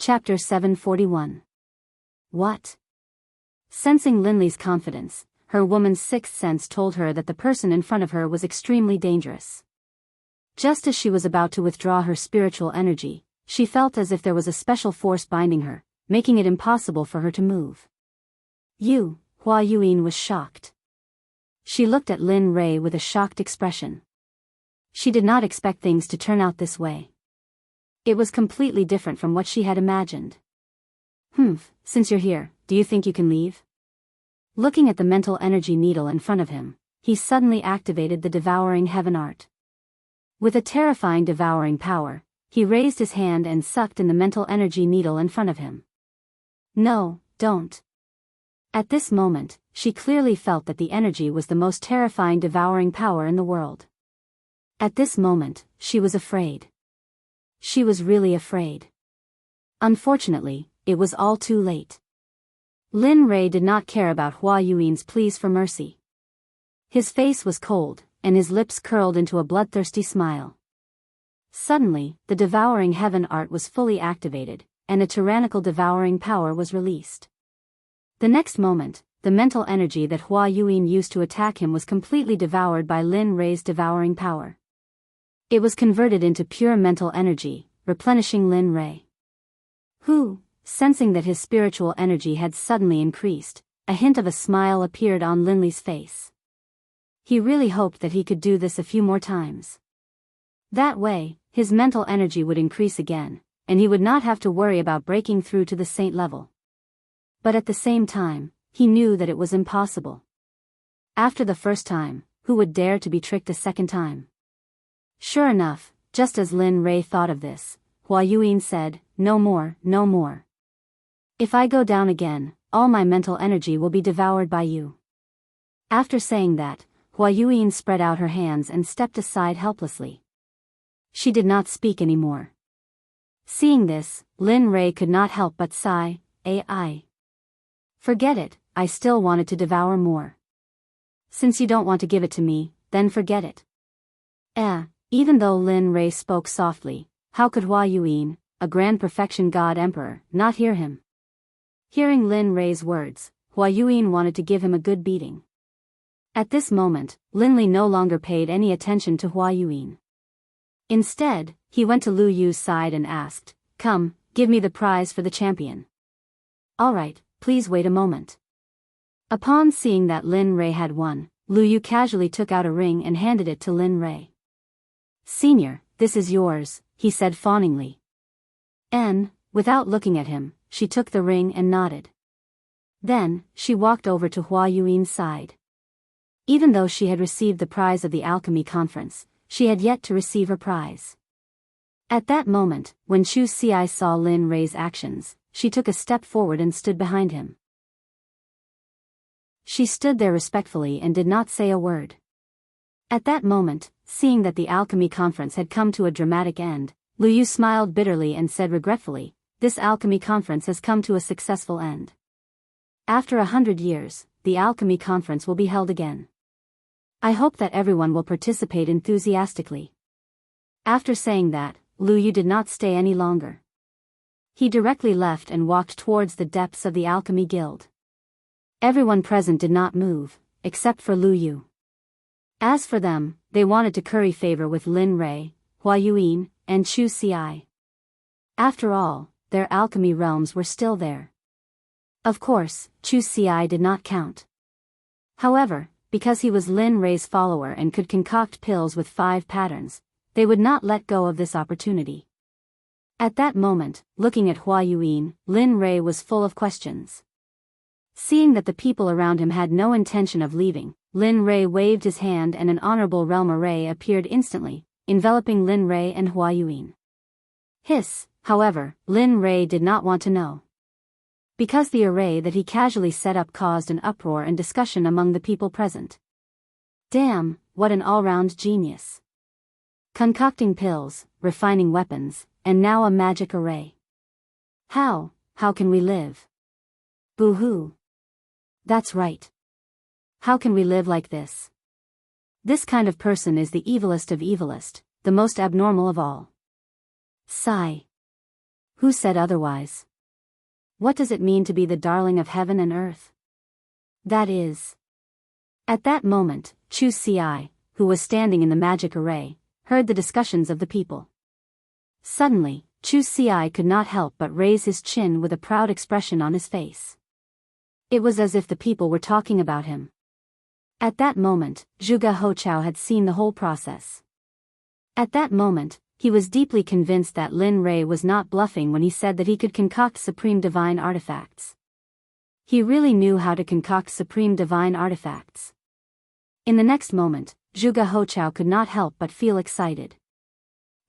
Chapter 741. What? Sensing Linley's confidence, her woman's sixth sense told her that the person in front of her was extremely dangerous. Just as she was about to withdraw her spiritual energy, she felt as if there was a special force binding her, making it impossible for her to move. Hua Yuan was shocked. She looked at Lin Rei with a shocked expression. She did not expect things to turn out this way. It was completely different from what she had imagined. Since you're here, do you think you can leave? Looking at the mental energy needle in front of him, he suddenly activated the devouring heaven art. With a terrifying devouring power, he raised his hand and sucked in the mental energy needle in front of him. No, don't. At this moment, she clearly felt that the energy was the most terrifying devouring power in the world. At this moment, she was afraid. She was really afraid. Unfortunately, it was all too late. Lin Rei did not care about Hua Yuan's pleas for mercy. His face was cold, and his lips curled into a bloodthirsty smile. Suddenly, the devouring heaven art was fully activated, and a tyrannical devouring power was released. The next moment, the mental energy that Hua Yuan used to attack him was completely devoured by Lin Rei's devouring power. It was converted into pure mental energy, replenishing Lin Rei. Sensing that his spiritual energy had suddenly increased, a hint of a smile appeared on Linley's face. He really hoped that he could do this a few more times. That way, his mental energy would increase again, and he would not have to worry about breaking through to the saint level. But at the same time, he knew that it was impossible. After the first time, who would dare to be tricked a second time? Sure enough, just as Lin Rei thought of this, Hua Yuan said, "No more, no more. If I go down again, all my mental energy will be devoured by you." After saying that, Hua Yuan spread out her hands and stepped aside helplessly. She did not speak anymore. Seeing this, Lin Rei could not help but sigh, "Ai. Forget it, I still wanted to devour more. Since you don't want to give it to me, then forget it." Even though Lin Rei spoke softly, how could Hua Yuan, a grand perfection god emperor, not hear him? Hearing Lin Rei's words, Hua Yuan wanted to give him a good beating. At this moment, Linley no longer paid any attention to Hua Yuan. Instead, he went to Lu Yu's side and asked, "Come, give me the prize for the champion." "All right, please wait a moment." Upon seeing that Lin Rei had won, Lu Yu casually took out a ring and handed it to Lin Rei. "Senior, this is yours," he said fawningly. Without looking at him, she took the ring and nodded. Then, she walked over to Hua Yuan's side. Even though she had received the prize of the alchemy conference, she had yet to receive her prize. At that moment, when Chu Xi saw Lin Rei's actions, she took a step forward and stood behind him. She stood there respectfully and did not say a word. At that moment, seeing that the alchemy conference had come to a dramatic end, Lu Yu smiled bitterly and said regretfully, "This alchemy conference has come to a successful end. After 100 years, the alchemy conference will be held again. I hope that everyone will participate enthusiastically." After saying that, Lu Yu did not stay any longer. He directly left and walked towards the depths of the alchemy guild. Everyone present did not move, except for Lu Yu. As for them, they wanted to curry favor with Lin Rei, Hua Yuan, and Chu Xi. After all, their alchemy realms were still there. Of course, Chu Xi did not count. However, because he was Lin Rei's follower and could concoct pills with 5 patterns, they would not let go of this opportunity. At that moment, looking at Hua Yuan, Lin Rei was full of questions. Seeing that the people around him had no intention of leaving, Lin Rei waved his hand and an honorable realm array appeared instantly, enveloping Lin Rei and Hua Yuan. However, Lin Rei did not want to know. Because the array that he casually set up caused an uproar and discussion among the people present. Damn, what an all-round genius. Concocting pills, refining weapons, and now a magic array. How can we live? Boo-hoo. That's right. How can we live like this? This kind of person is the evilest of evilest, the most abnormal of all. Sigh. Who said otherwise? What does it mean to be the darling of heaven and earth? That is. At that moment, Chu Ci, who was standing in the magic array, heard the discussions of the people. Suddenly, Chu Ci could not help but raise his chin with a proud expression on his face. It was as if the people were talking about him. At that moment, Zhuge Hochao had seen the whole process. At that moment, he was deeply convinced that Lin Rei was not bluffing when he said that he could concoct supreme divine artifacts. He really knew how to concoct supreme divine artifacts. In the next moment, Zhuge Hochao could not help but feel excited.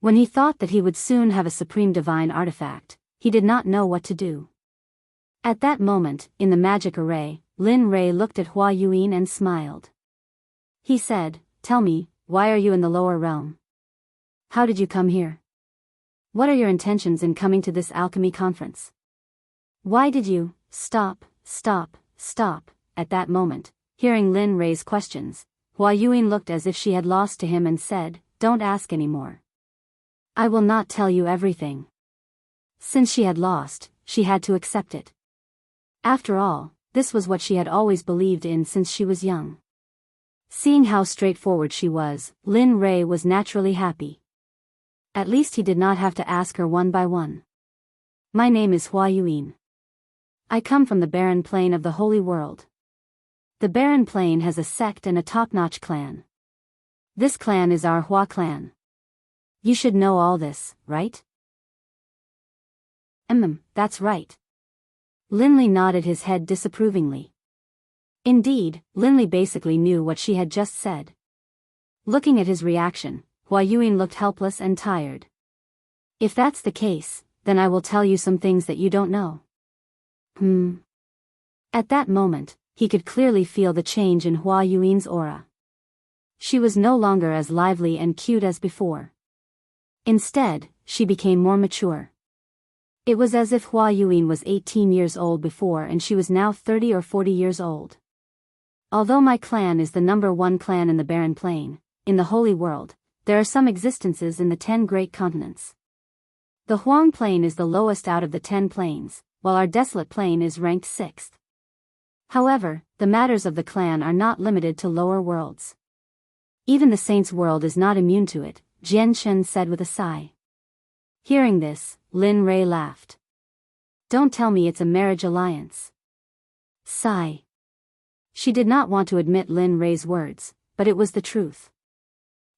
When he thought that he would soon have a supreme divine artifact, he did not know what to do. At that moment, in the magic array, Lin Rei looked at Hua Yuan and smiled. He said, "Tell me, why are you in the lower realm? How did you come here? What are your intentions in coming to this alchemy conference? Why did you stop? At that moment, hearing Lin Rei's questions, Hua Yuan looked as if she had lost to him and said, "Don't ask anymore. I will not tell you everything." Since she had lost, she had to accept it. After all, this was what she had always believed in since she was young. Seeing how straightforward she was, Lin Rei was naturally happy. At least he did not have to ask her one by one. "My name is Hua Yuan. I come from the barren plain of the Holy World. The barren plain has a sect and a top-notch clan. This clan is our Hua clan. You should know all this, right?" That's right." Linley nodded his head disapprovingly. Indeed, Linley basically knew what she had just said. Looking at his reaction, Hua Yuan looked helpless and tired. "If that's the case, then I will tell you some things that you don't know." At that moment, he could clearly feel the change in Hua Yuan's aura. She was no longer as lively and cute as before. Instead, she became more mature. It was as if Hua Yuan was 18 years old before and she was now 30 or 40 years old. "Although my clan is the #1 clan in the Barren Plain, in the Holy World, there are some existences in the 10 great continents. The Huang Plain is the lowest out of the 10 plains, while our Desolate Plain is ranked 6th. However, the matters of the clan are not limited to lower worlds. Even the Saints' world is not immune to it," Jian Shen said with a sigh. Hearing this, Lin Rei laughed. "Don't tell me it's a marriage alliance." Sigh. She did not want to admit Lin Rei's words, but it was the truth.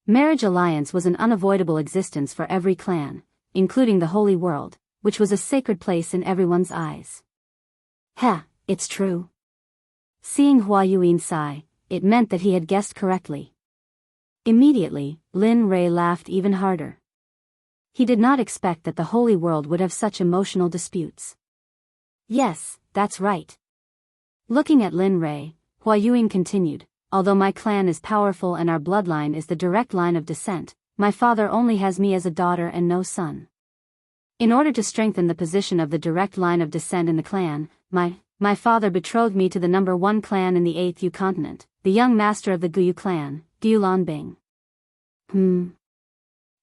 Marriage alliance was an unavoidable existence for every clan, including the Holy World, which was a sacred place in everyone's eyes. It's true. Seeing Hua Yuan sigh, it meant that he had guessed correctly. Immediately, Lin Rei laughed even harder. He did not expect that the Holy World would have such emotional disputes. "Yes, that's right." Looking at Lin Rei, Hua Yuan continued, "Although my clan is powerful and our bloodline is the direct line of descent, my father only has me as a daughter and no son. In order to strengthen the position of the direct line of descent in the clan, my father betrothed me to the #1 clan in the 8th Yu continent, the young master of the Guyu clan, Gulan Bing."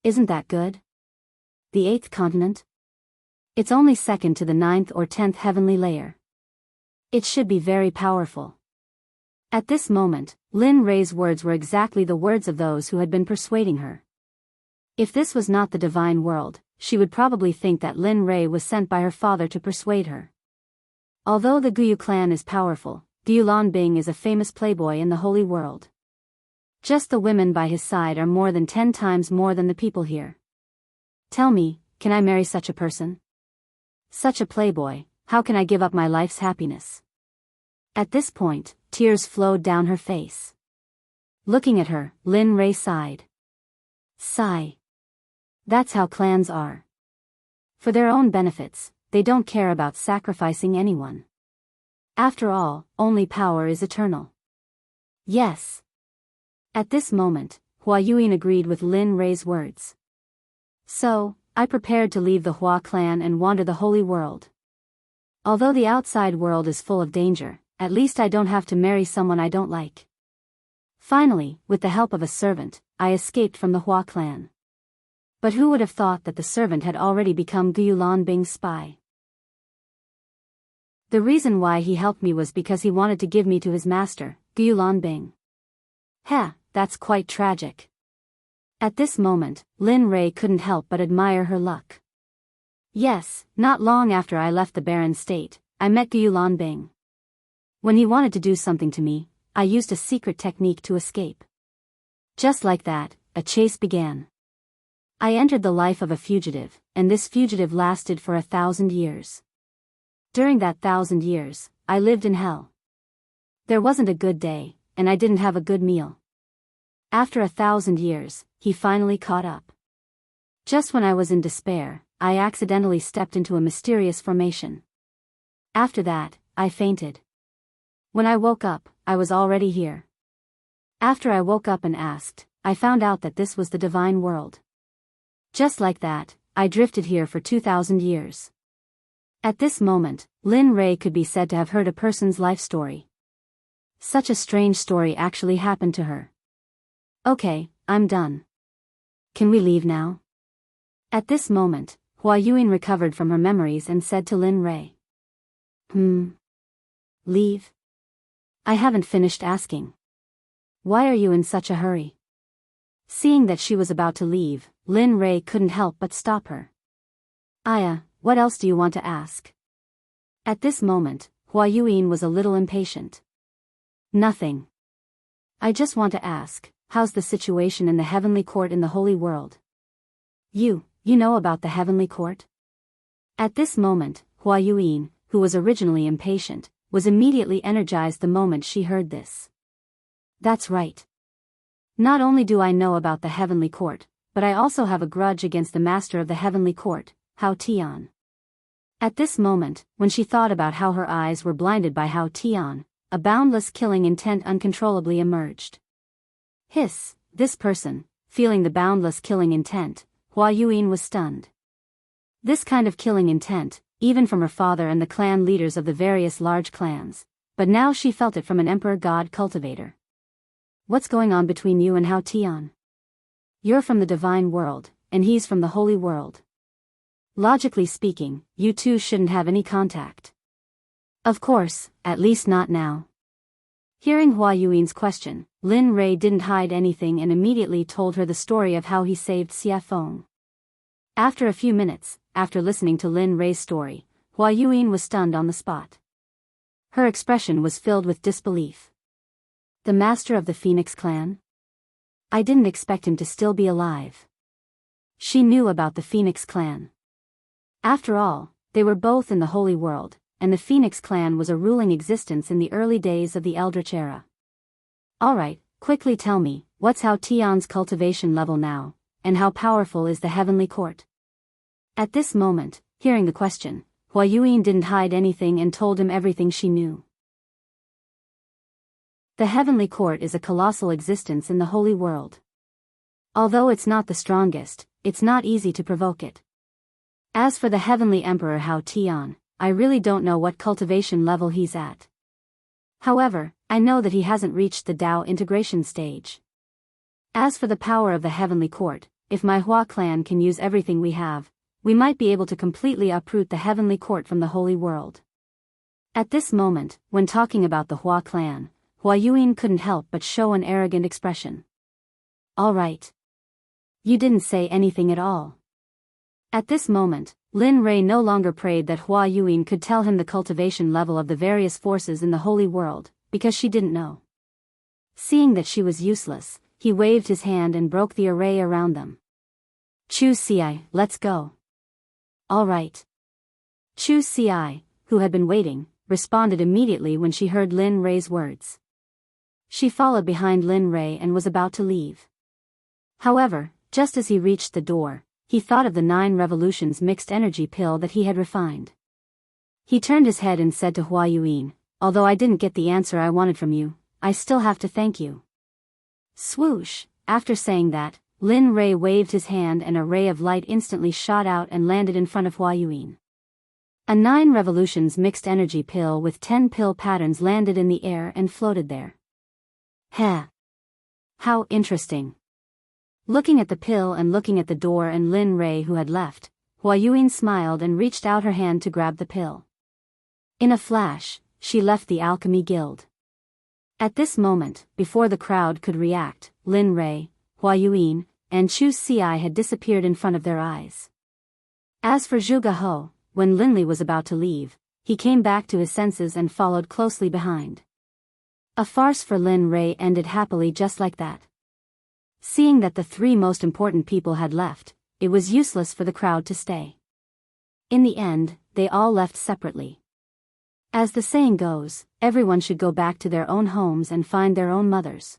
Isn't that good? The 8th continent? It's only second to the 9th or 10th heavenly layer. It should be very powerful. At this moment, Lin Rei's words were exactly the words of those who had been persuading her. If this was not the divine world, she would probably think that Lin Rei was sent by her father to persuade her. Although the Guyu clan is powerful, Gulan Bing is a famous playboy in the Holy World. Just the women by his side are more than 10 times more than the people here. Tell me, can I marry such a person? Such a playboy, how can I give up my life's happiness? At this point, tears flowed down her face. Looking at her, Lin Rei sighed. Sigh. That's how clans are. For their own benefits, they don't care about sacrificing anyone. After all, only power is eternal. Yes. At this moment, Hua Yuan agreed with Lin Rei's words. So, I prepared to leave the Hua clan and wander the Holy World. Although the outside world is full of danger, at least I don't have to marry someone I don't like. Finally, with the help of a servant, I escaped from the Hua clan. But who would have thought that the servant had already become Gulan Bing's spy? The reason why he helped me was because he wanted to give me to his master, Gulan Bing. Heh, that's quite tragic. At this moment, Lin Rei couldn't help but admire her luck. Yes, not long after I left the barren state, I met Gulan Bing. When he wanted to do something to me, I used a secret technique to escape. Just like that, a chase began. I entered the life of a fugitive, and this fugitive lasted for 1,000 years. During that 1,000 years, I lived in hell. There wasn't a good day, and I didn't have a good meal. After 1,000 years, he finally caught up. Just when I was in despair, I accidentally stepped into a mysterious formation. After that, I fainted. When I woke up, I was already here. After I woke up and asked, I found out that this was the divine world. Just like that, I drifted here for 2,000 years. At this moment, Lin Rei could be said to have heard a person's life story. Such a strange story actually happened to her. Okay, I'm done. Can we leave now? At this moment, Hua Yuan recovered from her memories and said to Lin Rei. Leave? I haven't finished asking. Why are you in such a hurry? Seeing that she was about to leave, Lin Rei couldn't help but stop her. Aya, what else do you want to ask? At this moment, Hua Yuan was a little impatient. Nothing. I just want to ask, how's the situation in the heavenly court in the holy world? You know about the heavenly court? At this moment, Hua Yuan, who was originally impatient, was immediately energized the moment she heard this. That's right. Not only do I know about the heavenly court, but I also have a grudge against the master of the heavenly court, Hao Tian. At this moment, when she thought about how her eyes were blinded by Hao Tian, a boundless killing intent uncontrollably emerged. Hiss, this person, feeling the boundless killing intent, Hua Yuan was stunned. This kind of killing intent, even from her father and the clan leaders of the various large clans, but now she felt it from an emperor god cultivator. What's going on between you and Hao Tian? You're from the divine world, and he's from the holy world. Logically speaking, you two shouldn't have any contact. Of course, at least not now. Hearing Hua Yuan's question, Lin Rei didn't hide anything and immediately told her the story of how he saved Xie Feng. After a few minutes, after listening to Lin Rei's story, Hua Yuan was stunned on the spot. Her expression was filled with disbelief. The master of the Phoenix clan? I didn't expect him to still be alive. She knew about the Phoenix clan. After all, they were both in the holy world, and the Phoenix clan was a ruling existence in the early days of the Eldritch era. Alright, quickly tell me, what's Hao Tian's cultivation level now, and how powerful is the heavenly court? At this moment, hearing the question, Hua Yuan didn't hide anything and told him everything she knew. The heavenly court is a colossal existence in the holy world. Although it's not the strongest, it's not easy to provoke it. As for the heavenly emperor Hao Tian, I really don't know what cultivation level he's at. However, I know that he hasn't reached the Dao integration stage. As for the power of the heavenly court, if my Hua clan can use everything we have, we might be able to completely uproot the heavenly court from the holy world. At this moment, when talking about the Hua clan, Hua Yuan couldn't help but show an arrogant expression. Alright. You didn't say anything at all. At this moment, Lin Rei no longer prayed that Hua Yuan could tell him the cultivation level of the various forces in the holy world, because she didn't know. Seeing that she was useless, he waved his hand and broke the array around them. Chu Ci, let's go. Alright. Chu Ci, who had been waiting, responded immediately when she heard Lin Rei's words. She followed behind Lin Rei and was about to leave. However, just as he reached the door, he thought of the 9 revolutions mixed energy pill that he had refined. He turned his head and said to Hua Yuan, although I didn't get the answer I wanted from you, I still have to thank you. Swoosh, after saying that, Lin Rei waved his hand and a ray of light instantly shot out and landed in front of Hua Yuan. A 9 revolutions mixed energy pill with 10 pill patterns landed in the air and floated there. Heh. How interesting. Looking at the pill and looking at the door and Lin Rei who had left, Hua Yuyin smiled and reached out her hand to grab the pill. In a flash, she left the alchemy guild. At this moment, before the crowd could react, Lin Rei, Hua Yuyin, and Chu Xi had disappeared in front of their eyes. As for Zhuge He, when Linli was about to leave, he came back to his senses and followed closely behind. A farce for Lin Rei ended happily just like that. Seeing that the three most important people had left, it was useless for the crowd to stay. In the end, they all left separately. As the saying goes, everyone should go back to their own homes and find their own mothers.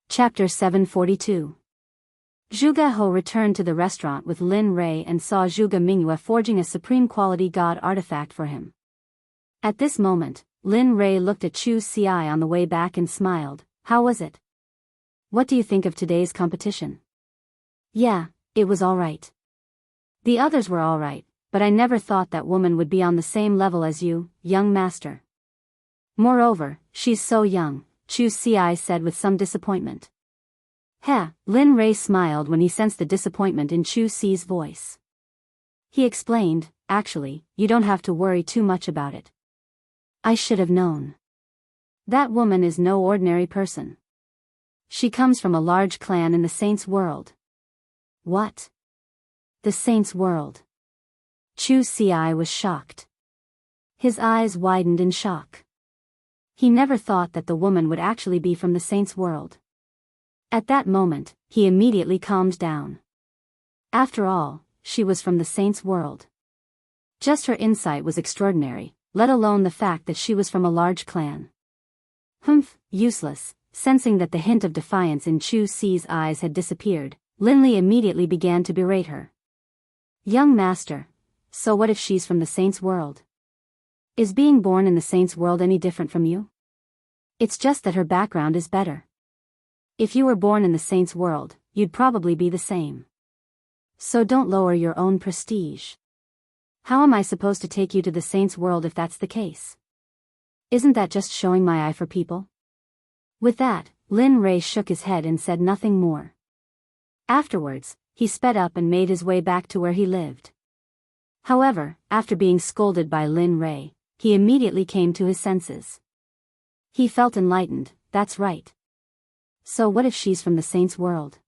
Chapter 742. Zhuge He returned to the restaurant with Lin Rei and saw Zhuge Mingyue forging a supreme quality god artifact for him. At this moment, Lin Rei looked at Chu Xi on the way back and smiled. How was it? What do you think of today's competition? Yeah, it was alright. The others were alright, but I never thought that woman would be on the same level as you, young master. Moreover, she's so young, Chu Xi said with some disappointment. Lin Rei smiled when he sensed the disappointment in Chu Xi's voice. He explained, actually, you don't have to worry too much about it. I should have known. That woman is no ordinary person. She comes from a large clan in the Saints' world. What? The Saints' world? Chu Xi was shocked. His eyes widened in shock. He never thought that the woman would actually be from the Saints' world. At that moment, he immediately calmed down. After all, she was from the Saints' world. Just her insight was extraordinary, let alone the fact that she was from a large clan. Useless. Sensing that the hint of defiance in Chu Xi's eyes had disappeared, Linli immediately began to berate her. Young master, so what if she's from the Saints' world? Is being born in the Saints' world any different from you? It's just that her background is better. If you were born in the Saints' world, you'd probably be the same. So don't lower your own prestige. How am I supposed to take you to the Saints' world if that's the case? Isn't that just showing my eye for people? With that, Lin Rei shook his head and said nothing more. Afterwards, he sped up and made his way back to where he lived. However, after being scolded by Lin Rei, he immediately came to his senses. He felt enlightened, that's right. So what if she's from the Saints' world?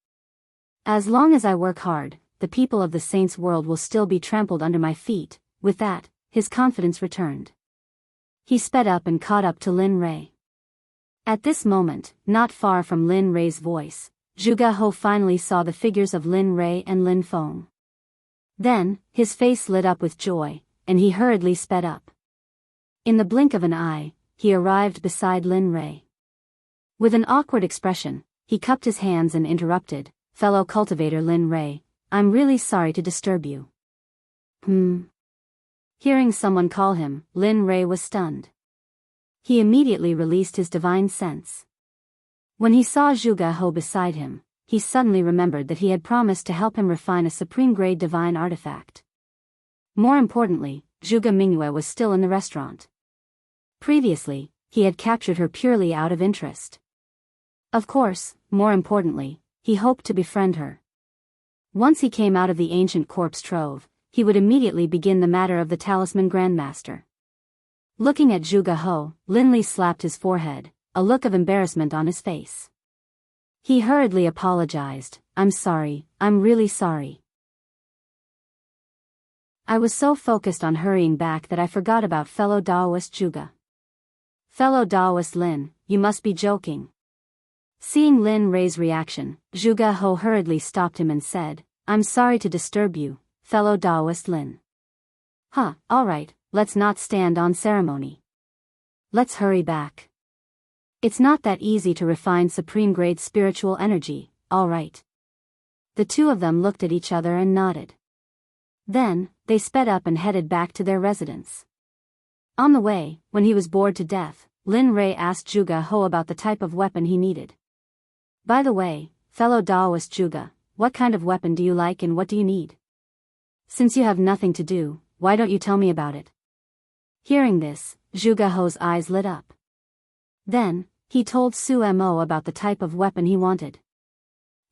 As long as I work hard, the people of the Saints' world will still be trampled under my feet. With that, his confidence returned. He sped up and caught up to Lin Rei. At this moment, not far from Lin Rei's voice, Zhuge He finally saw the figures of Lin Rei and Lin Feng. Then, his face lit up with joy, and he hurriedly sped up. In the blink of an eye, he arrived beside Lin Rei. With an awkward expression, he cupped his hands and interrupted, fellow cultivator Lin Rei, I'm really sorry to disturb you. Hearing someone call him, Lin Rei was stunned. He immediately released his divine sense. When he saw Zhuge He beside him, he suddenly remembered that he had promised to help him refine a supreme-grade divine artifact. More importantly, Zhuge Mingyue was still in the restaurant. Previously, he had captured her purely out of interest. Of course, more importantly, he hoped to befriend her. Once he came out of the ancient corpse trove, he would immediately begin the matter of the Talisman Grandmaster. Looking at Zhuge He, Linli slapped his forehead, a look of embarrassment on his face. He hurriedly apologized, I'm sorry, I'm really sorry. I was so focused on hurrying back that I forgot about fellow Daoist Zhuge. Fellow Daoist Lin, you must be joking. Seeing Lin Rei's reaction, Zhuge He hurriedly stopped him and said, I'm sorry to disturb you, fellow Daoist Lin. Alright, let's not stand on ceremony. Let's hurry back. It's not that easy to refine supreme-grade spiritual energy, alright. The two of them looked at each other and nodded. Then, they sped up and headed back to their residence. On the way, when he was bored to death, Lin Rei asked Zhuge He about the type of weapon he needed. By the way, fellow Daoist Zhuge, what kind of weapon do you like and what do you need? Since you have nothing to do, why don't you tell me about it? Hearing this, Zhuge He's eyes lit up. Then, He told Sumo about the type of weapon he wanted.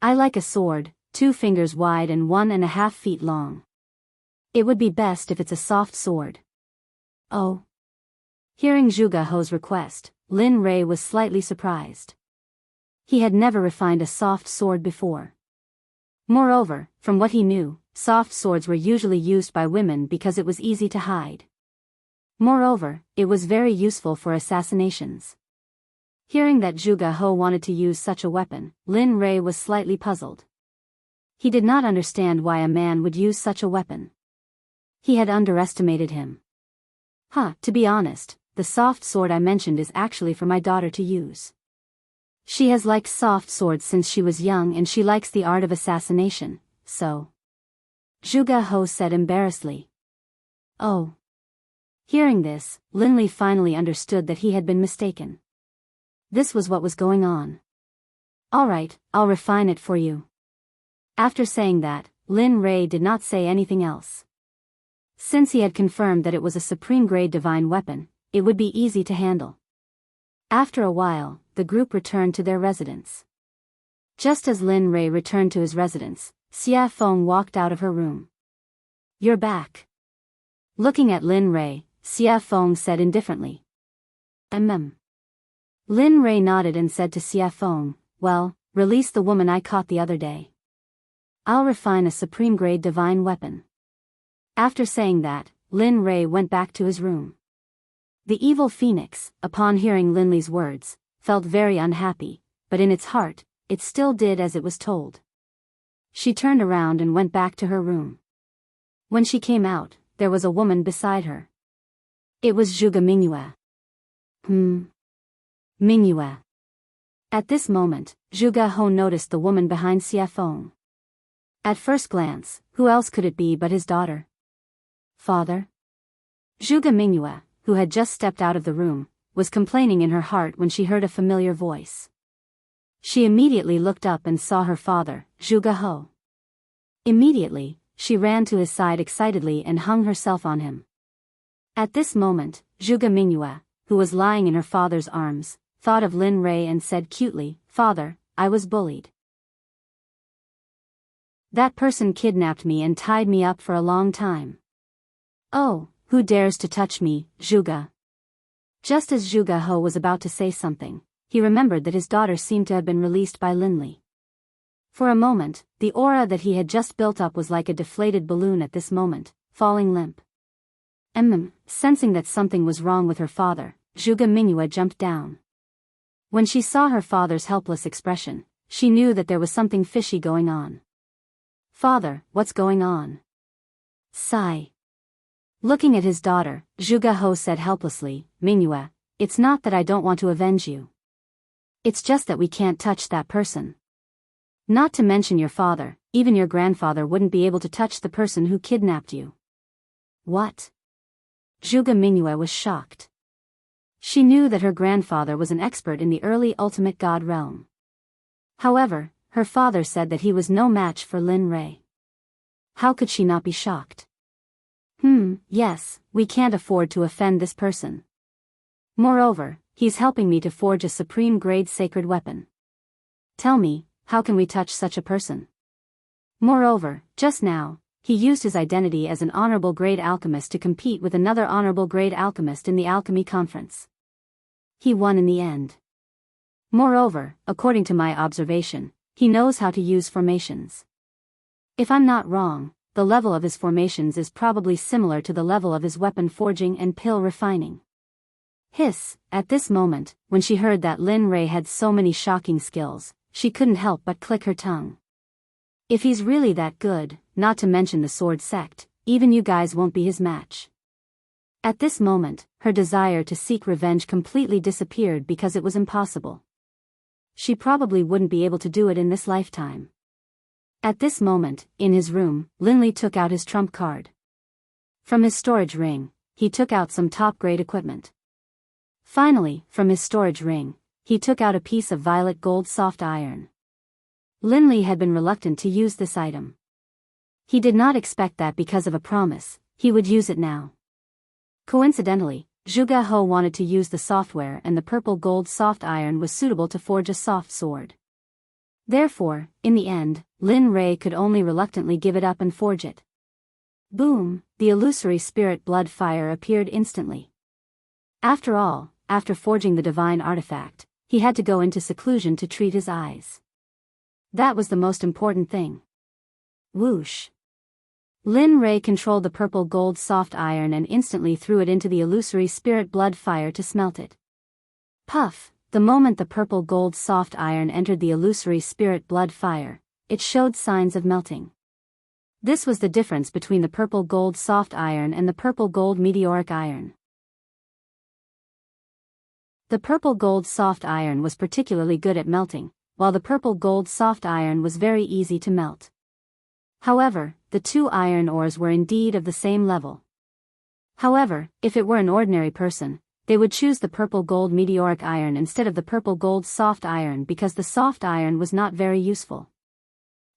I like a sword, 2 fingers wide and 1.5 feet long. It would be best if it's a soft sword. Oh. Hearing Zhuge He's request, Lin Rei was slightly surprised. He had never refined a soft sword before. Moreover, from what he knew, soft swords were usually used by women because it was easy to hide. Moreover, it was very useful for assassinations. Hearing that Zhuge He wanted to use such a weapon, Lin Rei was slightly puzzled. He did not understand why a man would use such a weapon. He had underestimated him. To be honest, the soft sword I mentioned is actually for my daughter to use. She has liked soft swords since she was young and she likes the art of assassination, so. Zhuge He said embarrassedly. Oh. Hearing this, Linli finally understood that he had been mistaken. This was what was going on. Alright, I'll refine it for you. After saying that, Lin Rei did not say anything else. Since he had confirmed that it was a supreme-grade divine weapon, it would be easy to handle. After a while, the group returned to their residence. Just as Lin Rei returned to his residence, Xia Feng walked out of her room. You're back. Looking at Lin Rei, Xia Feng said indifferently. Lin Rei nodded and said to Xia Feng, well, release the woman I caught the other day. I'll refine a supreme-grade divine weapon. After saying that, Lin Rei went back to his room. The evil phoenix, upon hearing Linli's words, felt very unhappy, but in its heart, it still did as it was told. She turned around and went back to her room. When she came out, there was a woman beside her. It was Zhuge Mingyue. Mingyue. At this moment, Zhuge He noticed the woman behind Xia Feng. At first glance, who else could it be but his daughter? Father? Zhuge Mingyue, who had just stepped out of the room, was complaining in her heart when she heard a familiar voice. She immediately looked up and saw her father, Zhuge He. Immediately, she ran to his side excitedly and hung herself on him. At this moment, Zhuge Mingyue, who was lying in her father's arms, thought of Lin Rei and said cutely, Father, I was bullied. That person kidnapped me and tied me up for a long time. Oh, who dares to touch me, Zhuge? Just as Zhuge He was about to say something, he remembered that his daughter seemed to have been released by Linli. For a moment, the aura that he had just built up was like a deflated balloon at this moment, falling limp. Sensing that something was wrong with her father, Zhuge Mingyue jumped down. When she saw her father's helpless expression, she knew that there was something fishy going on. Father, what's going on? Sigh. Looking at his daughter, Zhuge He said helplessly, Mingyue, it's not that I don't want to avenge you. It's just that we can't touch that person. Not to mention your father, even your grandfather wouldn't be able to touch the person who kidnapped you. What? Zhuge Mingyue was shocked. She knew that her grandfather was an expert in the early ultimate god realm. However, her father said that he was no match for Lin Rei. How could she not be shocked? Yes, we can't afford to offend this person. Moreover, he's helping me to forge a supreme-grade sacred weapon. Tell me, how can we touch such a person? Moreover, just now, he used his identity as an honorable grade alchemist to compete with another honorable grade alchemist in the alchemy conference. He won in the end. Moreover, according to my observation, he knows how to use formations. If I'm not wrong, the level of his formations is probably similar to the level of his weapon forging and pill refining. Hiss, at this moment, when she heard that Lin Rei had so many shocking skills, she couldn't help but click her tongue. If he's really that good, not to mention the sword sect, even you guys won't be his match. At this moment, her desire to seek revenge completely disappeared because it was impossible. She probably wouldn't be able to do it in this lifetime. At this moment, in his room, Linli took out his trump card. From his storage ring, he took out some top-grade equipment. Finally, from his storage ring, he took out a piece of violet gold soft iron. Linli had been reluctant to use this item. He did not expect that because of a promise, he would use it now. Coincidentally, Zhuge He wanted to use the software, and the purple gold soft iron was suitable to forge a soft sword. Therefore, in the end, Lin Rei could only reluctantly give it up and forge it. Boom, the illusory spirit blood fire appeared instantly. After all, after forging the divine artifact, he had to go into seclusion to treat his eyes. That was the most important thing. Whoosh. Lin Rei controlled the purple gold soft iron and instantly threw it into the illusory spirit blood fire to smelt it. Puff, the moment the purple gold soft iron entered the illusory spirit blood fire, it showed signs of melting. This was the difference between the purple gold soft iron and the purple gold meteoric iron. The purple gold soft iron was particularly good at melting, while the purple gold soft iron was very easy to melt. However, the two iron ores were indeed of the same level. However, if it were an ordinary person, they would choose the purple gold meteoric iron instead of the purple gold soft iron because the soft iron was not very useful.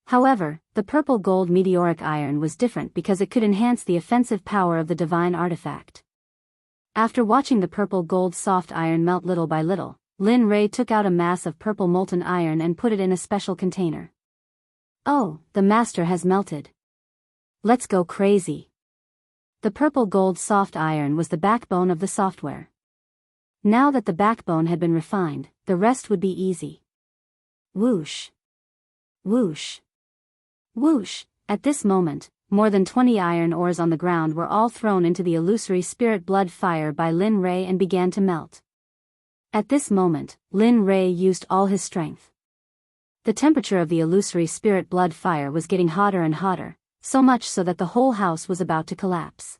However, the purple gold meteoric iron was different because it could enhance the offensive power of the divine artifact. After watching the purple gold soft iron melt little by little, Lin Rei took out a mass of purple molten iron and put it in a special container. Oh, the master has melted. Let's go crazy. The purple gold soft iron was the backbone of the software. Now that the backbone had been refined, the rest would be easy. Whoosh. Whoosh. Whoosh. At this moment, more than 20 iron ores on the ground were all thrown into the illusory spirit blood fire by Lin Rei and began to melt. At this moment, Lin Rei used all his strength. The temperature of the illusory spirit blood fire was getting hotter and hotter, so much so that the whole house was about to collapse.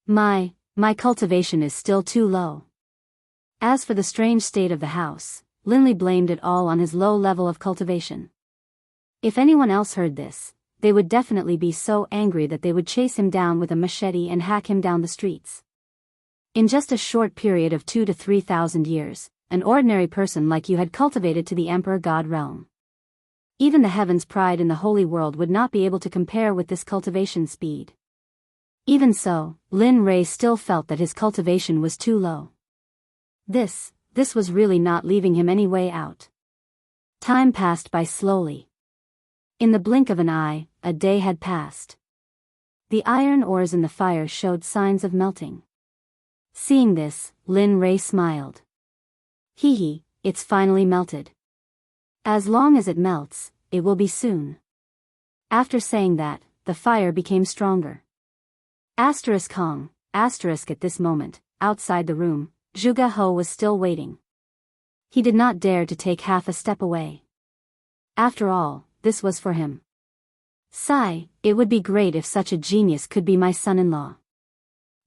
My cultivation is still too low. As for the strange state of the house, Linley blamed it all on his low level of cultivation. If anyone else heard this, they would definitely be so angry that they would chase him down with a machete and hack him down the streets. In just a short period of 2,000 to 3,000 years, an ordinary person like you had cultivated to the Emperor God realm. Even the heaven's pride in the holy world would not be able to compare with this cultivation speed. Even so, Lin Rei still felt that his cultivation was too low. This was really not leaving him any way out. Time passed by slowly. In the blink of an eye, a day had passed. The iron ores in the fire showed signs of melting. Seeing this, Lin Rei smiled. Hee, it's finally melted. As long as it melts, it will be soon. After saying that, the fire became stronger. Hong, at this moment, outside the room, Zhuge He was still waiting. He did not dare to take half a step away. After all, this was for him. Sigh, it would be great if such a genius could be my son-in-law.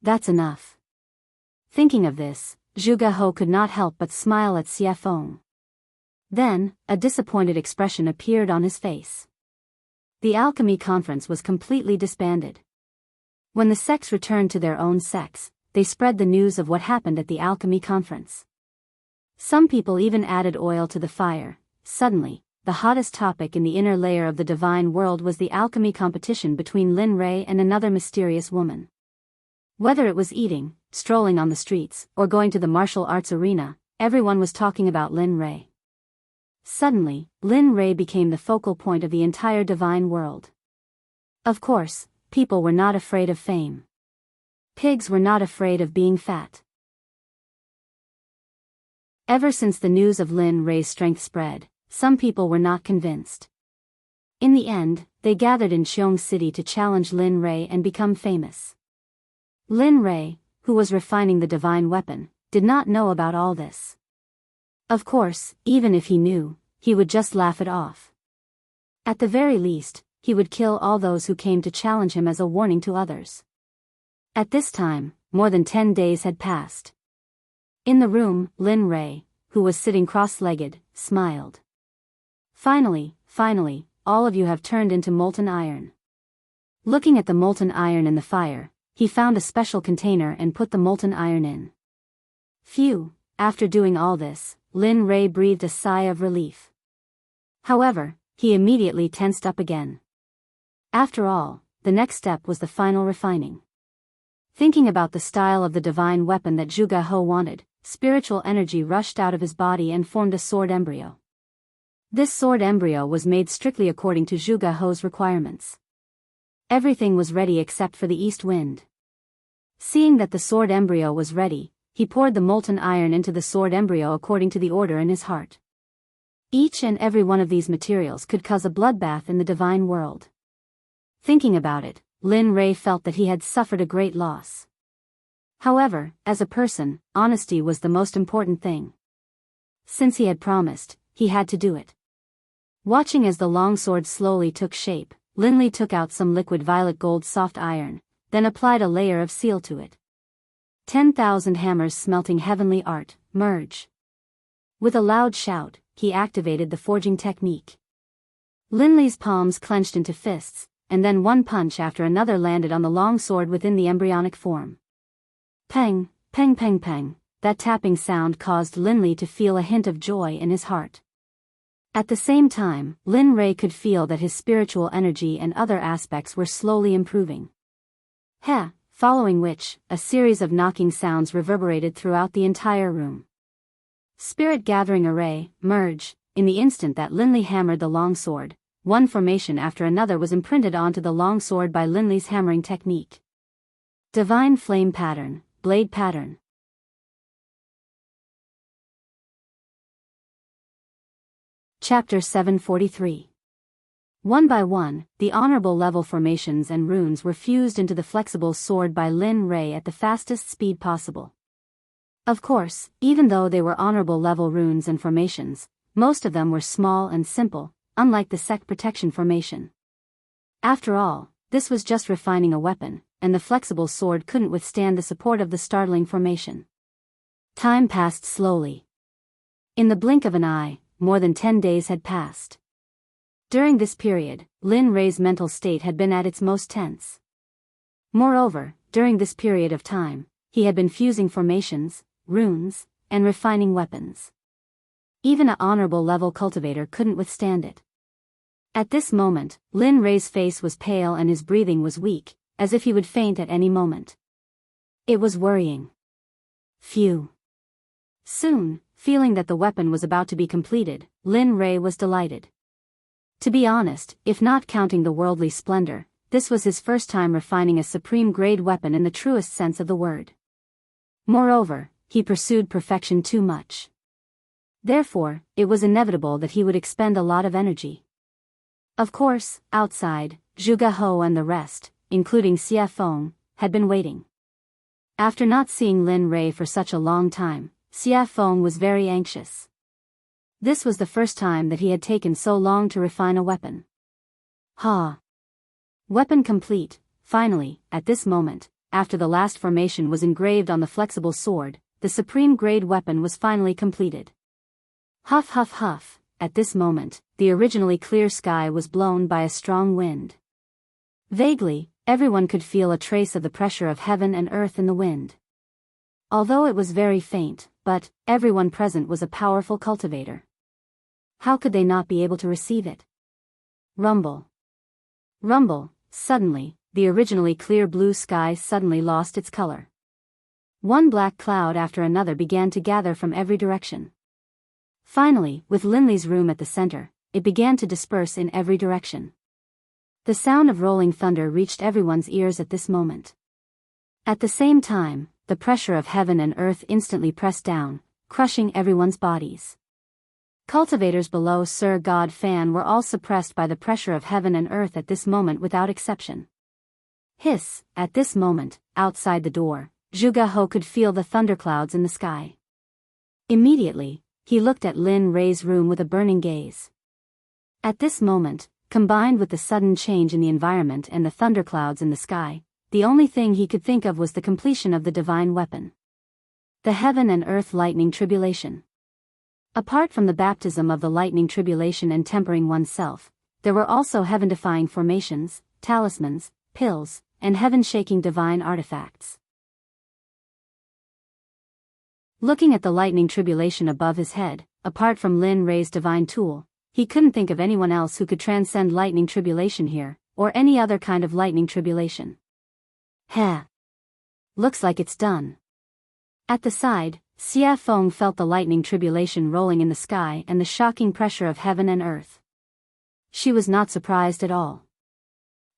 That's enough. Thinking of this, Zhuge He could not help but smile at Xie Feng. Then, a disappointed expression appeared on his face. The alchemy conference was completely disbanded. When the sects returned to their own sects, they spread the news of what happened at the alchemy conference. Some people even added oil to the fire. Suddenly, the hottest topic in the inner layer of the divine world was the alchemy competition between Lin Rei and another mysterious woman. Whether it was eating, strolling on the streets, or going to the martial arts arena, everyone was talking about Lin Rei. Suddenly, Lin Rei became the focal point of the entire divine world. Of course, people were not afraid of fame. Pigs were not afraid of being fat. Ever since the news of Lin Rei's strength spread, some people were not convinced. In the end, they gathered in Qiong City to challenge Lin Rei and become famous. Lin Rei, who was refining the divine weapon, did not know about all this. Of course, even if he knew, he would just laugh it off. At the very least, he would kill all those who came to challenge him as a warning to others. At this time, more than 10 days had passed. In the room, Lin Rei, who was sitting cross-legged, smiled. Finally, all of you have turned into molten iron. Looking at the molten iron in the fire, he found a special container and put the molten iron in. Phew, after doing all this, Lin Rei breathed a sigh of relief. However, he immediately tensed up again. After all, the next step was the final refining. Thinking about the style of the divine weapon that Zhuge He wanted, spiritual energy rushed out of his body and formed a sword embryo. This sword embryo was made strictly according to Zhuge He's requirements. Everything was ready except for the east wind. Seeing that the sword embryo was ready, he poured the molten iron into the sword embryo according to the order in his heart. Each and every one of these materials could cause a bloodbath in the divine world. Thinking about it, Lin Rei felt that he had suffered a great loss. However, as a person, honesty was the most important thing. Since he had promised, he had to do it. Watching as the longsword slowly took shape, Lin Li took out some liquid violet gold soft iron, then applied a layer of seal to it. 10,000 hammers smelting heavenly art, merge. With a loud shout, he activated the forging technique. Lin Li's palms clenched into fists, and then one punch after another landed on the long sword within the embryonic form. Peng, peng peng peng, that tapping sound caused Lin Li to feel a hint of joy in his heart. At the same time, Lin Rei could feel that his spiritual energy and other aspects were slowly improving. Following which, a series of knocking sounds reverberated throughout the entire room. Spirit gathering array, merge. In the instant that Lin Li hammered the long sword, one formation after another was imprinted onto the long sword by Lin Li's hammering technique. Divine flame pattern, blade pattern. Chapter 743. One by one, the honorable level formations and runes were fused into the flexible sword by Lin Rei at the fastest speed possible. Of course, even though they were honorable level runes and formations, most of them were small and simple, unlike the Sect protection formation. After all, this was just refining a weapon, and the flexible sword couldn't withstand the support of the startling formation. Time passed slowly. In the blink of an eye, more than 10 days had passed. During this period, Lin Rei's mental state had been at its most tense. Moreover, during this period of time, he had been fusing formations, runes, and refining weapons. Even an honorable level cultivator couldn't withstand it. At this moment, Lin Rei's face was pale and his breathing was weak, as if he would faint at any moment. It was worrying. Phew. Soon, feeling that the weapon was about to be completed, Lin Rei was delighted. To be honest, if not counting the worldly splendor, this was his first time refining a supreme-grade weapon in the truest sense of the word. Moreover, he pursued perfection too much. Therefore, it was inevitable that he would expend a lot of energy. Of course, outside, Zhuge He and the rest, including Xie Feng, had been waiting. After not seeing Lin Rei for such a long time, Xie Feng was very anxious. This was the first time that he had taken so long to refine a weapon. Weapon complete. Finally, at this moment, after the last formation was engraved on the flexible sword, the supreme-grade weapon was finally completed. Huff huff huff, at this moment, the originally clear sky was blown by a strong wind. Vaguely, everyone could feel a trace of the pressure of heaven and earth in the wind. Although it was very faint, but everyone present was a powerful cultivator. How could they not be able to receive it? Rumble. Rumble. Suddenly, the originally clear blue sky suddenly lost its color. One black cloud after another began to gather from every direction. Finally, with Lin Li's room at the center, it began to disperse in every direction. The sound of rolling thunder reached everyone's ears at this moment. At the same time, the pressure of heaven and earth instantly pressed down, crushing everyone's bodies. Cultivators below Sir God Fan were all suppressed by the pressure of heaven and earth at this moment without exception. Hiss, at this moment, outside the door, Zhuge He could feel the thunderclouds in the sky. Immediately, he looked at Lin Rei's room with a burning gaze. At this moment, combined with the sudden change in the environment and the thunderclouds in the sky, the only thing he could think of was the completion of the divine weapon. The heaven and earth lightning tribulation. Apart from the baptism of the lightning tribulation and tempering oneself, there were also heaven-defying formations, talismans, pills, and heaven-shaking divine artifacts. Looking at the lightning tribulation above his head, apart from Lin Rei's divine tool, he couldn't think of anyone else who could transcend lightning tribulation here, or any other kind of lightning tribulation. looks like it's done. At the side, Xia Feng felt the lightning tribulation rolling in the sky and the shocking pressure of heaven and earth. She was not surprised at all.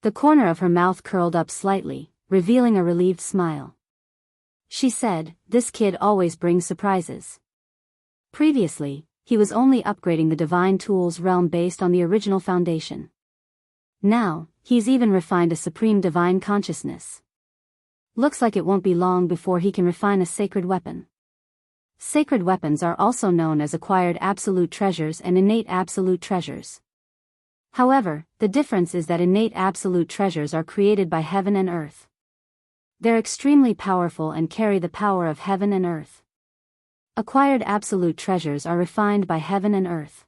The corner of her mouth curled up slightly, revealing a relieved smile. She said, "This kid always brings surprises." Previously, he was only upgrading the Divine Tools realm based on the original foundation. Now, he's even refined a supreme divine consciousness. Looks like it won't be long before he can refine a sacred weapon. Sacred weapons are also known as acquired absolute treasures and innate absolute treasures. However, the difference is that innate absolute treasures are created by heaven and earth. They're extremely powerful and carry the power of heaven and earth. Acquired absolute treasures are refined by heaven and earth.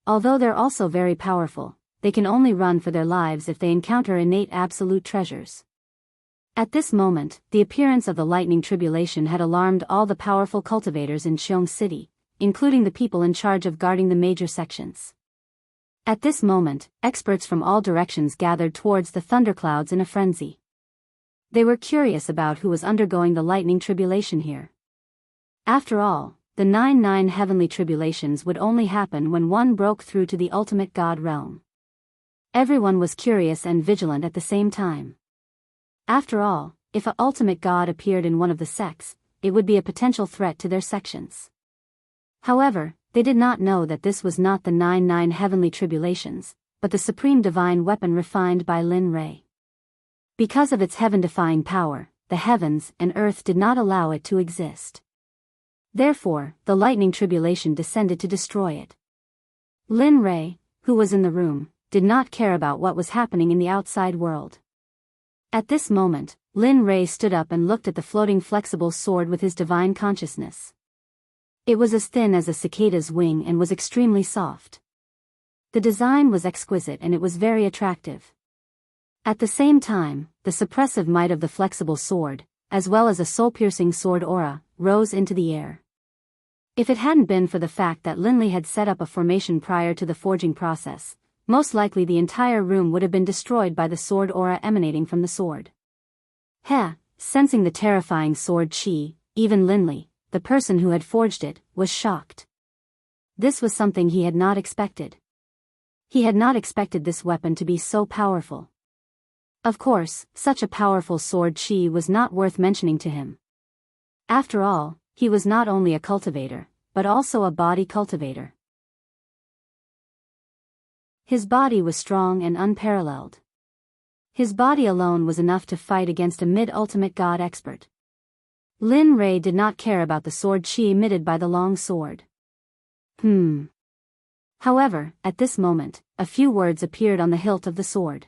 Although they're also very powerful, they can only run for their lives if they encounter innate absolute treasures. At this moment, the appearance of the lightning tribulation had alarmed all the powerful cultivators in Xiong City, including the people in charge of guarding the major sections. At this moment, experts from all directions gathered towards the thunderclouds in a frenzy. They were curious about who was undergoing the lightning tribulation here. After all, the 9 heavenly tribulations would only happen when one broke through to the ultimate God realm. Everyone was curious and vigilant at the same time. After all, if an ultimate God appeared in one of the sects, it would be a potential threat to their sections. However, they did not know that this was not the 9 heavenly tribulations, but the supreme divine weapon refined by Lin Rei. Because of its heaven-defying power, the heavens and earth did not allow it to exist. Therefore, the lightning tribulation descended to destroy it. Lin Rei, who was in the room, did not care about what was happening in the outside world. At this moment, Lin Rei stood up and looked at the floating flexible sword with his divine consciousness. It was as thin as a cicada's wing and was extremely soft. The design was exquisite and it was very attractive. At the same time, the suppressive might of the flexible sword, as well as a soul-piercing sword aura, rose into the air. If it hadn't been for the fact that Linley had set up a formation prior to the forging process, most likely the entire room would have been destroyed by the sword aura emanating from the sword. Sensing the terrifying sword chi, even Linley, the person who had forged it, was shocked. This was something he had not expected. He had not expected this weapon to be so powerful. Of course, such a powerful sword chi was not worth mentioning to him. After all, he was not only a cultivator, but also a body cultivator. His body was strong and unparalleled. His body alone was enough to fight against a mid-ultimate god expert. Lin Rei did not care about the sword chi emitted by the long sword. However, at this moment, a few words appeared on the hilt of the sword.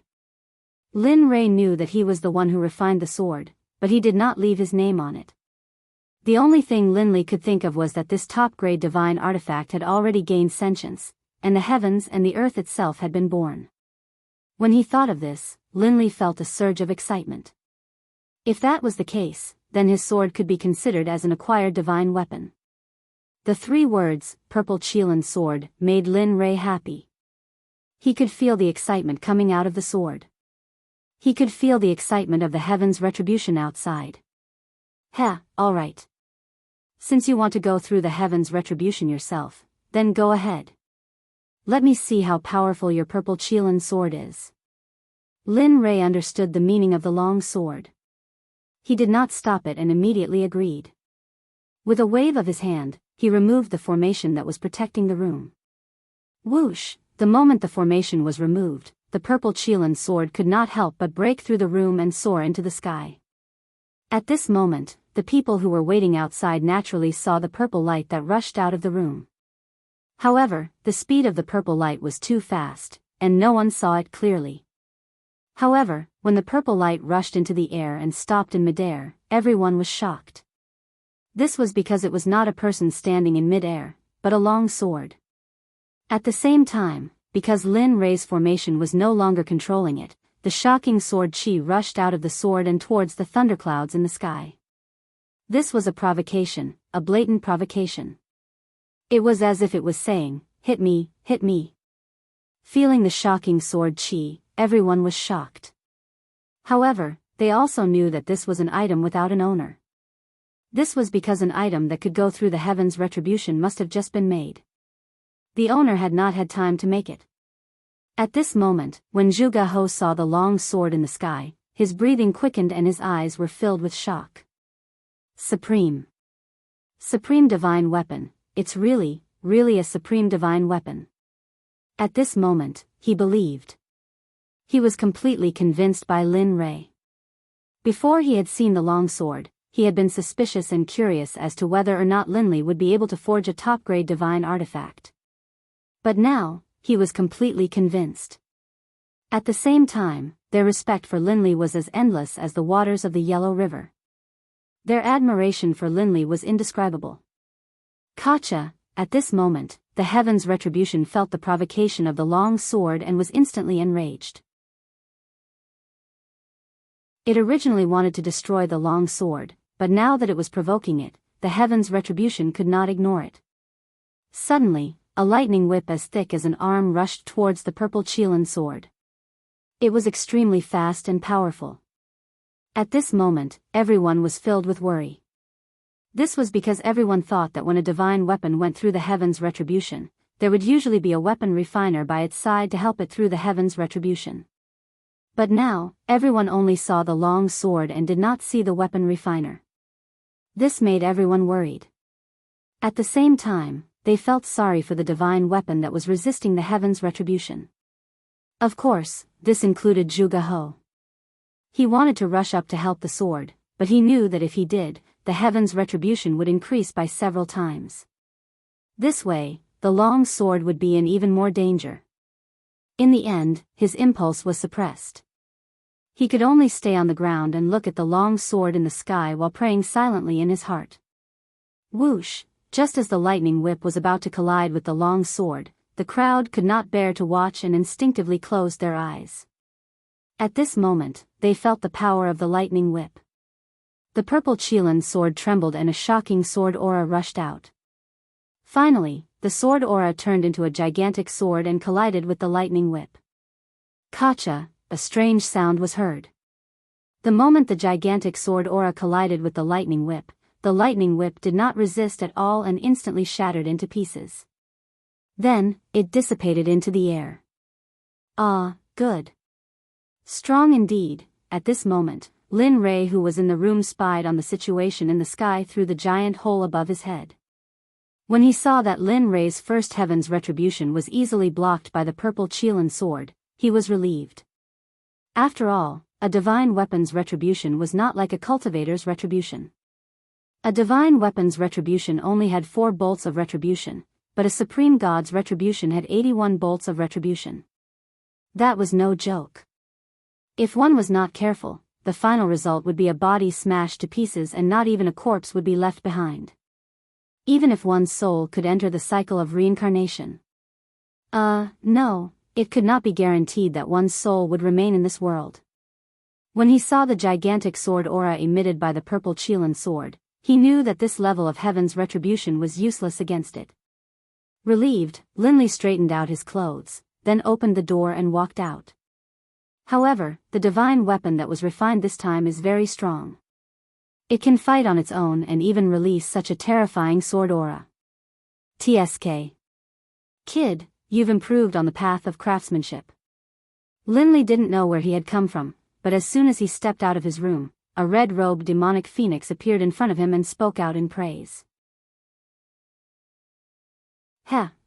Lin Rei knew that he was the one who refined the sword, but he did not leave his name on it. The only thing Linley could think of was that this top-grade divine artifact had already gained sentience, and the heavens and the earth itself had been born. When he thought of this, Linley felt a surge of excitement. If that was the case, then his sword could be considered as an acquired divine weapon. The 3 words, Purple Qilin Sword, made Lin Rei happy. He could feel the excitement coming out of the sword. He could feel the excitement of the heavens' retribution outside. Alright. Since you want to go through the heavens' retribution yourself, then go ahead. Let me see how powerful your Purple Qilin sword is. Lin Rei understood the meaning of the long sword. He did not stop it and immediately agreed. With a wave of his hand, he removed the formation that was protecting the room. Whoosh! The moment the formation was removed, the Purple Qilin sword could not help but break through the room and soar into the sky. At this moment, the people who were waiting outside naturally saw the purple light that rushed out of the room. However, the speed of the purple light was too fast, and no one saw it clearly. However, when the purple light rushed into the air and stopped in midair, everyone was shocked. This was because it was not a person standing in midair, but a long sword. At the same time, because Lin Rei's formation was no longer controlling it, the shocking sword chi rushed out of the sword and towards the thunderclouds in the sky. This was a provocation, a blatant provocation. It was as if it was saying, hit me, hit me. Feeling the shocking sword chi, everyone was shocked. However, they also knew that this was an item without an owner. This was because an item that could go through the heavens' retribution must have just been made. The owner had not had time to make it. At this moment, when Zhuge He saw the long sword in the sky, his breathing quickened and his eyes were filled with shock. Supreme divine weapon, it's really a supreme divine weapon. At this moment, he believed. He was completely convinced by Lin Rei. Before he had seen the long sword, he had been suspicious and curious as to whether or not Linli would be able to forge a top-grade divine artifact. But now, he was completely convinced. At the same time, their respect for Linli was as endless as the waters of the Yellow River. Their admiration for Linli was indescribable. Kacha, at this moment, the heaven's retribution felt the provocation of the long sword and was instantly enraged. It originally wanted to destroy the long sword, but now that it was provoking it, the heaven's retribution could not ignore it. Suddenly, a lightning whip as thick as an arm rushed towards the purple Qilin sword. It was extremely fast and powerful. At this moment, everyone was filled with worry. This was because everyone thought that when a divine weapon went through the heaven's retribution, there would usually be a weapon refiner by its side to help it through the heaven's retribution. But now, everyone only saw the long sword and did not see the weapon refiner. This made everyone worried. At the same time, they felt sorry for the divine weapon that was resisting the heaven's retribution. Of course, this included Zhuge He. He wanted to rush up to help the sword, but he knew that if he did, the heaven's retribution would increase by several times. This way, the long sword would be in even more danger. In the end, his impulse was suppressed. He could only stay on the ground and look at the long sword in the sky while praying silently in his heart. Whoosh! Just as the lightning whip was about to collide with the long sword, the crowd could not bear to watch and instinctively closed their eyes. At this moment, they felt the power of the lightning whip. The purple Qilin sword trembled and a shocking sword aura rushed out. Finally, the sword aura turned into a gigantic sword and collided with the lightning whip. Kacha! A strange sound was heard. The moment the gigantic sword aura collided with the lightning whip did not resist at all and instantly shattered into pieces. Then, it dissipated into the air. Ah, good. Strong indeed. At this moment, Lin Rei, who was in the room, spied on the situation in the sky through the giant hole above his head. When he saw that Lin Rei's first heaven's retribution was easily blocked by the purple Qilin sword, he was relieved. After all, a divine weapon's retribution was not like a cultivator's retribution. A divine weapon's retribution only had 4 bolts of retribution, but a supreme god's retribution had 81 bolts of retribution. That was no joke. If one was not careful, the final result would be a body smashed to pieces and not even a corpse would be left behind. Even if one's soul could enter the cycle of reincarnation. No. It could not be guaranteed that one's soul would remain in this world. When he saw the gigantic sword aura emitted by the purple Qilin sword, he knew that this level of heaven's retribution was useless against it. Relieved, Linli straightened out his clothes, then opened the door and walked out. However, the divine weapon that was refined this time is very strong. It can fight on its own and even release such a terrifying sword aura. TSK. Kid, you've improved on the path of craftsmanship. Linli didn't know where he had come from, but as soon as he stepped out of his room, a red-robed demonic phoenix appeared in front of him and spoke out in praise.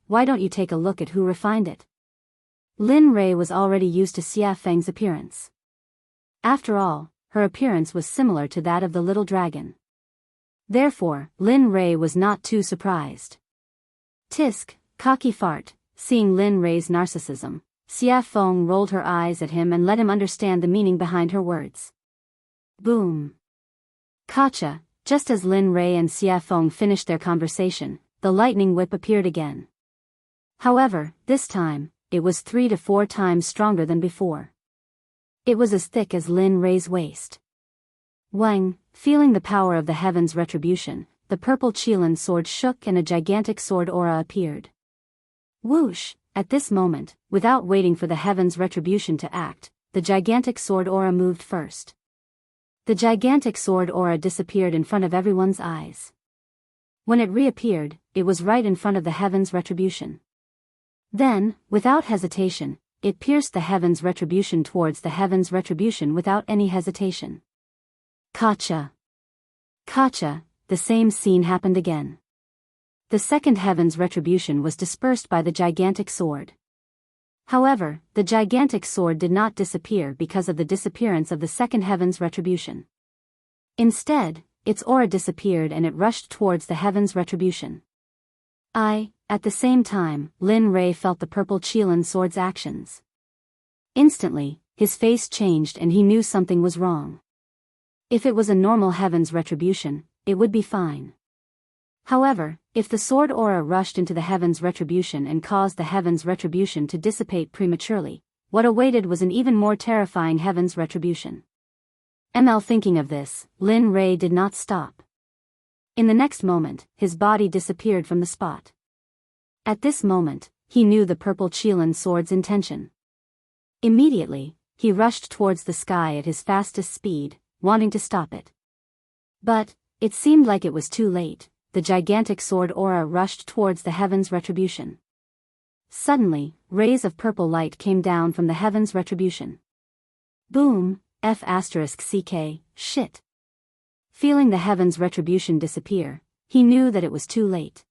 Why don't you take a look at who refined it? Lin Rei was already used to Xia Feng's appearance. After all, her appearance was similar to that of the little dragon. Therefore, Lin Rei was not too surprised. Tisk, cocky fart. Seeing Lin Rei's narcissism, Xia Feng rolled her eyes at him and let him understand the meaning behind her words. Boom. Kacha! Just as Lin Rei and Xia Feng finished their conversation, the lightning whip appeared again. However, this time, it was 3 to 4 times stronger than before. It was as thick as Lin Rei's waist. Wang, feeling the power of the heaven's retribution, the purple Qilin sword shook and a gigantic sword aura appeared. Whoosh! At this moment, without waiting for the heaven's retribution to act, the gigantic sword aura moved first. The gigantic sword aura disappeared in front of everyone's eyes. When it reappeared, it was right in front of the heaven's retribution. Then, without hesitation, it pierced the heaven's retribution towards the heaven's retribution without any hesitation. Gotcha. Gotcha, the same scene happened again. The second heaven's retribution was dispersed by the gigantic sword. However, the gigantic sword did not disappear because of the disappearance of the second heaven's retribution. Instead, its aura disappeared and it rushed towards the heaven's retribution. At the same time, Lin Rei felt the purple Qilin sword's actions. Instantly, his face changed and he knew something was wrong. If it was a normal heaven's retribution, it would be fine. However, if the sword aura rushed into the heaven's retribution and caused the heaven's retribution to dissipate prematurely, what awaited was an even more terrifying heaven's retribution. Thinking of this, Lin Rei did not stop. In the next moment, his body disappeared from the spot. At this moment, he knew the purple Qilin sword's intention. Immediately, he rushed towards the sky at his fastest speed, wanting to stop it. But, it seemed like it was too late. The gigantic sword aura rushed towards the heaven's retribution. Suddenly, rays of purple light came down from the heaven's retribution. Boom, *CK, shit. Feeling the heaven's retribution disappear, he knew that it was too late.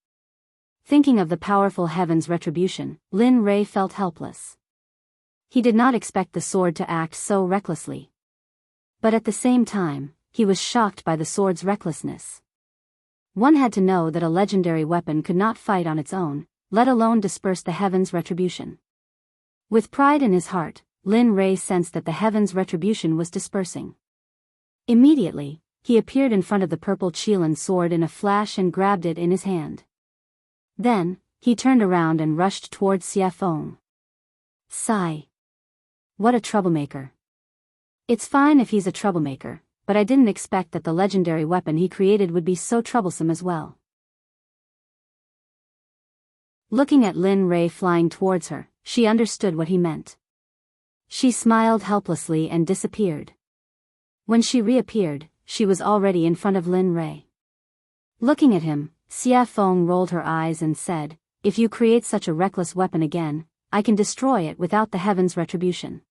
Thinking of the powerful heaven's retribution, Lin Rei felt helpless. He did not expect the sword to act so recklessly. But at the same time, he was shocked by the sword's recklessness. One had to know that a legendary weapon could not fight on its own, let alone disperse the heaven's retribution. With pride in his heart, Lin Rei sensed that the heaven's retribution was dispersing. Immediately, he appeared in front of the purple Qilin sword in a flash and grabbed it in his hand. Then, he turned around and rushed towards Xie Feng. Sigh. What a troublemaker. It's fine if he's a troublemaker, but I didn't expect that the legendary weapon he created would be so troublesome as well. Looking at Lin Rei flying towards her, she understood what he meant. She smiled helplessly and disappeared. When she reappeared, she was already in front of Lin Rei. Looking at him, Xie Feng rolled her eyes and said, "If you create such a reckless weapon again, I can destroy it without the heaven's retribution."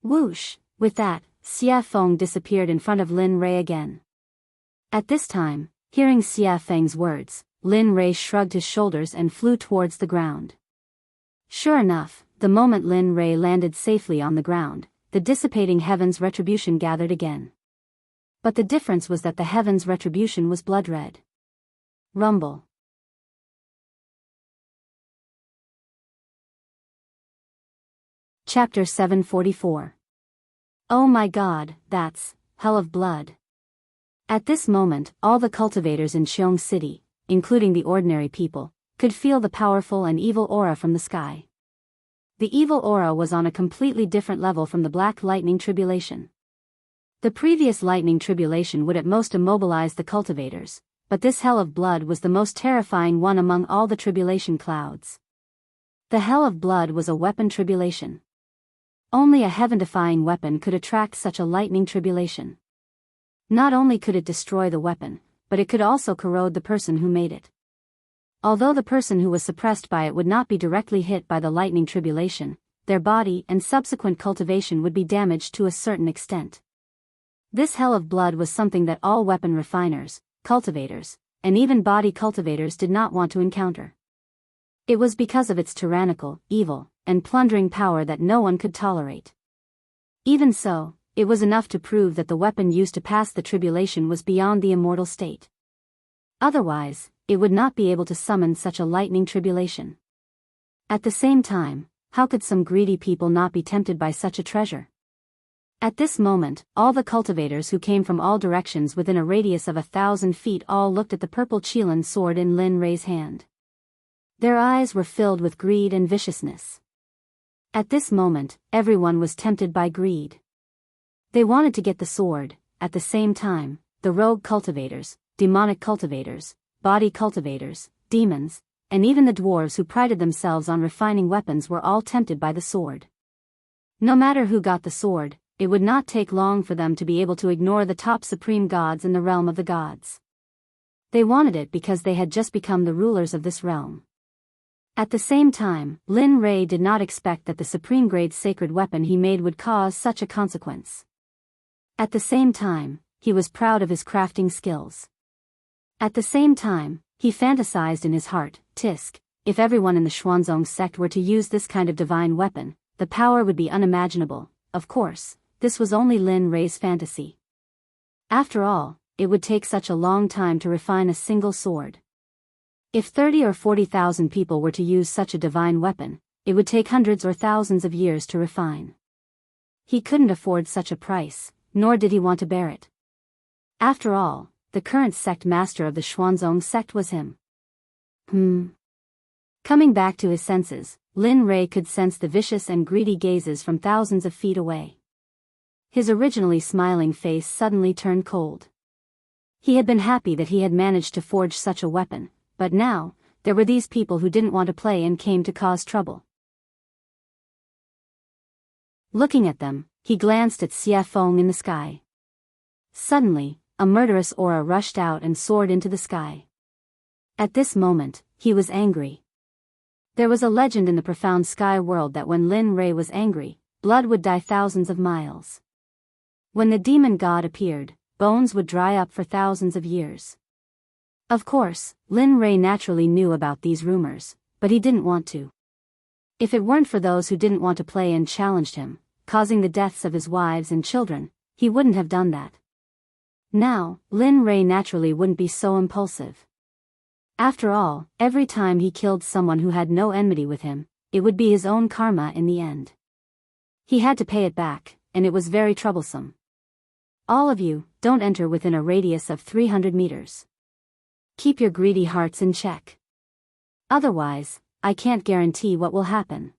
Whoosh! With that, Xie Feng disappeared in front of Lin Rei again. At this time, hearing Xie Feng's words, Lin Rei shrugged his shoulders and flew towards the ground. Sure enough, the moment Lin Rei landed safely on the ground, the dissipating heaven's retribution gathered again. But the difference was that the heaven's retribution was blood red. Rumble. Chapter 744. Oh my god, that's hell of blood. At this moment, all the cultivators in Qiong City, including the ordinary people, could feel the powerful and evil aura from the sky. The evil aura was on a completely different level from the black lightning tribulation. The previous lightning tribulation would at most immobilize the cultivators, but this hell of blood was the most terrifying one among all the tribulation clouds. The hell of blood was a weapon tribulation. Only a heaven-defying weapon could attract such a lightning tribulation. Not only could it destroy the weapon, but it could also corrode the person who made it. Although the person who was suppressed by it would not be directly hit by the lightning tribulation, their body and subsequent cultivation would be damaged to a certain extent. This hell of blood was something that all weapon refiners, cultivators, and even body cultivators did not want to encounter. It was because of its tyrannical, evil, and plundering power that no one could tolerate. Even so, it was enough to prove that the weapon used to pass the tribulation was beyond the immortal state. Otherwise, it would not be able to summon such a lightning tribulation. At the same time, how could some greedy people not be tempted by such a treasure? At this moment, all the cultivators who came from all directions within a radius of 1,000 feet all looked at the purple Qilin sword in Lin Rei's hand. Their eyes were filled with greed and viciousness. At this moment, everyone was tempted by greed. They wanted to get the sword. At the same time, the rogue cultivators, demonic cultivators, body cultivators, demons, and even the dwarves who prided themselves on refining weapons were all tempted by the sword. No matter who got the sword, it would not take long for them to be able to ignore the top supreme gods in the realm of the gods. They wanted it because they had just become the rulers of this realm. At the same time, Lin Rei did not expect that the supreme grade sacred weapon he made would cause such a consequence. At the same time, he was proud of his crafting skills. At the same time, he fantasized in his heart, Tisk, if everyone in the Xuanzong sect were to use this kind of divine weapon, the power would be unimaginable. Of course, this was only Lin Rei's fantasy. After all, it would take such a long time to refine a single sword. If 30 or 40,000 people were to use such a divine weapon, it would take hundreds or thousands of years to refine. He couldn't afford such a price, nor did he want to bear it. After all, the current sect master of the Xuanzong sect was him. Coming back to his senses, Lin Rei could sense the vicious and greedy gazes from thousands of feet away. His originally smiling face suddenly turned cold. He had been happy that he had managed to forge such a weapon, but now, there were these people who didn't want to play and came to cause trouble. Looking at them, he glanced at Xie Feng in the sky. Suddenly, a murderous aura rushed out and soared into the sky. At this moment, he was angry. There was a legend in the profound sky world that when Lin Rei was angry, blood would dye thousands of miles. When the demon god appeared, bones would dry up for thousands of years. Of course, Lin Rei naturally knew about these rumors, but he didn't want to. If it weren't for those who didn't want to play and challenged him, causing the deaths of his wives and children, he wouldn't have done that. Now, Lin Rei naturally wouldn't be so impulsive. After all, every time he killed someone who had no enmity with him, it would be his own karma in the end. He had to pay it back, and it was very troublesome. All of you, don't enter within a radius of 300 meters. Keep your greedy hearts in check. Otherwise, I can't guarantee what will happen.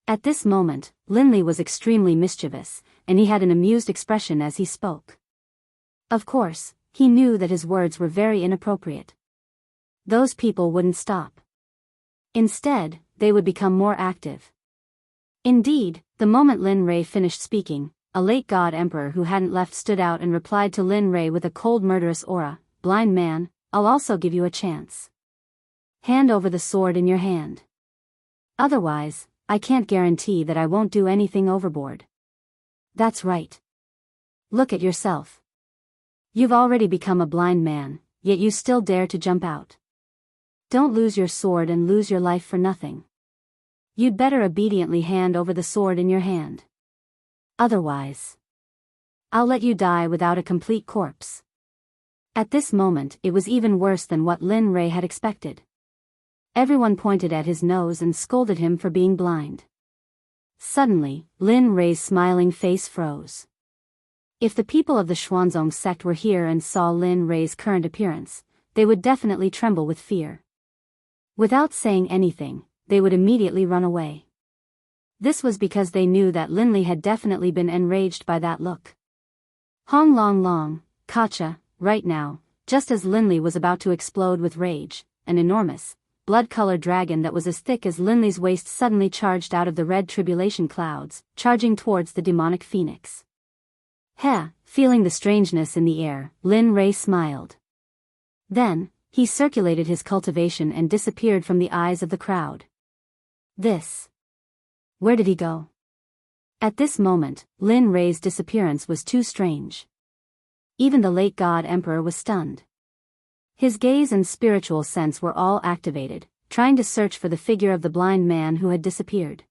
At this moment, Linley was extremely mischievous, and he had an amused expression as he spoke. Of course, he knew that his words were very inappropriate. Those people wouldn't stop. Instead, they would become more active. Indeed, the moment Lin Rei finished speaking, a late god emperor who hadn't left stood out and replied to Lin Rei with a cold murderous aura, "Blind man, I'll also give you a chance. Hand over the sword in your hand. Otherwise, I can't guarantee that I won't do anything overboard." That's right. Look at yourself. You've already become a blind man, yet you still dare to jump out. Don't lose your sword and lose your life for nothing. You'd better obediently hand over the sword in your hand. Otherwise, I'll let you die without a complete corpse. At this moment it was even worse than what Lin Rei had expected. Everyone pointed at his nose and scolded him for being blind. Suddenly, Lin Rei's smiling face froze. If the people of the Xuanzong sect were here and saw Lin Rei's current appearance, they would definitely tremble with fear. Without saying anything, they would immediately run away. This was because they knew that Linley had definitely been enraged by that look. Hong Long Long, Kacha, right now, just as Linley was about to explode with rage, an enormous, blood-colored dragon that was as thick as Linley's waist suddenly charged out of the red tribulation clouds, charging towards the demonic phoenix. Heh, feeling the strangeness in the air, Lin Rei smiled. Then, he circulated his cultivation and disappeared from the eyes of the crowd. Where did he go? At this moment, Lin Rei's disappearance was too strange. Even the late god emperor was stunned. His gaze and spiritual sense were all activated, trying to search for the figure of the blind man who had disappeared.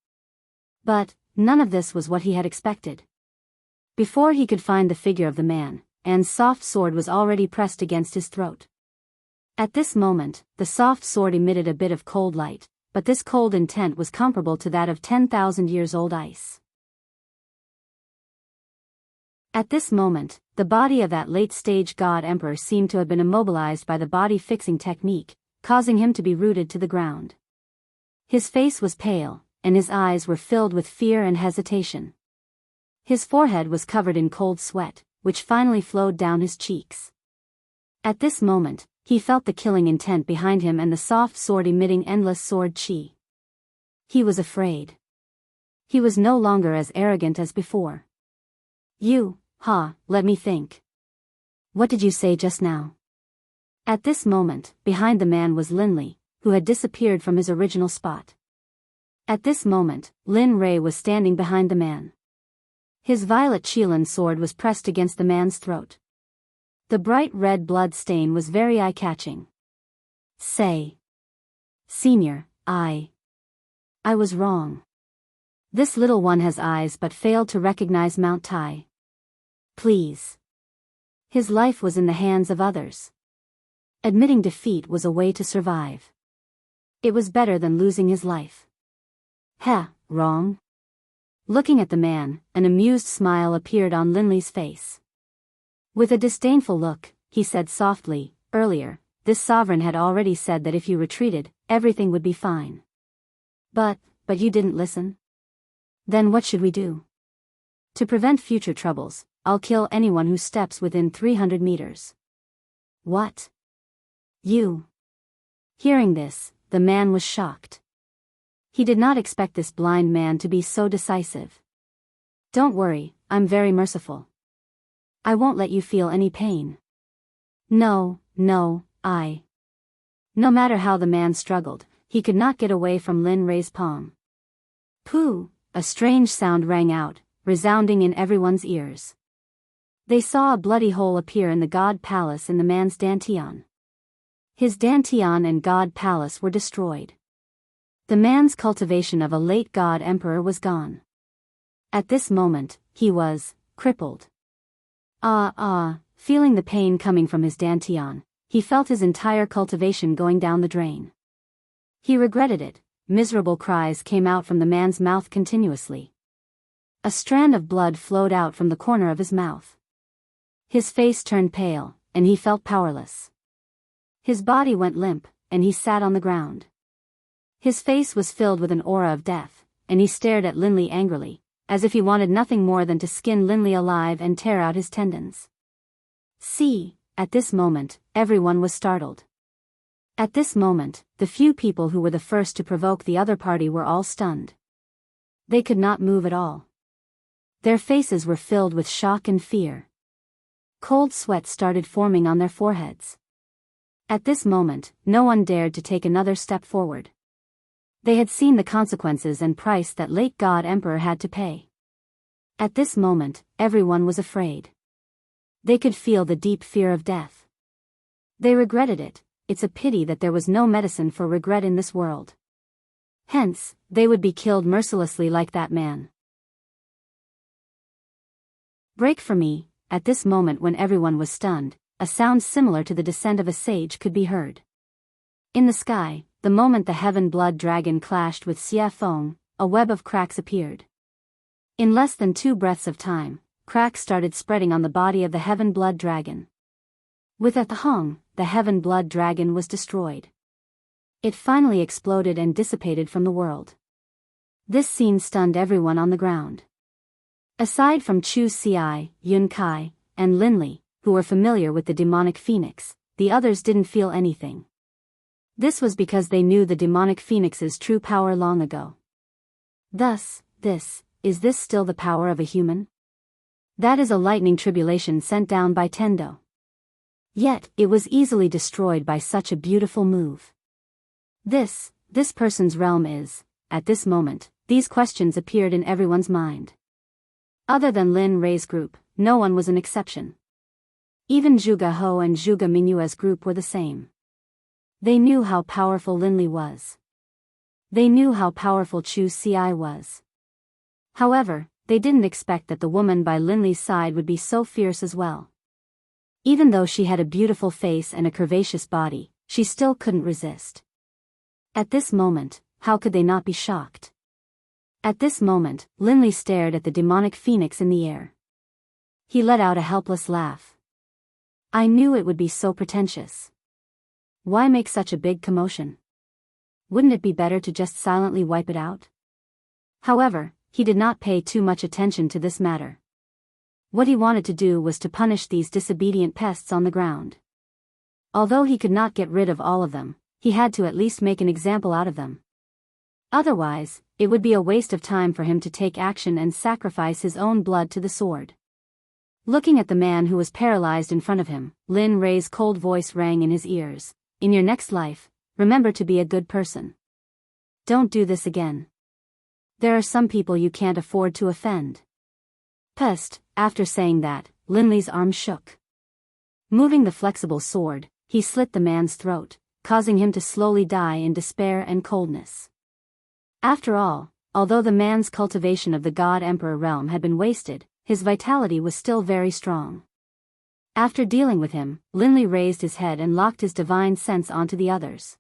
But, none of this was what he had expected. Before he could find the figure of the man, Anne's soft sword was already pressed against his throat. At this moment, the soft sword emitted a bit of cold light, but this cold intent was comparable to that of 10,000 years old ice. At this moment, the body of that late-stage god emperor seemed to have been immobilized by the body-fixing technique, causing him to be rooted to the ground. His face was pale, and his eyes were filled with fear and hesitation. His forehead was covered in cold sweat, which finally flowed down his cheeks. At this moment, he felt the killing intent behind him and the soft sword emitting endless sword chi. He was afraid. He was no longer as arrogant as before. Let me think. What did you say just now? At this moment, behind the man was Linley, who had disappeared from his original spot. At this moment, Lin Rei was standing behind the man. His violet Qilin sword was pressed against the man's throat. The bright red blood stain was very eye-catching. Say. Senior, I was wrong. This little one has eyes but failed to recognize Mount Tai. Please. His life was in the hands of others. Admitting defeat was a way to survive. It was better than losing his life. Wrong? Looking at the man, an amused smile appeared on Linley's face. With a disdainful look, he said softly, earlier, this sovereign had already said that if you retreated, everything would be fine. But you didn't listen? Then what should we do? To prevent future troubles, I'll kill anyone who steps within 300 meters. What? You? Hearing this, the man was shocked. He did not expect this blind man to be so decisive. Don't worry, I'm very merciful. I won't let you feel any pain. No, no matter how the man struggled, he could not get away from Lin Rei's palm. Pooh! A strange sound rang out, resounding in everyone's ears. They saw a bloody hole appear in the God Palace in the man's dantian. His dantian and God Palace were destroyed. The man's cultivation of a late God Emperor was gone. At this moment, he was crippled. Feeling the pain coming from his dantian, he felt his entire cultivation going down the drain. He regretted it. Miserable cries came out from the man's mouth continuously. A strand of blood flowed out from the corner of his mouth. His face turned pale, and he felt powerless. His body went limp, and he sat on the ground. His face was filled with an aura of death, and he stared at Linley angrily, as if he wanted nothing more than to skin Linley alive and tear out his tendons. At this moment, everyone was startled. At this moment, the few people who were the first to provoke the other party were all stunned. They could not move at all. Their faces were filled with shock and fear. Cold sweat started forming on their foreheads. At this moment, no one dared to take another step forward. They had seen the consequences and price that late God Emperor had to pay. At this moment, everyone was afraid. They could feel the deep fear of death. They regretted it. It's a pity that there was no medicine for regret in this world. Hence, they would be killed mercilessly like that man. Break for me. At this moment when everyone was stunned, a sound similar to the descent of a sage could be heard. In the sky, the moment the heaven blood dragon clashed with Xie Feng, a web of cracks appeared. In less than 2 breaths of time, cracks started spreading on the body of the heaven blood dragon. With a thong, the heaven blood dragon was destroyed. It finally exploded and dissipated from the world. This scene stunned everyone on the ground. Aside from Chu Xi, Yun Kai, and Linley, who were familiar with the demonic phoenix, the others didn't feel anything. This was because they knew the demonic phoenix's true power long ago. Thus, is this still the power of a human? That is a lightning tribulation sent down by Tendo. Yet, it was easily destroyed by such a beautiful move. This person's realm is, at this moment, these questions appeared in everyone's mind. Other than Lin Rei's group, no one was an exception. Even Zhuge Ho and Zhuge Mingyue's group were the same. They knew how powerful Linley was. They knew how powerful Chu Xi was. However, they didn't expect that the woman by Linley's side would be so fierce as well. Even though she had a beautiful face and a curvaceous body, she still couldn't resist. At this moment, how could they not be shocked? At this moment, Linley stared at the demonic phoenix in the air. He let out a helpless laugh. I knew it would be so pretentious. Why make such a big commotion? Wouldn't it be better to just silently wipe it out? However, he did not pay too much attention to this matter. What he wanted to do was to punish these disobedient pests on the ground. Although he could not get rid of all of them, he had to at least make an example out of them. Otherwise, it would be a waste of time for him to take action and sacrifice his own blood to the sword. Looking at the man who was paralyzed in front of him, Lin Rei's cold voice rang in his ears. In your next life, remember to be a good person. Don't do this again. There are some people you can't afford to offend. Pest. After saying that, Lin Li's arm shook. Moving the flexible sword, he slit the man's throat, causing him to slowly die in despair and coldness. After all, although the man's cultivation of the God Emperor realm had been wasted, his vitality was still very strong. After dealing with him, Lin Li raised his head and locked his divine sense onto the others.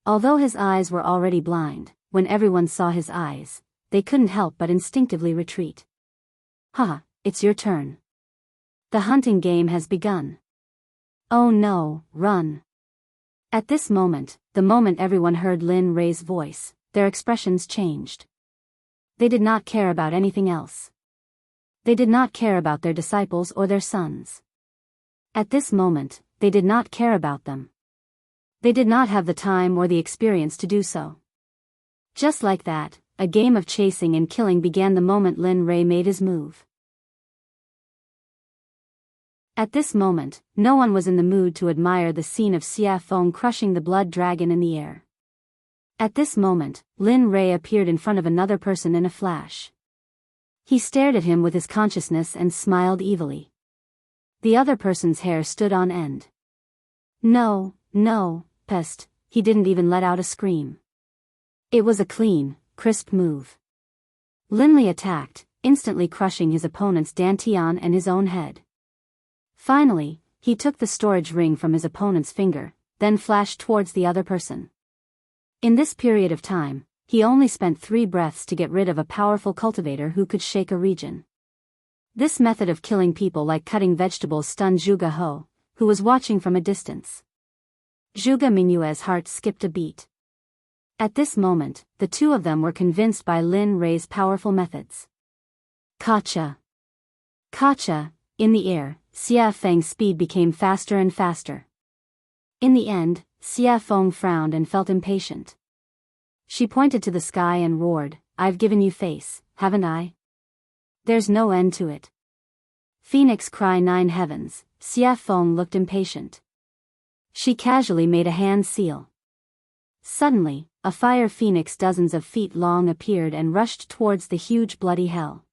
Although his eyes were already blind, when everyone saw his eyes, they couldn't help but instinctively retreat. Haha, it's your turn. The hunting game has begun. Oh no, run. At this moment, the moment everyone heard Lin Rei's voice, their expressions changed. They did not care about anything else. They did not care about their disciples or their sons. At this moment, they did not care about them. They did not have the time or the experience to do so. Just like that, a game of chasing and killing began the moment Lin Rei made his move. At this moment, no one was in the mood to admire the scene of Xia Feng crushing the blood dragon in the air. At this moment, Lin Rei appeared in front of another person in a flash. He stared at him with his consciousness and smiled evilly. The other person's hair stood on end. No, pest, he didn't even let out a scream. It was a clean, crisp move. Lin Li attacked, instantly crushing his opponent's dantian and his own head. Finally, he took the storage ring from his opponent's finger, then flashed towards the other person. In this period of time, he only spent 3 breaths to get rid of a powerful cultivator who could shake a region. This method of killing people like cutting vegetables stunned Zhuge He, who was watching from a distance. Zhuge Mingyue's heart skipped a beat. At this moment, the two of them were convinced by Lin Rei's powerful methods. Kacha! In the air, Xia Feng's speed became faster and faster. In the end, Xia Feng frowned and felt impatient. She pointed to the sky and roared, I've given you face, haven't I? There's no end to it. Phoenix cry 9 heavens, Xia Feng looked impatient. She casually made a hand seal. Suddenly, a fire phoenix dozens of feet long appeared and rushed towards the huge bloody hell.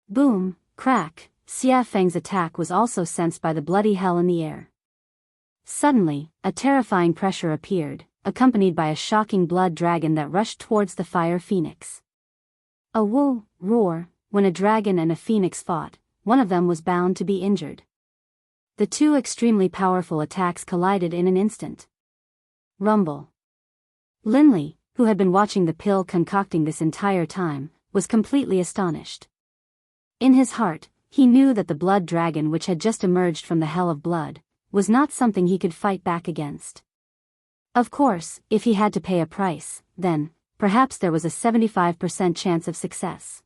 Boom, crack, Xia Feng's attack was also sensed by the bloody hell in the air. Suddenly, a terrifying pressure appeared, accompanied by a shocking blood dragon that rushed towards the fire phoenix. A woo, roar, when a dragon and a phoenix fought, one of them was bound to be injured. The two extremely powerful attacks collided in an instant. Rumble. Lin Li, who had been watching the pill concocting this entire time, was completely astonished. In his heart, he knew that the blood dragon which had just emerged from the hell of blood, was not something he could fight back against. Of course, if he had to pay a price, then, perhaps there was a 75% chance of success.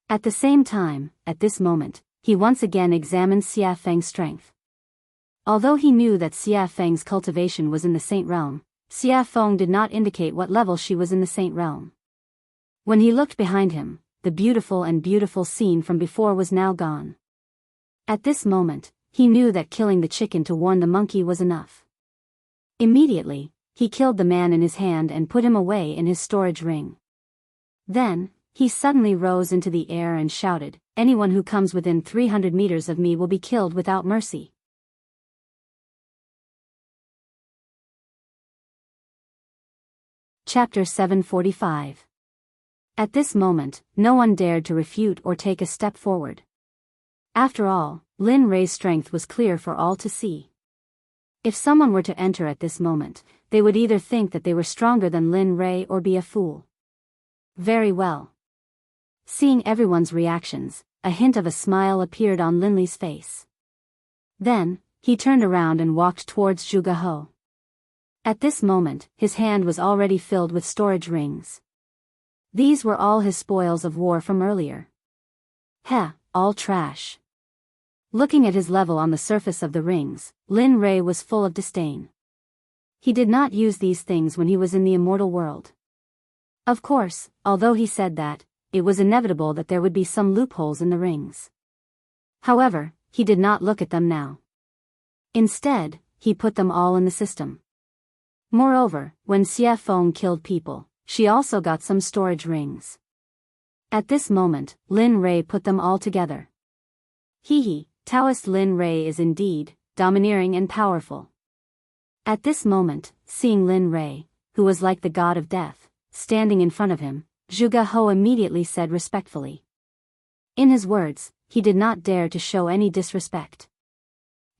At the same time, at this moment, he once again examined Xia Feng's strength. Although he knew that Xia Feng's cultivation was in the Saint Realm, Xia Feng did not indicate what level she was in the Saint Realm. When he looked behind him, the beautiful scene from before was now gone. At this moment, he knew that killing the chicken to warn the monkey was enough. Immediately, he killed the man in his hand and put him away in his storage ring. Then, he suddenly rose into the air and shouted, anyone who comes within 300 meters of me will be killed without mercy. Chapter 745. At this moment, no one dared to refute or take a step forward. After all, Lin Rei's strength was clear for all to see. If someone were to enter at this moment, they would either think that they were stronger than Lin Rei or be a fool. Very well. Seeing everyone's reactions, a hint of a smile appeared on Lin Li's face. Then, he turned around and walked towards Zhuge He. At this moment, his hand was already filled with storage rings. These were all his spoils of war from earlier. Heh, all trash. Looking at his level on the surface of the rings, Lin Rei was full of disdain. He did not use these things when he was in the immortal world. Of course, although he said that, it was inevitable that there would be some loopholes in the rings. However, he did not look at them now. Instead, he put them all in the system. Moreover, when Xie Feng killed people, she also got some storage rings. At this moment, Lin Rei put them all together. Taoist Lin Rei is indeed domineering and powerful. At this moment, seeing Lin Rei, who was like the god of death, standing in front of him, Zhuge He immediately said respectfully. In his words, he did not dare to show any disrespect.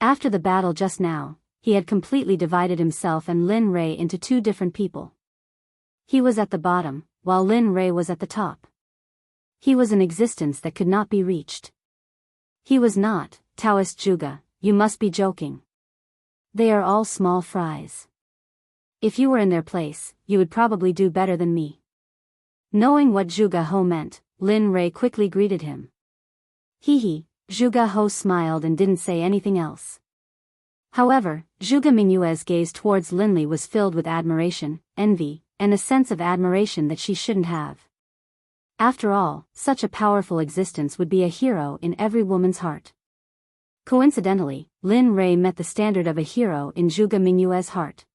After the battle just now, he had completely divided himself and Lin Rei into two different people. He was at the bottom, while Lin Rei was at the top. He was an existence that could not be reached. He was not, Taoist Zhuge, you must be joking. They are all small fries. If you were in their place, you would probably do better than me. Knowing what Zhuge He meant, Lin Rei quickly greeted him. Zhuge He smiled and didn't say anything else. However, Zhuge Mingyue's gaze towards Linli was filled with admiration, envy, and a sense of admiration that she shouldn't have. After all, such a powerful existence would be a hero in every woman's heart. Coincidentally, Lin Rei met the standard of a hero in Zhuge Mingyue's heart.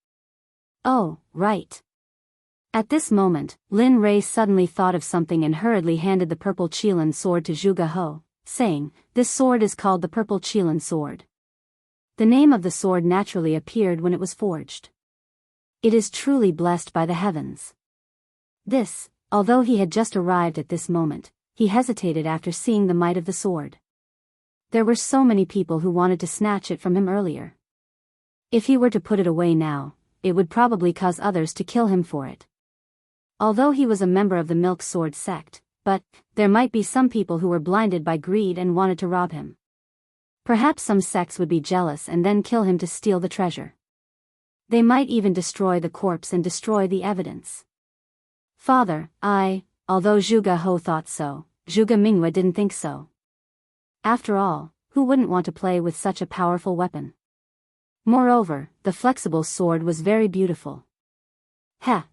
Oh, right. At this moment, Lin Rei suddenly thought of something and hurriedly handed the purple Qilin sword to Zhuge He, saying, "This sword is called the purple Qilin sword." The name of the sword naturally appeared when it was forged. It is truly blessed by the heavens. This, although he had just arrived at this moment, he hesitated after seeing the might of the sword. There were so many people who wanted to snatch it from him earlier. If he were to put it away now, it would probably cause others to kill him for it. Although he was a member of the Milk Sword Sect, but there might be some people who were blinded by greed and wanted to rob him. Perhaps some sects would be jealous and then kill him to steal the treasure. They might even destroy the corpse and destroy the evidence. Father, although Zhuge He thought so, Zhuge Mingyue didn't think so. After all, who wouldn't want to play with such a powerful weapon? Moreover, the flexible sword was very beautiful.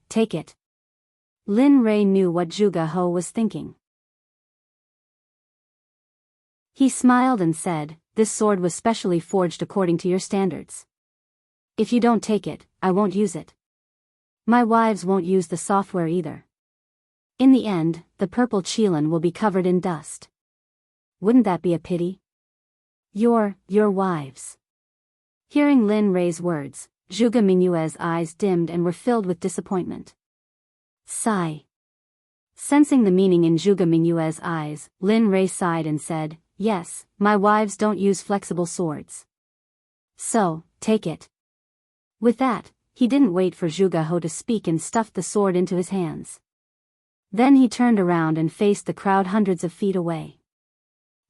Take it. Lin Rei knew what Zhuge He was thinking. He smiled and said, "This sword was specially forged according to your standards. If you don't take it, I won't use it. My wives won't use the software either. In the end, the purple Qilin will be covered in dust. Wouldn't that be a pity? Your wives." Hearing Lin Rei's words, Zhuge Mingyue's eyes dimmed and were filled with disappointment. Sigh. Sensing the meaning in Zhuge Mingyue's eyes, Lin Rei sighed and said, "Yes, my wives don't use flexible swords. So, take it." With that, he didn't wait for Zhuge He to speak and stuffed the sword into his hands. Then he turned around and faced the crowd hundreds of feet away.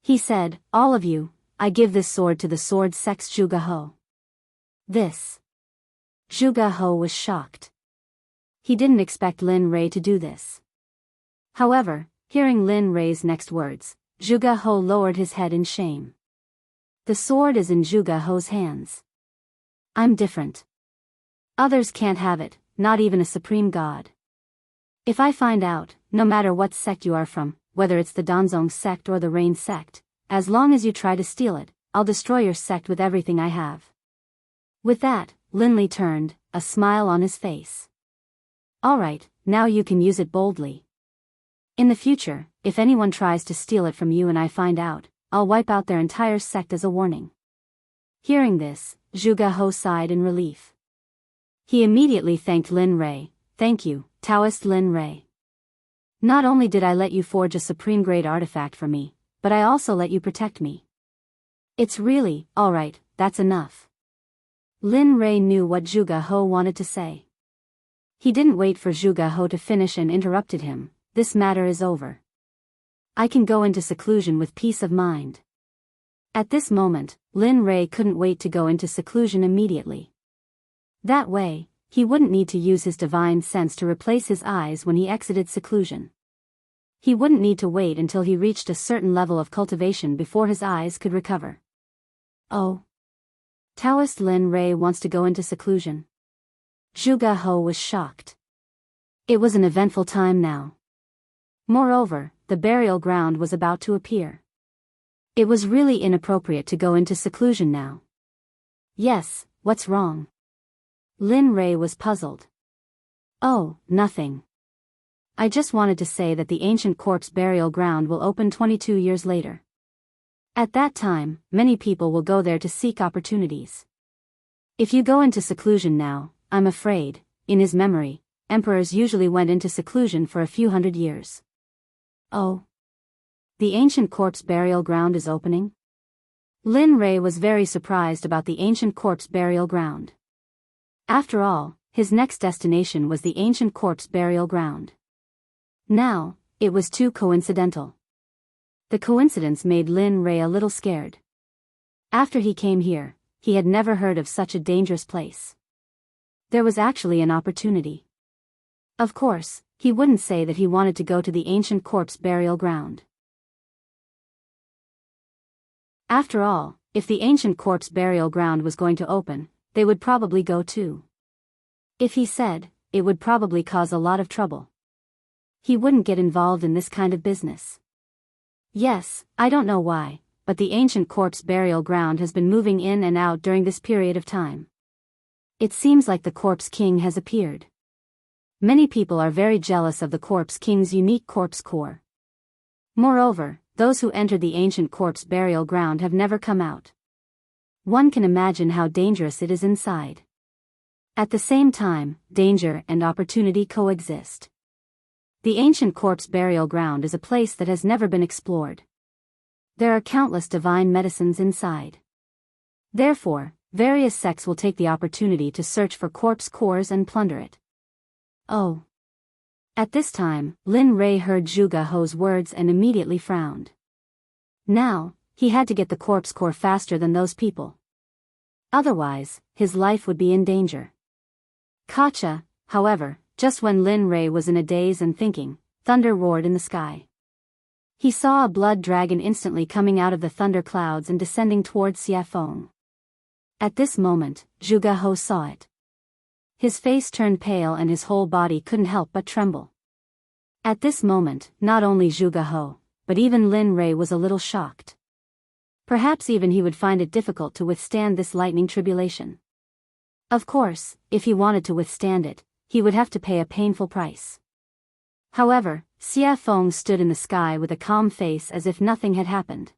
He said, "All of you, I give this sword to the Sword Sect's Zhuge He." This. Zhuge He was shocked. He didn't expect Lin Rei to do this. However, hearing Lin Rei's next words, Zhuge He lowered his head in shame. The sword is in Zhuge He's hands. I'm different. Others can't have it, not even a supreme god. If I find out, no matter what sect you are from, whether it's the Danzong sect or the Rain sect, as long as you try to steal it, I'll destroy your sect with everything I have. With that, Linli turned, a smile on his face. Alright, now you can use it boldly. In the future, if anyone tries to steal it from you and I find out, I'll wipe out their entire sect as a warning. Hearing this, Zhuge He sighed in relief. He immediately thanked Lin Rei. "Thank you, Taoist Lin Rei. Not only did I let you forge a supreme grade artifact for me, but I also let you protect me. It's really, alright, that's enough." Lin Rei knew what Zhuge He wanted to say. He didn't wait for Zhuge He to finish and interrupted him. "This matter is over. I can go into seclusion with peace of mind." At this moment, Lin Rei couldn't wait to go into seclusion immediately. That way, he wouldn't need to use his divine sense to replace his eyes when he exited seclusion. He wouldn't need to wait until he reached a certain level of cultivation before his eyes could recover. Oh. Taoist Lin Rei wants to go into seclusion. Zhuge He was shocked. It was an eventful time now. Moreover, the burial ground was about to appear. It was really inappropriate to go into seclusion now. Yes, what's wrong? Lin Rei was puzzled. Oh, nothing. I just wanted to say that the ancient corpse burial ground will open 22 years later. At that time, many people will go there to seek opportunities. If you go into seclusion now, I'm afraid, in his memory, emperors usually went into seclusion for a few hundred years. Oh. The ancient corpse burial ground is opening? Lin Rei was very surprised about the ancient corpse burial ground. After all, his next destination was the ancient corpse burial ground. Now, it was too coincidental. The coincidence made Lin Rei a little scared. After he came here, he had never heard of such a dangerous place. There was actually an opportunity. Of course, he wouldn't say that he wanted to go to the ancient corpse burial ground. After all, if the ancient corpse burial ground was going to open, they would probably go too. If he said, it would probably cause a lot of trouble. He wouldn't get involved in this kind of business. Yes, I don't know why, but the ancient corpse burial ground has been moving in and out during this period of time. It seems like the corpse king has appeared. Many people are very jealous of the corpse king's unique corpse core. Moreover, those who entered the ancient corpse burial ground have never come out. One can imagine how dangerous it is inside. At the same time, danger and opportunity coexist. The ancient corpse burial ground is a place that has never been explored. There are countless divine medicines inside. Therefore, various sects will take the opportunity to search for corpse cores and plunder it. Oh. At this time, Lin Rei heard Zhuge He's words and immediately frowned. Now, he had to get the corpse core faster than those people. Otherwise, his life would be in danger. Kacha, however, just when Lin Rei was in a daze and thinking, thunder roared in the sky. He saw a blood dragon instantly coming out of the thunder clouds and descending towards Xiafeng. At this moment, Zhuge He saw it. His face turned pale and his whole body couldn't help but tremble. At this moment, not only Zhuge He, but even Lin Rei was a little shocked. Perhaps even he would find it difficult to withstand this lightning tribulation. Of course, if he wanted to withstand it, he would have to pay a painful price. However, Xiafeng stood in the sky with a calm face as if nothing had happened.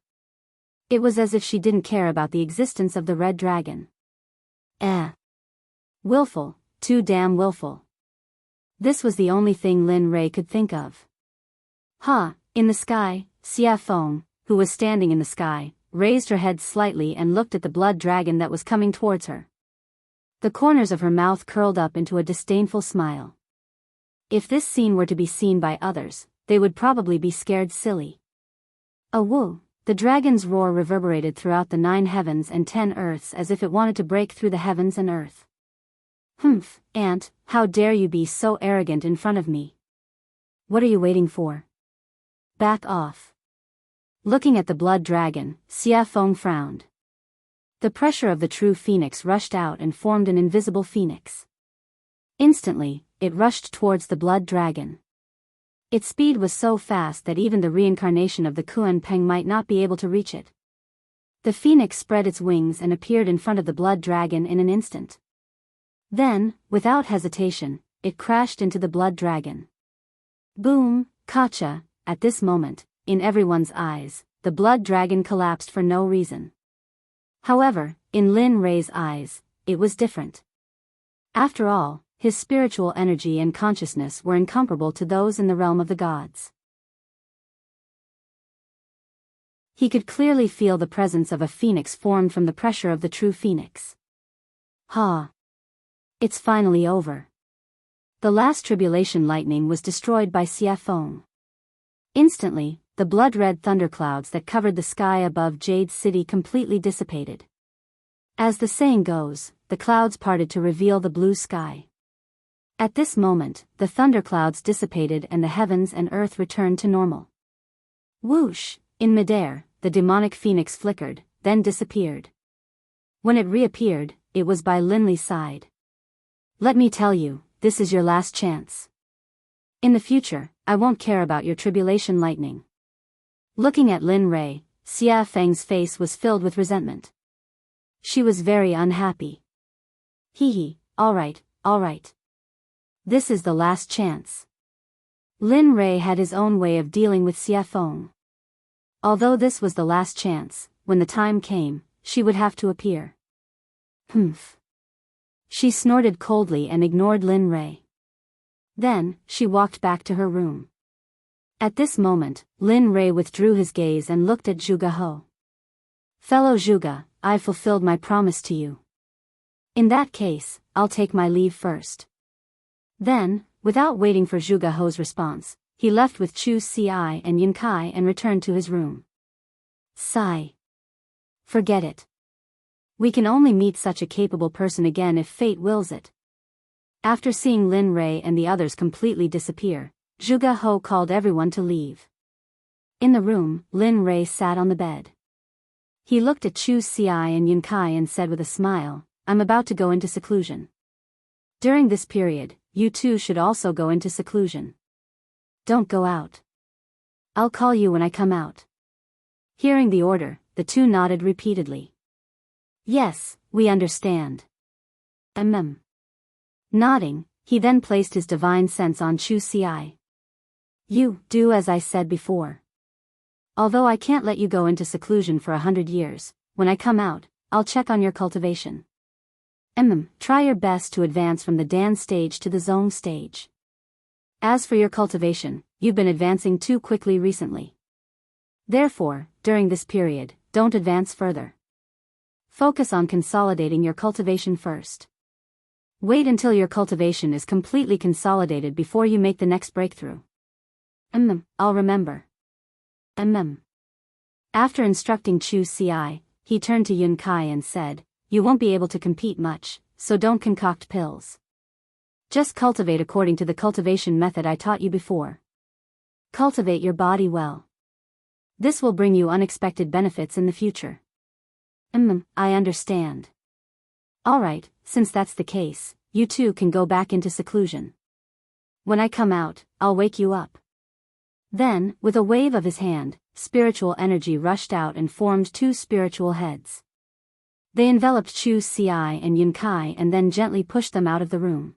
It was as if she didn't care about the existence of the red dragon. Willful, too damn willful. This was the only thing Lin Rei could think of. In the sky, Xiafeng, who was standing in the sky, raised her head slightly and looked at the blood dragon that was coming towards her. The corners of her mouth curled up into a disdainful smile. If this scene were to be seen by others, they would probably be scared silly. Woo! The dragon's roar reverberated throughout the 9 heavens and 10 earths as if it wanted to break through the heavens and earth. Humph, Aunt, how dare you be so arrogant in front of me? What are you waiting for? Back off. Looking at the blood dragon, Xiafeng frowned. The pressure of the true phoenix rushed out and formed an invisible phoenix. Instantly, it rushed towards the blood dragon. Its speed was so fast that even the reincarnation of the Kuan Peng might not be able to reach it. The phoenix spread its wings and appeared in front of the blood dragon in an instant. Then, without hesitation, it crashed into the blood dragon. Boom, Kacha! At this moment, in everyone's eyes, the blood dragon collapsed for no reason. However, in Lin Rei's eyes, it was different. After all, his spiritual energy and consciousness were incomparable to those in the realm of the gods. He could clearly feel the presence of a phoenix formed from the pressure of the true phoenix. It's finally over. The last tribulation lightning was destroyed by Xiafeng. Instantly, the blood-red thunderclouds that covered the sky above Jade City completely dissipated. As the saying goes, the clouds parted to reveal the blue sky. At this moment, the thunderclouds dissipated and the heavens and earth returned to normal. Whoosh! In midair, the demonic phoenix flickered, then disappeared. When it reappeared, it was by Linley's side. Let me tell you, this is your last chance. In the future, I won't care about your tribulation lightning. Looking at Lin Rei, Xia Feng's face was filled with resentment. She was very unhappy. Hee, all right. This is the last chance. Lin Rei had his own way of dealing with Xia Feng. Although this was the last chance, when the time came, she would have to appear. Humph. She snorted coldly and ignored Lin Rei. Then, she walked back to her room. At this moment, Lin Rei withdrew his gaze and looked at Zhuge He. Fellow Zhuge, I've fulfilled my promise to you. In that case, I'll take my leave first. Then, without waiting for Zhuge He's response, he left with Chu Xi and Yin Kai and returned to his room. Sigh. Forget it. We can only meet such a capable person again if fate wills it. After seeing Lin Rei and the others completely disappear, Zhuge He called everyone to leave. In the room, Lin Rei sat on the bed. He looked at Chu Xi and Yin Kai and said with a smile, I'm about to go into seclusion. During this period, you two should also go into seclusion. Don't go out. I'll call you when I come out. Hearing the order, the two nodded repeatedly. Yes, we understand. Nodding, he then placed his divine sense on Chu Xi. You do as I said before. Although I can't let you go into seclusion for 100 years, when I come out, I'll check on your cultivation. Try your best to advance from the Dan stage to the Zong stage. As for your cultivation, you've been advancing too quickly recently. Therefore, during this period, don't advance further. Focus on consolidating your cultivation first. Wait until your cultivation is completely consolidated before you make the next breakthrough. I'll remember. After instructing Chu Xi, he turned to Yun Kai and said, you won't be able to compete much, so don't concoct pills. Just cultivate according to the cultivation method I taught you before. Cultivate your body well. This will bring you unexpected benefits in the future. I understand. Alright, since that's the case, you two can go back into seclusion. When I come out, I'll wake you up. Then, with a wave of his hand, spiritual energy rushed out and formed two spiritual heads. They enveloped Chu Xi and Yun Kai and then gently pushed them out of the room.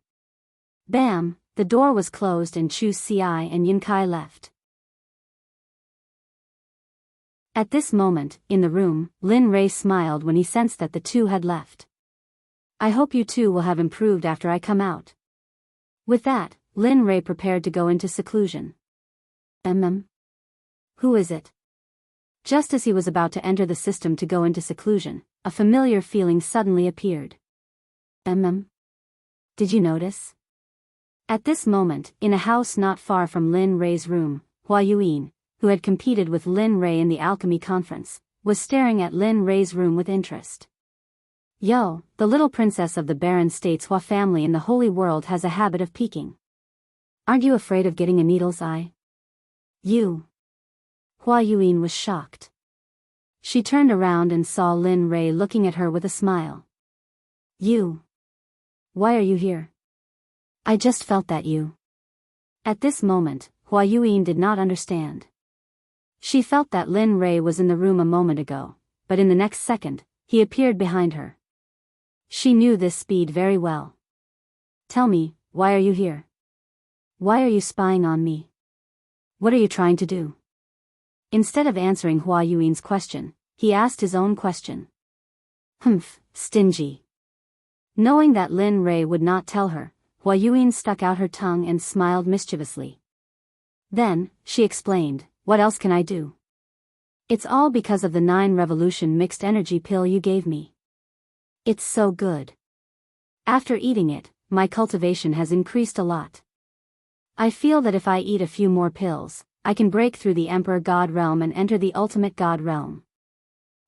Bam, the door was closed and Chu Xi and Yin Kai left. At this moment, in the room, Lin Rei smiled when he sensed that the two had left. I hope you two will have improved after I come out. With that, Lin Rei prepared to go into seclusion. Who is it? Just as he was about to enter the system to go into seclusion, a familiar feeling suddenly appeared. Did you notice? At this moment, in a house not far from Lin Rei's room, Hua Yuyin, who had competed with Lin Rei in the alchemy conference, was staring at Lin Rei's room with interest. Yo, the little princess of the Baron State's Hua family in the Holy World has a habit of peeking. Aren't you afraid of getting a needle's eye? You. Hua Yuyin was shocked. She turned around and saw Lin Rei looking at her with a smile. You. Why are you here? I just felt that you. At this moment, Hua Yuyin did not understand. She felt that Lin Rei was in the room a moment ago, but in the next second, he appeared behind her. She knew this speed very well. Tell me, why are you here? Why are you spying on me? What are you trying to do? Instead of answering Hua Yuin's question, he asked his own question. Stingy. Knowing that Lin Rei would not tell her, Hua Yuyin stuck out her tongue and smiled mischievously. Then, she explained, what else can I do? It's all because of the 9 revolution mixed energy pill you gave me. It's so good. After eating it, my cultivation has increased a lot. I feel that if I eat a few more pills, I can break through the Emperor God realm and enter the ultimate God realm.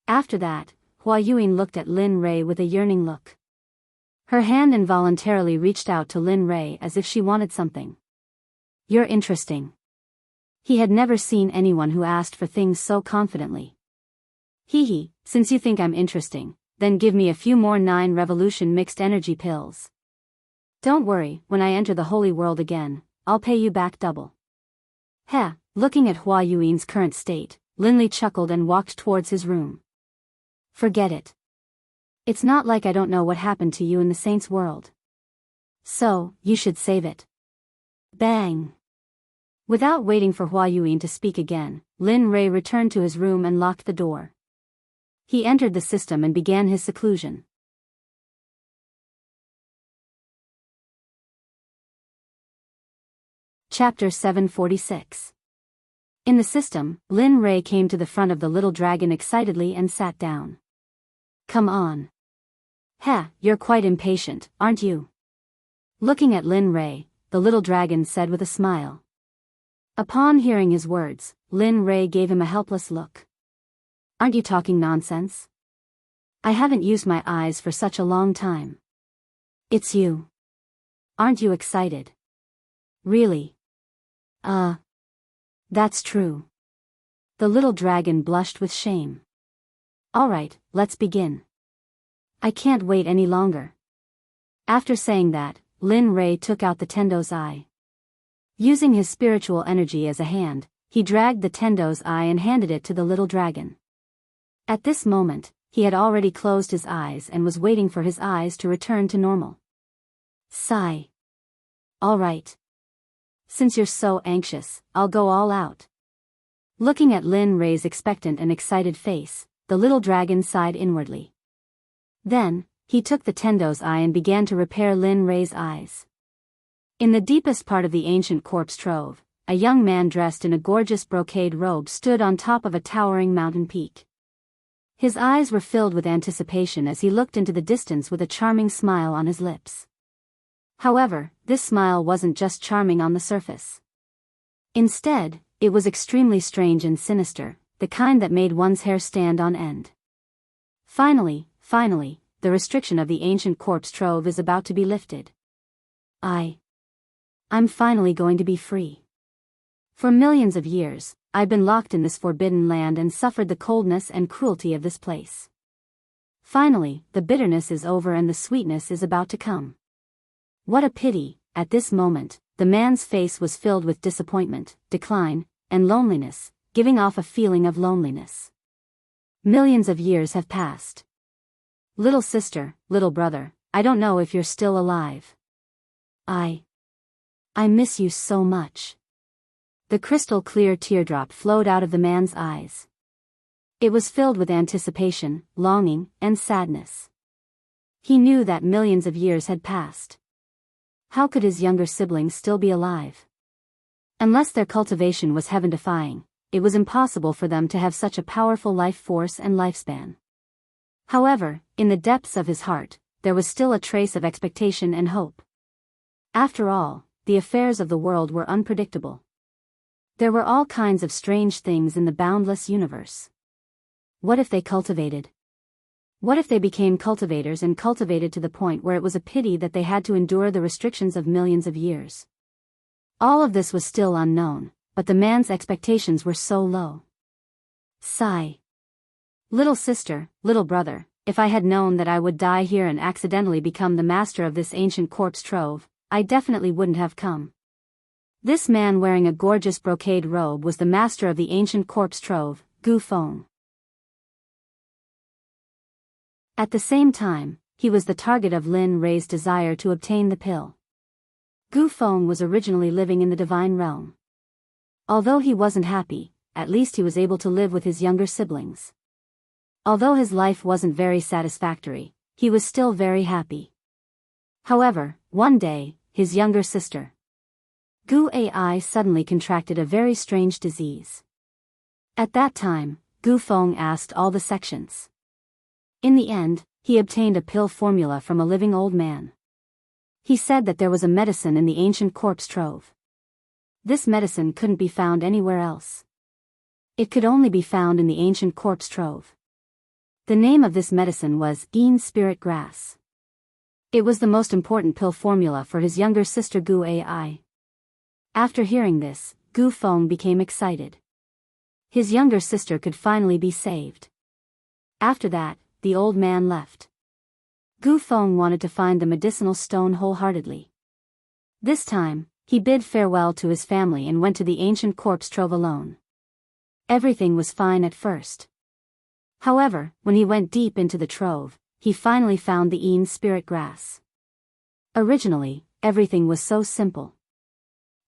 After that, Hua Yuyin looked at Lin Rei with a yearning look. Her hand involuntarily reached out to Lin Rei as if she wanted something. You're interesting. He had never seen anyone who asked for things so confidently. Hee, since you think I'm interesting, then give me a few more 9 revolution mixed energy pills. Don't worry, when I enter the holy world again, I'll pay you back double. Looking at Hua Yuin's current state, Linley chuckled and walked towards his room. Forget it. It's not like I don't know what happened to you in the Saints' world. So, you should save it. Bang! Without waiting for Hua Yuan to speak again, Lin Rei returned to his room and locked the door. He entered the system and began his seclusion. Chapter 746. In the system, Lin Rei came to the front of the little dragon excitedly and sat down. Come on. You're quite impatient, aren't you? Looking at Lin Rei, the little dragon said with a smile. Upon hearing his words, Lin Rei gave him a helpless look. Aren't you talking nonsense? I haven't used my eyes for such a long time. It's you. Aren't you excited? Really? That's true. The little dragon blushed with shame. Alright, let's begin. I can't wait any longer. After saying that, Lin Rei took out the Tendo's eye. Using his spiritual energy as a hand, he dragged the Tendo's eye and handed it to the little dragon. At this moment, he had already closed his eyes and was waiting for his eyes to return to normal. Sigh. Alright. Since you're so anxious, I'll go all out. Looking at Lin Rei's expectant and excited face, the little dragon sighed inwardly. Then, he took the Tendo's eye and began to repair Lin Rei's eyes. In the deepest part of the ancient corpse trove, a young man dressed in a gorgeous brocade robe stood on top of a towering mountain peak. His eyes were filled with anticipation as he looked into the distance with a charming smile on his lips. However, this smile wasn't just charming on the surface. Instead, it was extremely strange and sinister, the kind that made one's hair stand on end. Finally, the restriction of the ancient corpse trove is about to be lifted. I'm finally going to be free. For millions of years, I've been locked in this forbidden land and suffered the coldness and cruelty of this place. Finally, the bitterness is over and the sweetness is about to come. What a pity. At this moment, the man's face was filled with disappointment, decline, and loneliness, giving off a feeling of loneliness. Millions of years have passed. Little sister, little brother, I don't know if you're still alive. I miss you so much. The crystal clear teardrop flowed out of the man's eyes. It was filled with anticipation, longing, and sadness. He knew that millions of years had passed. How could his younger siblings still be alive? Unless their cultivation was heaven-defying, it was impossible for them to have such a powerful life force and lifespan. However, in the depths of his heart, there was still a trace of expectation and hope. After all, the affairs of the world were unpredictable. There were all kinds of strange things in the boundless universe. What if they cultivated? What if they became cultivators and cultivated to the point where it was a pity that they had to endure the restrictions of millions of years? All of this was still unknown, but the man's expectations were so low. Sigh. Little sister, little brother, if I had known that I would die here and accidentally become the master of this ancient corpse trove, I definitely wouldn't have come. This man wearing a gorgeous brocade robe was the master of the ancient corpse trove, Gu Feng. At the same time, he was the target of Lin Rei's desire to obtain the pill. Gu Feng was originally living in the divine realm. Although he wasn't happy, at least he was able to live with his younger siblings. Although his life wasn't very satisfactory, he was still very happy. However, one day, his younger sister, Gu Ai, suddenly contracted a very strange disease. At that time, Gu Feng asked all the sections. In the end, he obtained a pill formula from a living old man. He said that there was a medicine in the ancient corpse trove. This medicine couldn't be found anywhere else. It could only be found in the ancient corpse trove. The name of this medicine was Yin Spirit Grass. It was the most important pill formula for his younger sister Gu Ai. After hearing this, Gu Feng became excited. His younger sister could finally be saved. After that, the old man left. Gu Feng wanted to find the medicinal stone wholeheartedly. This time, he bid farewell to his family and went to the ancient corpse trove alone. everything was fine at first. However, when he went deep into the trove, he finally found the Een spirit grass. Originally, everything was so simple.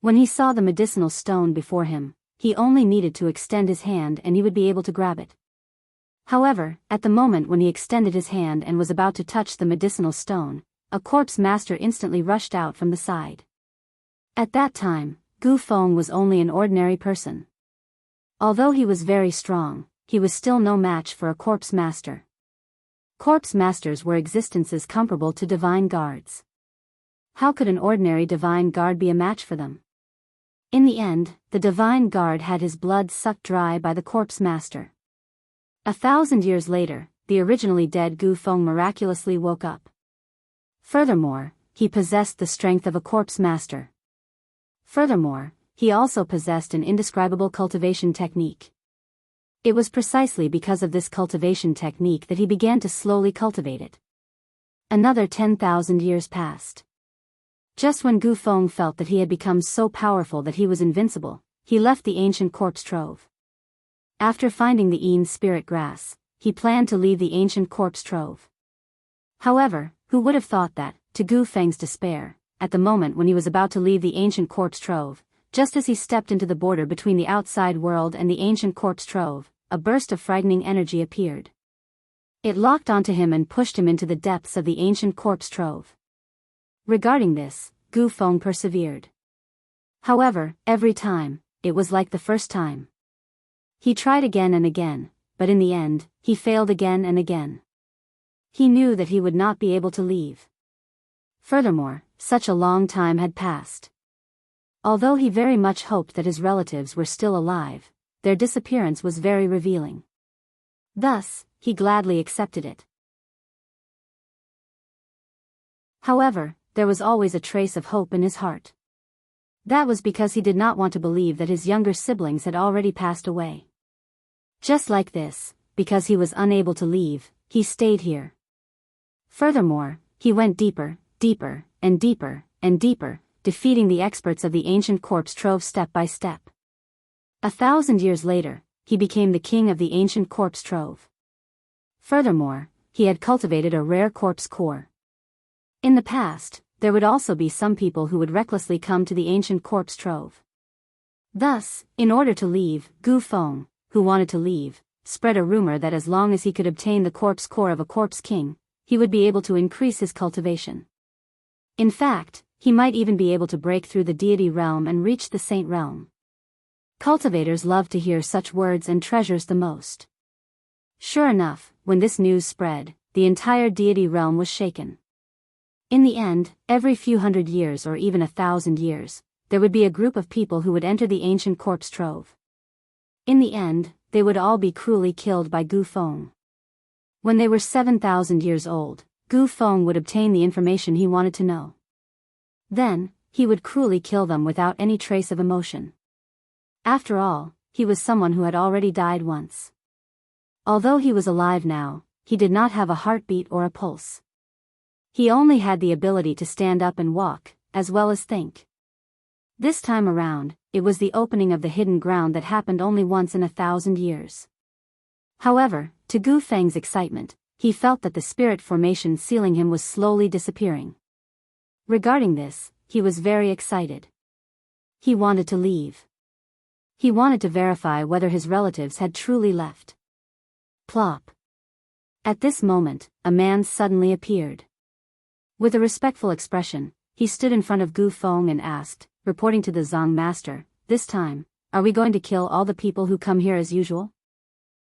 When he saw the medicinal stone before him, he only needed to extend his hand and he would be able to grab it. However, at the moment when he extended his hand and was about to touch the medicinal stone, a corpse master instantly rushed out from the side. At that time, Gu Feng was only an ordinary person. Although he was very strong, he was still no match for a corpse master. Corpse masters were existences comparable to divine guards. How could an ordinary divine guard be a match for them? In the end, the divine guard had his blood sucked dry by the corpse master. 1,000 years later, the originally dead Gu Feng miraculously woke up. Furthermore, he possessed the strength of a corpse master. Furthermore, he also possessed an indescribable cultivation technique. It was precisely because of this cultivation technique that he began to slowly cultivate it. Another 10,000 years passed. Just when Gu Feng felt that he had become so powerful that he was invincible, he left the ancient corpse trove. After finding the Een spirit grass, he planned to leave the ancient corpse trove. However, who would have thought that, to Gu Feng's despair, at the moment when he was about to leave the ancient corpse trove, just as he stepped into the border between the outside world and the ancient corpse trove, a burst of frightening energy appeared. It locked onto him and pushed him into the depths of the ancient corpse trove. Regarding this, Gu Feng persevered. However, every time, it was like the first time. He tried again and again, but in the end, he failed again and again. He knew that he would not be able to leave. Furthermore, such a long time had passed. Although he very much hoped that his relatives were still alive, their disappearance was very revealing. Thus, he gladly accepted it. However, there was always a trace of hope in his heart. That was because he did not want to believe that his younger siblings had already passed away. Just like this, because he was unable to leave, he stayed here. Furthermore, he went deeper, deeper, and deeper, and deeper, defeating the experts of the ancient corpse trove step by step. 1,000 years later, he became the king of the ancient corpse trove. Furthermore, he had cultivated a rare corpse core. In the past, there would also be some people who would recklessly come to the ancient corpse trove. Thus, in order to leave, Gu Feng, who wanted to leave, spread a rumor that as long as he could obtain the corpse core of a corpse king, he would be able to increase his cultivation. In fact, he might even be able to break through the deity realm and reach the saint realm. Cultivators love to hear such words and treasures the most. Sure enough, when this news spread, the entire deity realm was shaken. In the end, every few hundred years or even 1,000 years, there would be a group of people who would enter the ancient corpse trove. In the end, they would all be cruelly killed by Gu Feng. When they were 7,000 years old, Gu Feng would obtain the information he wanted to know. Then, he would cruelly kill them without any trace of emotion. After all, he was someone who had already died once. Although he was alive now, he did not have a heartbeat or a pulse. He only had the ability to stand up and walk, as well as think. This time around, it was the opening of the hidden ground that happened only once in 1,000 years. However, to Gu Feng's excitement, he felt that the spirit formation sealing him was slowly disappearing. Regarding this, he was very excited. He wanted to leave. He wanted to verify whether his relatives had truly left. Plop. At this moment, a man suddenly appeared. With a respectful expression, he stood in front of Gu Feng and asked, reporting to the Zong master, "This time, are we going to kill all the people who come here as usual?"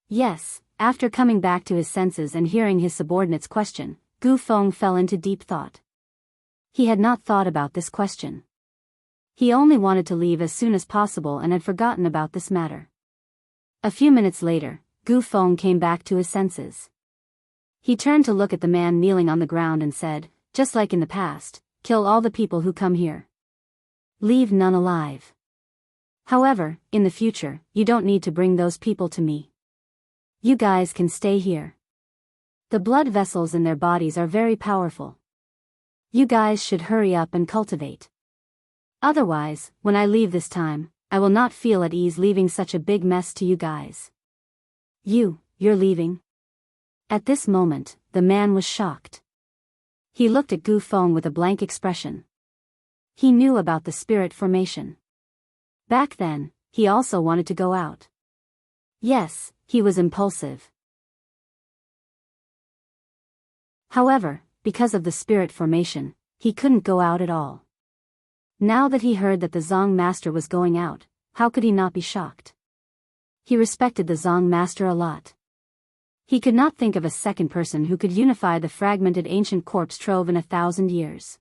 Yes. After coming back to his senses and hearing his subordinate's question, Gu Feng fell into deep thought. He had not thought about this question. He only wanted to leave as soon as possible and had forgotten about this matter. A few minutes later, Gu Feng came back to his senses. He turned to look at the man kneeling on the ground and said, "Just like in the past, kill all the people who come here. Leave none alive. However, in the future, you don't need to bring those people to me. You guys can stay here. The blood vessels in their bodies are very powerful. You guys should hurry up and cultivate. Otherwise, when I leave this time, I will not feel at ease leaving such a big mess to you guys. You're leaving? At this moment, the man was shocked. He looked at Gu Feng with a blank expression. He knew about the spirit formation. Back then, he also wanted to go out. Yes, he was impulsive. However, because of the spirit formation, he couldn't go out at all. Now that he heard that the Zong master was going out, how could he not be shocked? He respected the Zong master a lot. He could not think of a second person who could unify the fragmented ancient corpse trove in 1,000 years.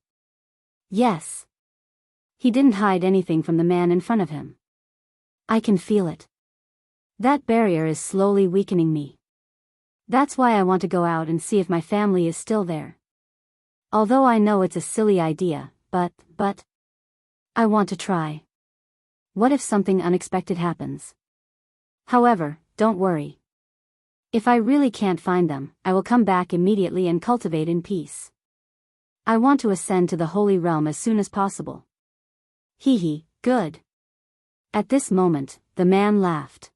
Yes. He didn't hide anything from the man in front of him. I can feel it. That barrier is slowly weakening me. That's why I want to go out and see if my family is still there. Although I know it's a silly idea, but I want to try. What if something unexpected happens? However, don't worry. If I really can't find them, I will come back immediately and cultivate in peace. I want to ascend to the Holy Realm as soon as possible. Good. At this moment, the man laughed.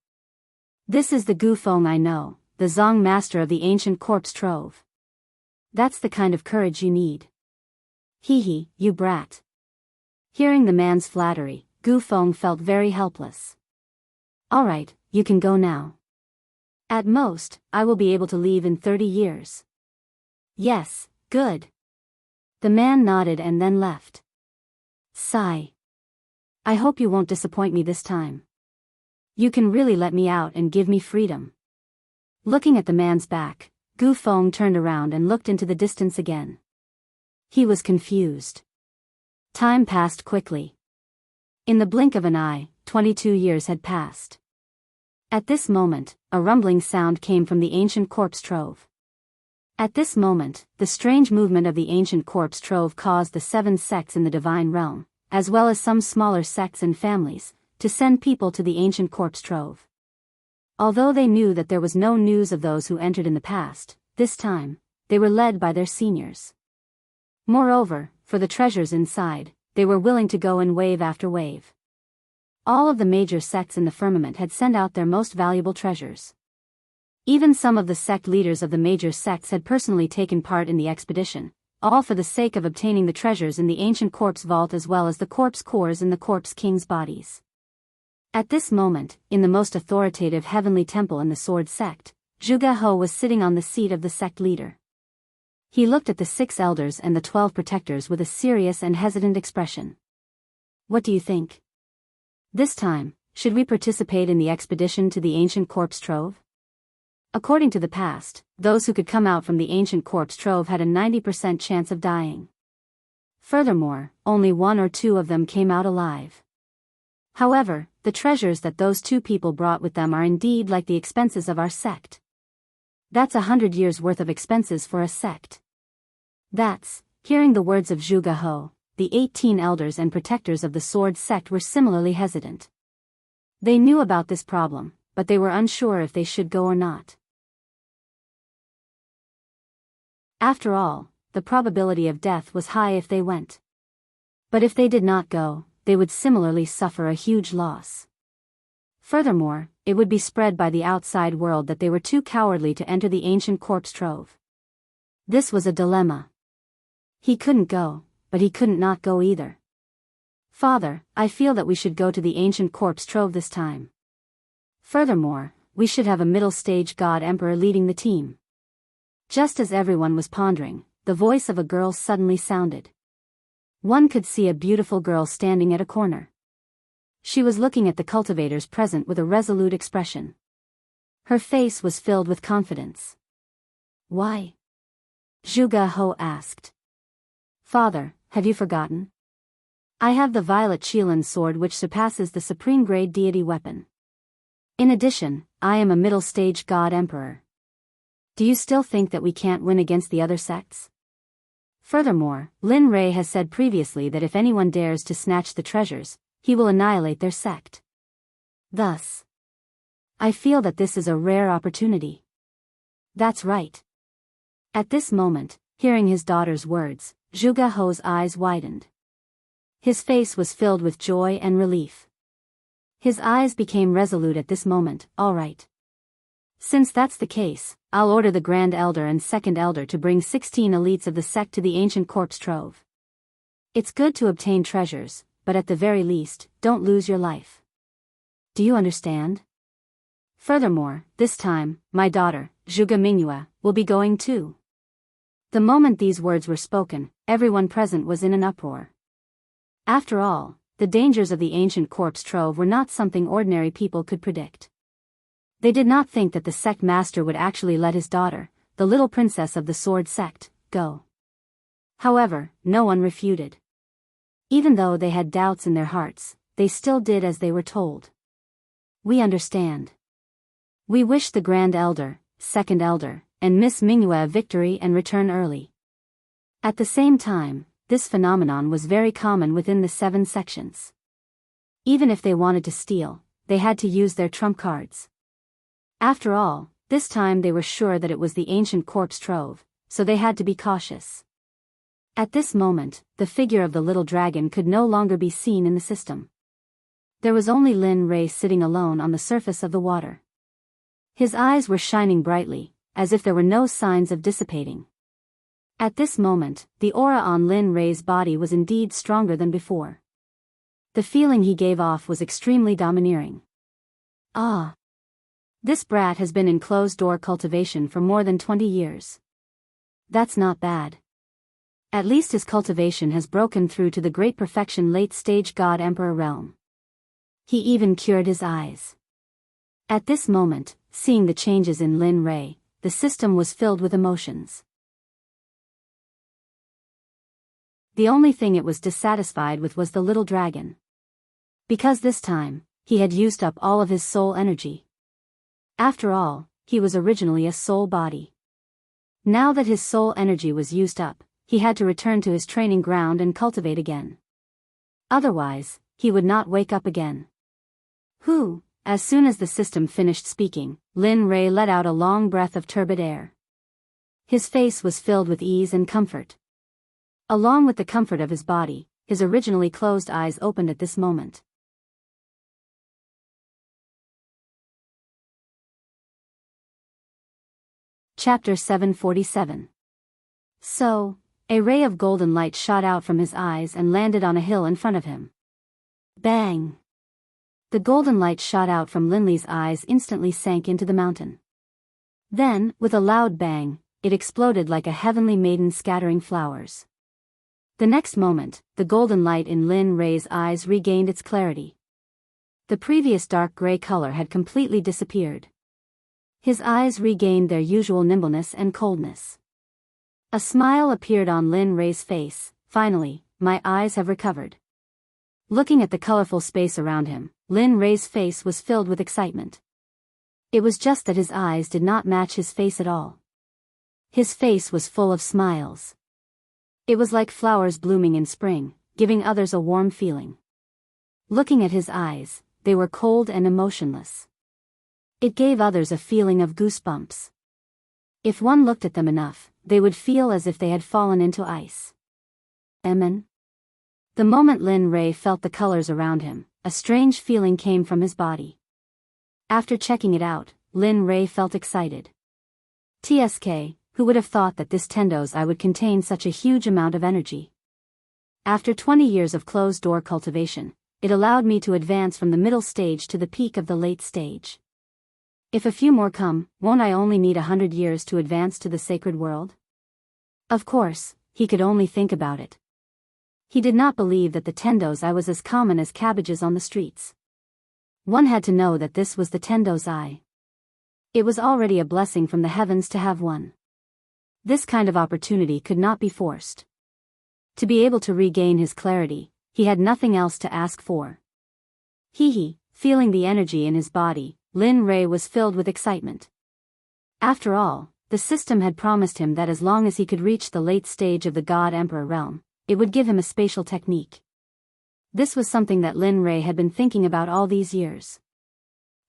This is the Gu Feng I know, the Zong master of the ancient corpse trove. That's the kind of courage you need. You brat. Hearing the man's flattery, Gu Feng felt very helpless. Alright, you can go now. At most, I will be able to leave in 30 years. Yes, good. The man nodded and then left. Sigh. I hope you won't disappoint me this time. You can really let me out and give me freedom. Looking at the man's back, Gu Feng turned around and looked into the distance again. He was confused. Time passed quickly. In the blink of an eye, 22 years had passed. At this moment, a rumbling sound came from the ancient corpse trove. At this moment, the strange movement of the ancient corpse trove caused the 7 sects in the divine realm, as well as some smaller sects and families, to send people to the ancient corpse trove. Although they knew that there was no news of those who entered in the past, this time, they were led by their seniors. Moreover, for the treasures inside, they were willing to go in wave after wave. All of the major sects in the firmament had sent out their most valuable treasures. Even some of the sect leaders of the major sects had personally taken part in the expedition, all for the sake of obtaining the treasures in the ancient corpse vault as well as the corpse cores in the corpse king's bodies. At this moment, in the most authoritative heavenly temple in the sword sect, Zhuge He was sitting on the seat of the sect leader. He looked at the 6 elders and the 12 protectors with a serious and hesitant expression. What do you think? This time, should we participate in the expedition to the ancient corpse trove? According to the past, those who could come out from the ancient corpse trove had a 90% chance of dying. Furthermore, only 1 or 2 of them came out alive. However, the treasures that those 2 people brought with them are indeed like the expenses of our sect. That's 100 years' worth of expenses for a sect. Hearing the words of Zhuge He, the 18 elders and protectors of the sword sect were similarly hesitant. They knew about this problem, but they were unsure if they should go or not. After all, the probability of death was high if they went. But if they did not go, they would similarly suffer a huge loss. Furthermore, it would be spread by the outside world that they were too cowardly to enter the ancient corpse trove. This was a dilemma. He couldn't go, but he couldn't not go either. Father, I feel that we should go to the ancient corpse trove this time. Furthermore, we should have a middle-stage god emperor leading the team. Just as everyone was pondering, the voice of a girl suddenly sounded. One could see a beautiful girl standing at a corner. She was looking at the cultivators present with a resolute expression. Her face was filled with confidence. Why? Zhuge He asked. Father, have you forgotten? I have the violet Qilin sword which surpasses the supreme grade deity weapon. In addition, I am a middle-stage god emperor. Do you still think that we can't win against the other sects? Furthermore, Lin Rei has said previously that if anyone dares to snatch the treasures, he will annihilate their sect. Thus, I feel that this is a rare opportunity. That's right. At this moment, hearing his daughter's words, Zhuge He's eyes widened. His face was filled with joy and relief. His eyes became resolute at this moment. All right. Since that's the case, I'll order the Grand Elder and Second Elder to bring 16 elites of the sect to the ancient corpse trove. It's good to obtain treasures, but at the very least, don't lose your life. Do you understand? Furthermore, this time, my daughter, Zhuge Mingyue, will be going too. The moment these words were spoken, everyone present was in an uproar. After all, the dangers of the ancient corpse trove were not something ordinary people could predict. They did not think that the sect master would actually let his daughter, the little princess of the sword sect, go. However, no one refuted. Even though they had doubts in their hearts, they still did as they were told. We understand. We wish the Grand Elder, Second Elder, and Miss Mingyue a victory and return early. At the same time, this phenomenon was very common within the 7 sections. Even if they wanted to steal, they had to use their trump cards. After all, this time they were sure that it was the ancient corpse trove, so they had to be cautious. At this moment, the figure of the little dragon could no longer be seen in the system. There was only Lin Rei sitting alone on the surface of the water. His eyes were shining brightly, as if there were no signs of dissipating. At this moment, the aura on Lin Rei's body was indeed stronger than before. The feeling he gave off was extremely domineering. Ah! This brat has been in closed-door cultivation for more than 20 years. That's not bad. At least his cultivation has broken through to the great perfection late-stage God-Emperor realm. He even cured his eyes. At this moment, seeing the changes in Lin Rei, the system was filled with emotions. The only thing it was dissatisfied with was the little dragon. Because this time, he had used up all of his soul energy. After all, he was originally a soul body. Now that his soul energy was used up, he had to return to his training ground and cultivate again. Otherwise, he would not wake up again. As soon as the system finished speaking, Lin Rei let out a long breath of turbid air. His face was filled with ease and comfort. Along with the comfort of his body, his originally closed eyes opened at this moment. Chapter 747. So, a ray of golden light shot out from his eyes and landed on a hill in front of him. Bang! The golden light shot out from Linley's eyes instantly sank into the mountain. Then, with a loud bang, it exploded like a heavenly maiden scattering flowers. The next moment, the golden light in Lin Rei's eyes regained its clarity. The previous dark gray color had completely disappeared. His eyes regained their usual nimbleness and coldness. A smile appeared on Lin Rei's face. Finally, my eyes have recovered. Looking at the colorful space around him, Lin Rei's face was filled with excitement. It was just that his eyes did not match his face at all. His face was full of smiles. It was like flowers blooming in spring, giving others a warm feeling. Looking at his eyes, they were cold and emotionless. It gave others a feeling of goosebumps. If one looked at them enough, they would feel as if they had fallen into ice. Amen. The moment Lin Rei felt the colors around him, a strange feeling came from his body. After checking it out, Lin Rei felt excited. TSK, who would have thought that this Tendo's eye would contain such a huge amount of energy? After 20 years of closed-door cultivation, it allowed me to advance from the middle stage to the peak of the late stage. If a few more come, won't I only need 100 years to advance to the sacred world? Of course, he could only think about it. He did not believe that the Tendo's eye was as common as cabbages on the streets. One had to know that this was the Tendo's eye. It was already a blessing from the heavens to have one. This kind of opportunity could not be forced. To be able to regain his clarity, he had nothing else to ask for. Feeling the energy in his body, Lin Rei was filled with excitement. After all, the system had promised him that as long as he could reach the late stage of the God-Emperor realm, it would give him a spatial technique. This was something that Lin Rei had been thinking about all these years.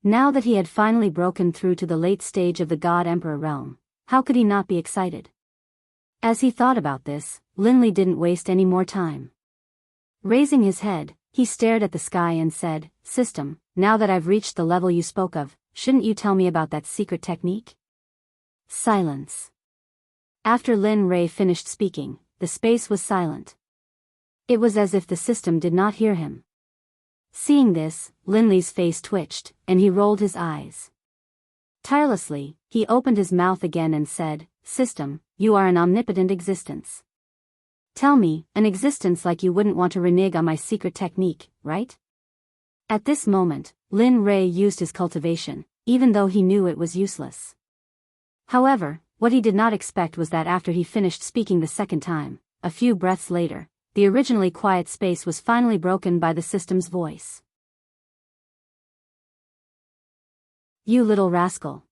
Now that he had finally broken through to the late stage of the God-Emperor realm, how could he not be excited? As he thought about this, Linley didn't waste any more time. Raising his head, He stared at the sky and said, "System, now that I've reached the level you spoke of, shouldn't you tell me about that secret technique?" Silence. After Lin Rei finished speaking, the space was silent. It was as if the system did not hear him. Seeing this, Lin Li's face twitched, and he rolled his eyes. Tirelessly, he opened his mouth again and said, "System, you are an omnipotent existence. Tell me, an existence like you wouldn't want to renege on my secret technique, right?" At this moment, Lin Rei used his cultivation, even though he knew it was useless. However, what he did not expect was that after he finished speaking the second time, a few breaths later, the originally quiet space was finally broken by the system's voice. "You little rascal."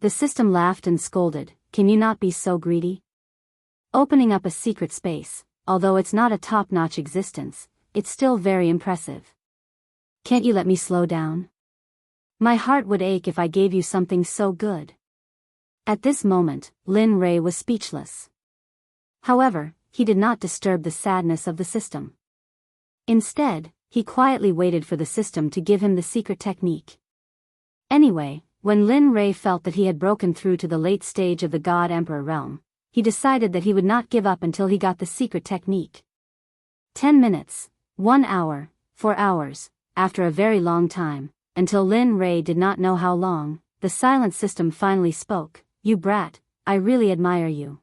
The system laughed and scolded, "Can you not be so greedy? Opening up a secret space, although it's not a top-notch existence, it's still very impressive. Can't you let me slow down? My heart would ache if I gave you something so good." At this moment, Lin Rei was speechless. However, he did not disturb the sadness of the system. Instead, he quietly waited for the system to give him the secret technique. Anyway, when Lin Rei felt that he had broken through to the late stage of the God Emperor realm, he decided that he would not give up until he got the secret technique. 10 minutes, 1 hour, 4 hours, after a very long time, until Lin Rei did not know how long, the silent system finally spoke, "You brat, I really admire you."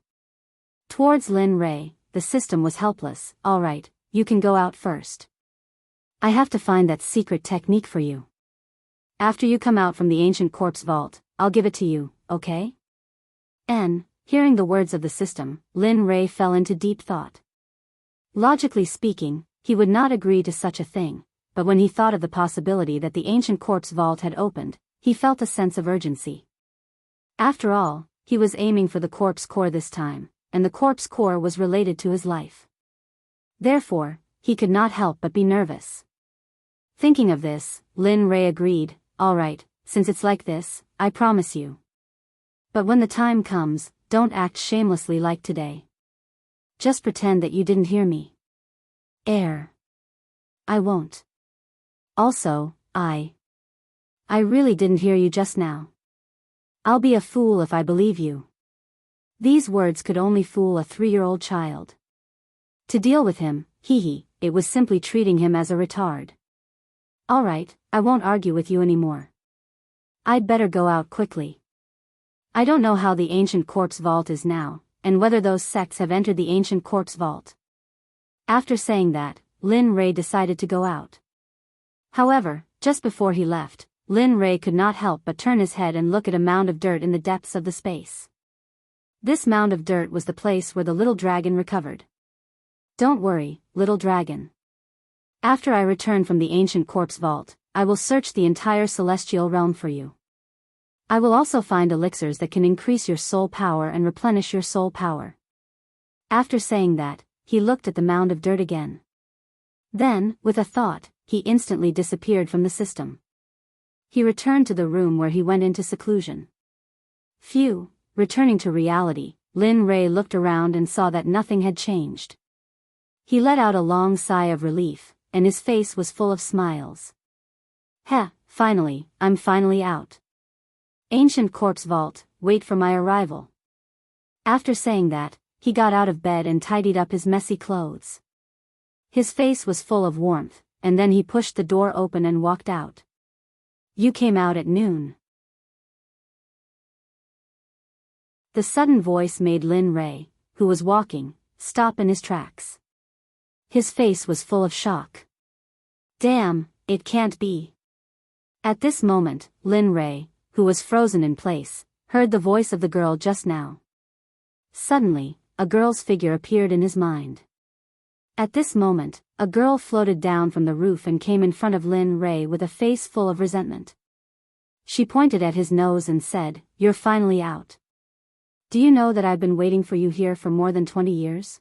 Towards Lin Rei, the system was helpless. "All right, you can go out first. I have to find that secret technique for you. After you come out from the ancient corpse vault, I'll give it to you, okay?" Hearing the words of the system, Lin Rei fell into deep thought. Logically speaking, he would not agree to such a thing, but when he thought of the possibility that the ancient corpse vault had opened, he felt a sense of urgency. After all, he was aiming for the corpse core this time, and the corpse core was related to his life. Therefore, he could not help but be nervous. Thinking of this, Lin Rei agreed, "All right, since it's like this, I promise you. But when the time comes, don't act shamelessly like today. Just pretend that you didn't hear me." "I won't. Also, I really didn't hear you just now. I'll be a fool if I believe you." These words could only fool a 3-year-old child. To deal with him, it was simply treating him as a retard. "All right, I won't argue with you anymore. I'd better go out quickly. I don't know how the ancient corpse vault is now, and whether those sects have entered the ancient corpse vault." After saying that, Lin Rei decided to go out. However, just before he left, Lin Rei could not help but turn his head and look at a mound of dirt in the depths of the space. This mound of dirt was the place where the little dragon recovered. "Don't worry, little dragon. After I return from the ancient corpse vault, I will search the entire celestial realm for you. I will also find elixirs that can increase your soul power and replenish your soul power." After saying that, he looked at the mound of dirt again. Then, with a thought, he instantly disappeared from the system. He returned to the room where he went into seclusion. Phew. Returning to reality, Lin Rei looked around and saw that nothing had changed. He let out a long sigh of relief, and his face was full of smiles. Finally, I'm finally out. Ancient corpse vault, wait for my arrival." After saying that, he got out of bed and tidied up his messy clothes. His face was full of warmth, and then he pushed the door open and walked out. "You came out at noon." The sudden voice made Lin Rei, who was walking, stop in his tracks. His face was full of shock. "Damn, it can't be." At this moment, Lin Rei, who was frozen in place, heard the voice of the girl just now. Suddenly, a girl's figure appeared in his mind. At this moment, a girl floated down from the roof and came in front of Lin Rei with a face full of resentment. She pointed at his nose and said, "You're finally out. Do you know that I've been waiting for you here for more than 20 years?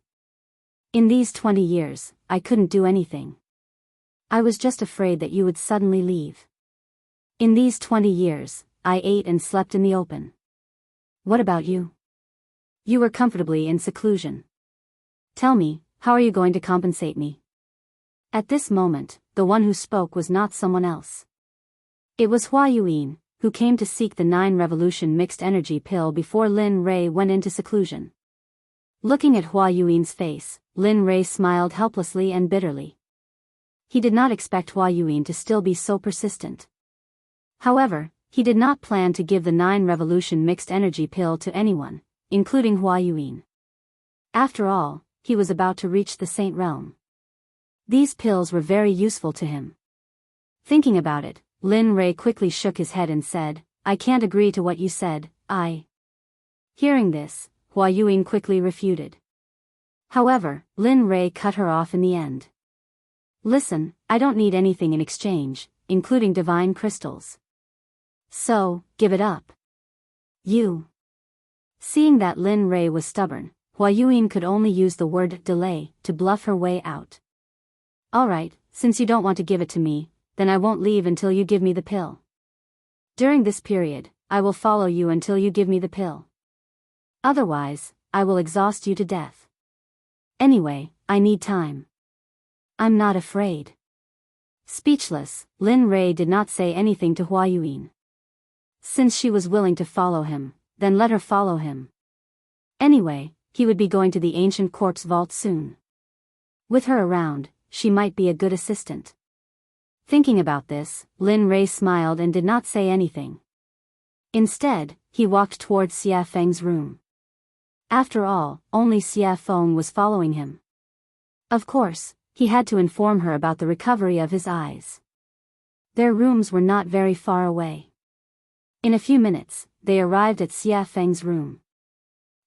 In these 20 years, I couldn't do anything. I was just afraid that you would suddenly leave. In these 20 years, I ate and slept in the open. What about you? You were comfortably in seclusion. Tell me, how are you going to compensate me?" At this moment, the one who spoke was not someone else. It was Hua Yuan, who came to seek the 9 Revolution mixed energy pill before Lin Rei went into seclusion. Looking at Hua Yuan's face, Lin Rei smiled helplessly and bitterly. He did not expect Hua Yuan to still be so persistent. However, he did not plan to give the 9 Revolution mixed energy pill to anyone, including Hua Yuan. After all, he was about to reach the Saint Realm. These pills were very useful to him. Thinking about it, Lin Rei quickly shook his head and said, "I can't agree to what you said, Hearing this, Hua Yuan quickly refuted. However, Lin Rei cut her off in the end. "Listen, I don't need anything in exchange, including divine crystals. So, give it up." "You." Seeing that Lin Rei was stubborn, Hua Yuan could only use the word delay to bluff her way out. "Alright, since you don't want to give it to me, then I won't leave until you give me the pill. During this period, I will follow you until you give me the pill. Otherwise, I will exhaust you to death. Anyway, I need time. I'm not afraid." Speechless, Lin Rei did not say anything to Hua Yuan. Since she was willing to follow him, then let her follow him. Anyway, he would be going to the ancient corpse vault soon. With her around, she might be a good assistant. Thinking about this, Lin Rei smiled and did not say anything. Instead, he walked towards Xia Feng's room. After all, only Xia Feng was following him. Of course, he had to inform her about the recovery of his eyes. Their rooms were not very far away. In a few minutes, they arrived at Xia Feng's room.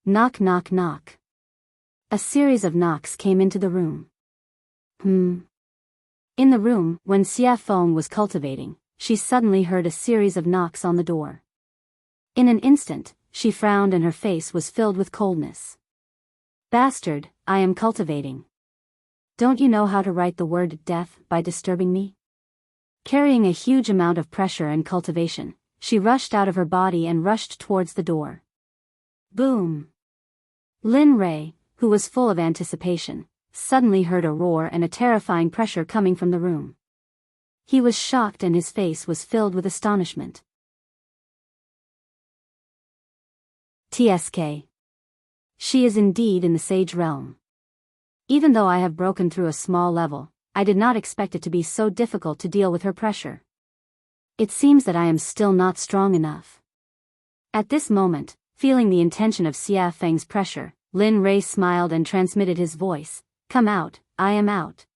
Knock knock knock. A series of knocks came into the room. In the room, when Xia Feng was cultivating, she suddenly heard a series of knocks on the door. In an instant, she frowned and her face was filled with coldness. "Bastard, I am cultivating. Don't you know how to write the word death by disturbing me?" Carrying a huge amount of pressure and cultivation, she rushed out of her body and rushed towards the door. Boom! Lin Rei, who was full of anticipation, suddenly heard a roar and a terrifying pressure coming from the room. He was shocked and his face was filled with astonishment. TSK. She is indeed in the Sage Realm. Even though I have broken through a small level, I did not expect it to be so difficult to deal with her pressure. It seems that I am still not strong enough. At this moment, feeling the intention of Xia Feng's pressure, Lin Rei smiled and transmitted his voice. "Come out, I am out."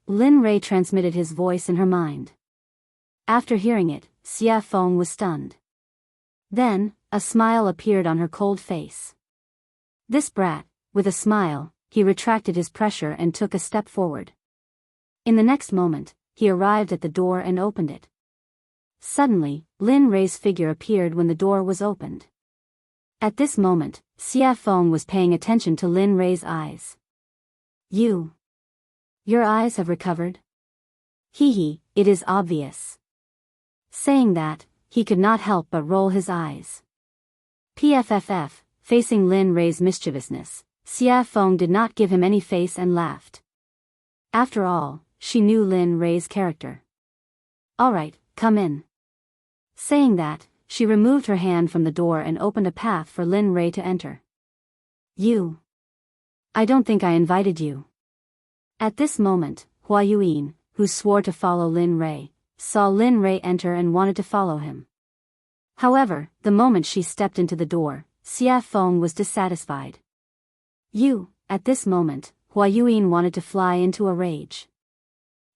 Lin Rei transmitted his voice in her mind. After hearing it, Xia Feng was stunned. Then, a smile appeared on her cold face. This brat, with a smile, he retracted his pressure and took a step forward. In the next moment, he arrived at the door and opened it. Suddenly, Lin Rei's figure appeared when the door was opened. At this moment, Xia Feng was paying attention to Lin Rei's eyes. Your eyes have recovered? Hee, it is obvious." Saying that, he could not help but roll his eyes. PFFF, facing Lin Rei's mischievousness, Xia Feng did not give him any face and laughed. After all, she knew Lin Rei's character. "Alright, come in." Saying that, she removed her hand from the door and opened a path for Lin Rei to enter. I don't think I invited you." At this moment, Hua Yuan, who swore to follow Lin Rei, saw Lin Rei enter and wanted to follow him. However, the moment she stepped into the door, Xia Feng was dissatisfied. At this moment, Hua Yuan wanted to fly into a rage.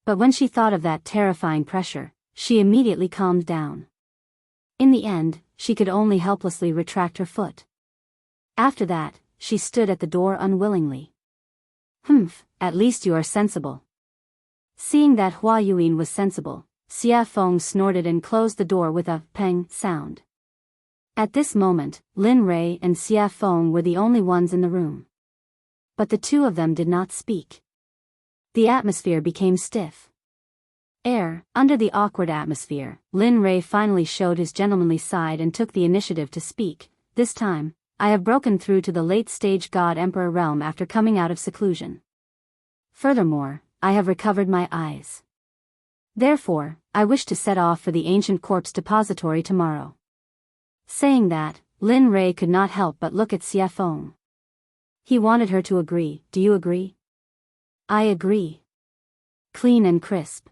But when she thought of that terrifying pressure, she immediately calmed down. In the end, she could only helplessly retract her foot. After that, she stood at the door unwillingly. At least you are sensible." Seeing that Hua Yuan was sensible, Xia Feng snorted and closed the door with a peng sound. At this moment, Lin Rei and Xia Feng were the only ones in the room. But the two of them did not speak. The atmosphere became stiff. Under the awkward atmosphere, Lin Rei finally showed his gentlemanly side and took the initiative to speak. "This time, I have broken through to the late-stage God Emperor realm after coming out of seclusion. Furthermore, I have recovered my eyes. Therefore, I wish to set off for the ancient corpse depository tomorrow. Saying that, Lin Rei could not help but look at Xia Feng. He wanted her to agree. Do you agree? I agree. Clean and crisp.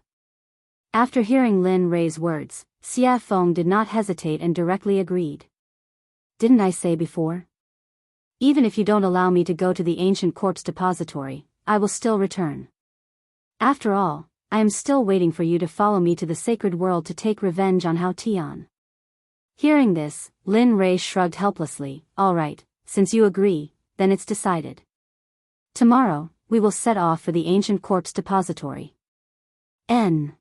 After hearing Lin Rei's words, Xia Feng did not hesitate and directly agreed. Didn't I say before? Even if you don't allow me to go to the ancient corpse depository, I will still return. After all, I am still waiting for you to follow me to the sacred world to take revenge on Hao Tian. Hearing this, Lin Rei shrugged helplessly. All right, since you agree, then it's decided. Tomorrow, we will set off for the ancient corpse depository. N.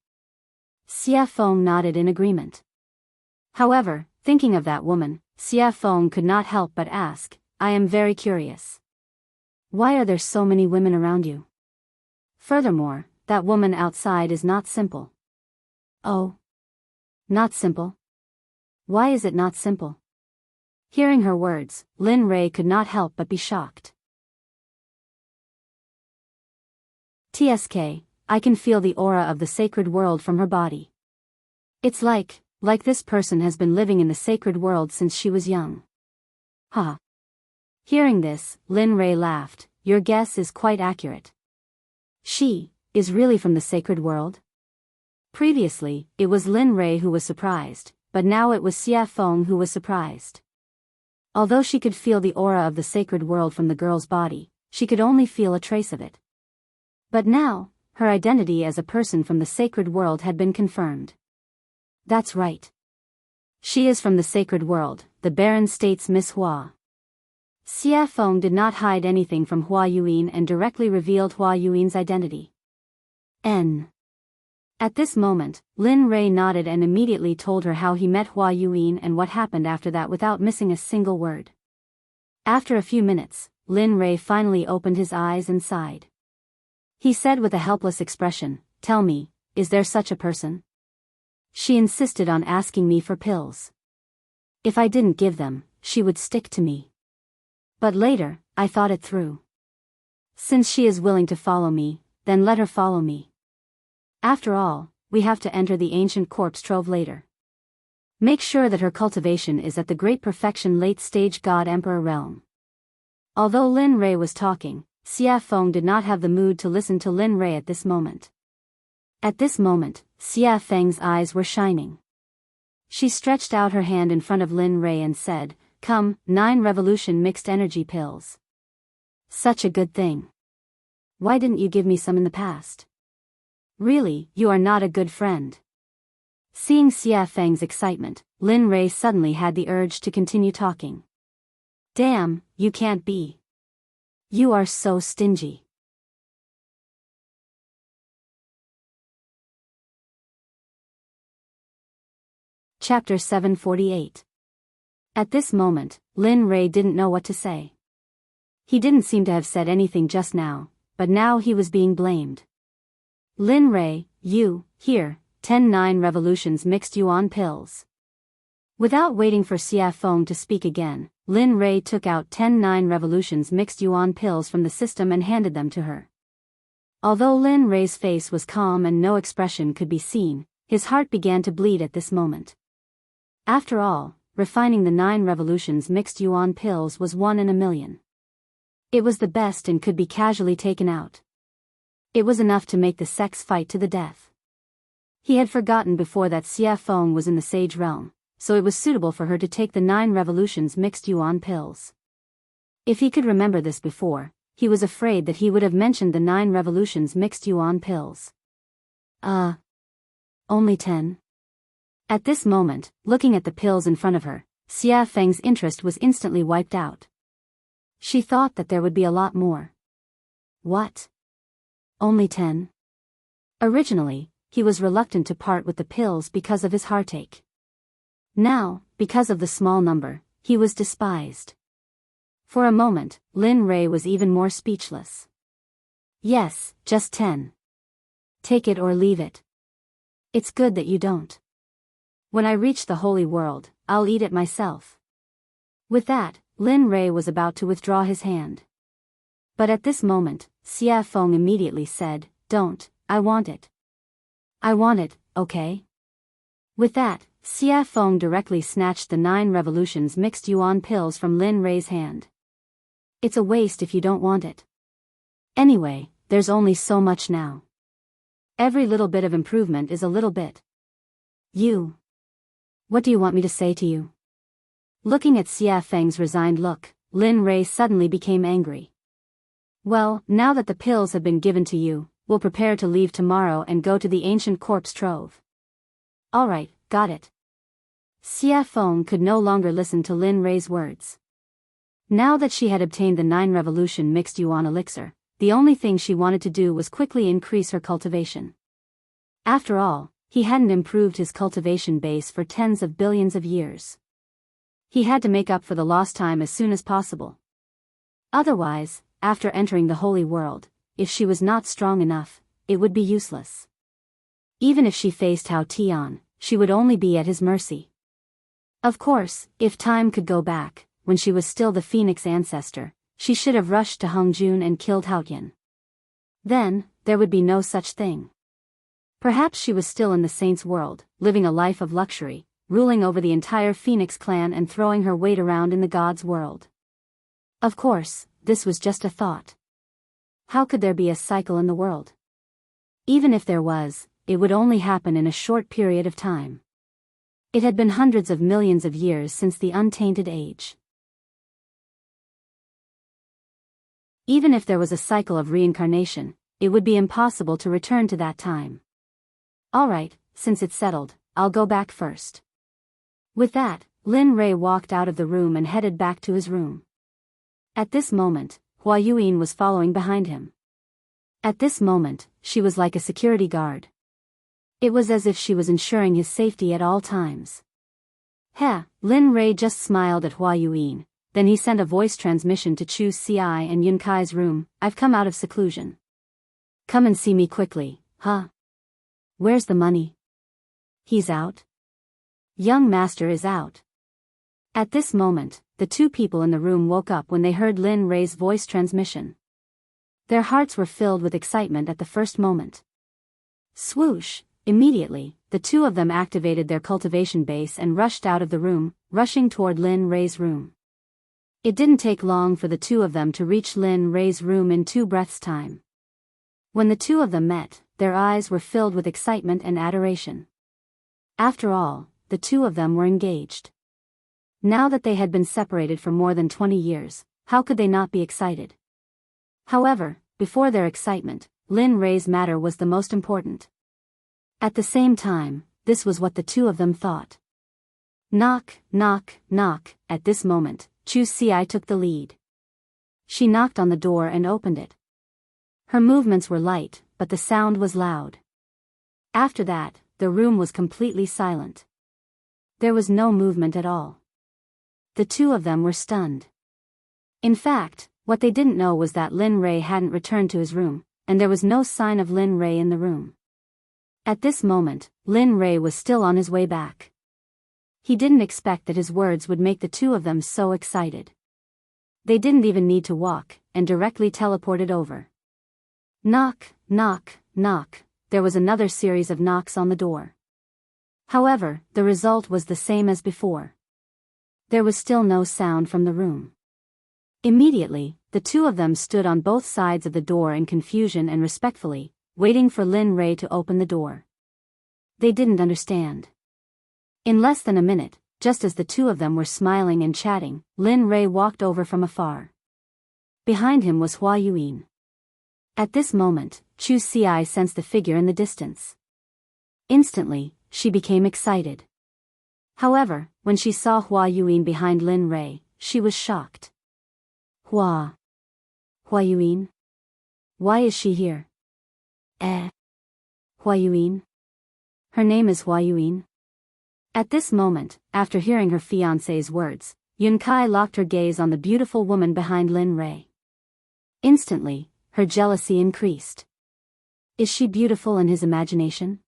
Xia Feng nodded in agreement. However, thinking of that woman, Xia Feng could not help but ask, I am very curious. Why are there so many women around you? Furthermore, that woman outside is not simple. Oh. Not simple? Why is it not simple? Hearing her words, Lin Rei could not help but be shocked. TSK, I can feel the aura of the sacred world from her body. It's like this person has been living in the sacred world since she was young. Ha. Hearing this, Lin Rei laughed. Your guess is quite accurate. She is really from the sacred world? Previously, it was Lin Rei who was surprised, but now it was Xia Feng who was surprised. Although she could feel the aura of the sacred world from the girl's body, she could only feel a trace of it. But now, her identity as a person from the sacred world had been confirmed. That's right. She is from the sacred world, the Baron states Miss Hua. Xia Feng did not hide anything from Hua Yuan and directly revealed Hua Yuan's identity. N. At this moment, Lin Rei nodded and immediately told her how he met Hua Yuan and what happened after that without missing a single word. After a few minutes, Lin Rei finally opened his eyes and sighed. He said with a helpless expression, Tell me, is there such a person? She insisted on asking me for pills. If I didn't give them, she would stick to me. But later, I thought it through. Since she is willing to follow me, then let her follow me. After all, we have to enter the ancient corpse trove later. Make sure that her cultivation is at the great perfection late-stage God-Emperor realm. Although Lin Rei was talking, Xia Feng did not have the mood to listen to Lin Rei at this moment. At this moment, Xia Feng's eyes were shining. She stretched out her hand in front of Lin Rei and said, Come, 9 revolution mixed energy pills. Such a good thing. Why didn't you give me some in the past? Really, you are not a good friend. Seeing Xia Feng's excitement, Lin Rei suddenly had the urge to continue talking. Damn, you can't be. You are so stingy. Chapter 748. At this moment, Lin Rei didn't know what to say. He didn't seem to have said anything just now, but now he was being blamed. Lin Rei, you, here, 10 revolutions mixed yuan pills. Without waiting for Xia Feng to speak again, Lin Rei took out 10 revolutions mixed yuan pills from the system and handed them to her. Although Lin Rei's face was calm and no expression could be seen, his heart began to bleed at this moment. After all, refining the 9 revolutions mixed yuan pills was 1 in a million. It was the best and could be casually taken out. It was enough to make the Sects fight to the death. He had forgotten before that Xia Feng was in the sage realm, so it was suitable for her to take the 9 revolutions mixed yuan pills. If he could remember this before, he was afraid that he would have mentioned the 9 revolutions mixed yuan pills. Only 10? At this moment, looking at the pills in front of her, Xia Feng's interest was instantly wiped out. She thought that there would be a lot more. What? Only 10? Originally, he was reluctant to part with the pills because of his heartache. Now, because of the small number, he was despised. For a moment, Lin Rei was even more speechless. Yes, just 10. Take it or leave it. It's good that you don't. When I reach the holy world, I'll eat it myself. With that, Lin Rei was about to withdraw his hand. But at this moment, Xia Feng immediately said, don't, I want it. I want it, okay? With that, Xia Feng directly snatched the 9 revolutions mixed yuan pills from Lin Rei's hand. It's a waste if you don't want it. Anyway, there's only so much now. Every little bit of improvement is a little bit. You. What do you want me to say to you? Looking at Xia Feng's resigned look, Lin Rei suddenly became angry. Well, now that the pills have been given to you, we'll prepare to leave tomorrow and go to the ancient corpse trove. Alright, got it. Xia Feng could no longer listen to Lin Rei's words. Now that she had obtained the 9 revolution mixed yuan elixir, the only thing she wanted to do was quickly increase her cultivation. After all, he hadn't improved his cultivation base for tens of billions of years. He had to make up for the lost time as soon as possible. Otherwise, after entering the holy world, if she was not strong enough, it would be useless. Even if she faced Hao Tian, she would only be at his mercy. Of course, if time could go back, when she was still the Phoenix ancestor, she should have rushed to Hongjun and killed Hao Tian. Then, there would be no such thing. Perhaps she was still in the saint's world, living a life of luxury, ruling over the entire Phoenix clan and throwing her weight around in the gods' world. Of course, this was just a thought. How could there be a cycle in the world? Even if there was, it would only happen in a short period of time. It had been hundreds of millions of years since the untainted age. Even if there was a cycle of reincarnation, it would be impossible to return to that time. Alright, since it's settled, I'll go back first. With that, Lin Rei walked out of the room and headed back to his room. At this moment, Hua Yuyin was following behind him. At this moment, she was like a security guard. It was as if she was ensuring his safety at all times. Lin Rei just smiled at Hua Yuyin, then he sent a voice transmission to Chu Xi and Yun Kai's room. I've come out of seclusion. Come and see me quickly, huh? Where's the money? He's out? Young master is out. At this moment, the 2 people in the room woke up when they heard Lin Rei's voice transmission. Their hearts were filled with excitement at the first moment. Swoosh! Immediately, the 2 of them activated their cultivation base and rushed out of the room, rushing toward Lin Rei's room. It didn't take long for the 2 of them to reach Lin Rei's room in 2 breaths' time. When the 2 of them met, their eyes were filled with excitement and adoration. After all, the 2 of them were engaged. Now that they had been separated for more than 20 years, how could they not be excited? However, before their excitement, Lin Rei's matter was the most important. At the same time, this was what the 2 of them thought. Knock, knock, knock. At this moment, Chu Xi took the lead. She knocked on the door and opened it. Her movements were light, but the sound was loud. After that, the room was completely silent. There was no movement at all. The 2 of them were stunned. In fact, what they didn't know was that Lin Rei hadn't returned to his room, and there was no sign of Lin Rei in the room. At this moment, Lin Rei was still on his way back. He didn't expect that his words would make the 2 of them so excited. They didn't even need to walk, and directly teleported over. Knock, knock, knock. There was another series of knocks on the door. However, the result was the same as before. There was still no sound from the room. Immediately, the 2 of them stood on both sides of the door in confusion and respectfully, waiting for Lin Rei to open the door. They didn't understand. In less than a minute, just as the 2 of them were smiling and chatting, Lin Rei walked over from afar. Behind him was Hua Yuyin. At this moment, Chu Xi sensed the figure in the distance. Instantly, she became excited. However, when she saw Hua Yuyin behind Lin Rei, she was shocked. Hua Yuyin? Why is she here? Hua Yuyin? Her name is Hua Yuyin? At this moment, after hearing her fiancé's words, Yun Kai locked her gaze on the beautiful woman behind Lin Rei. Instantly, her jealousy increased. Is she beautiful in his imagination?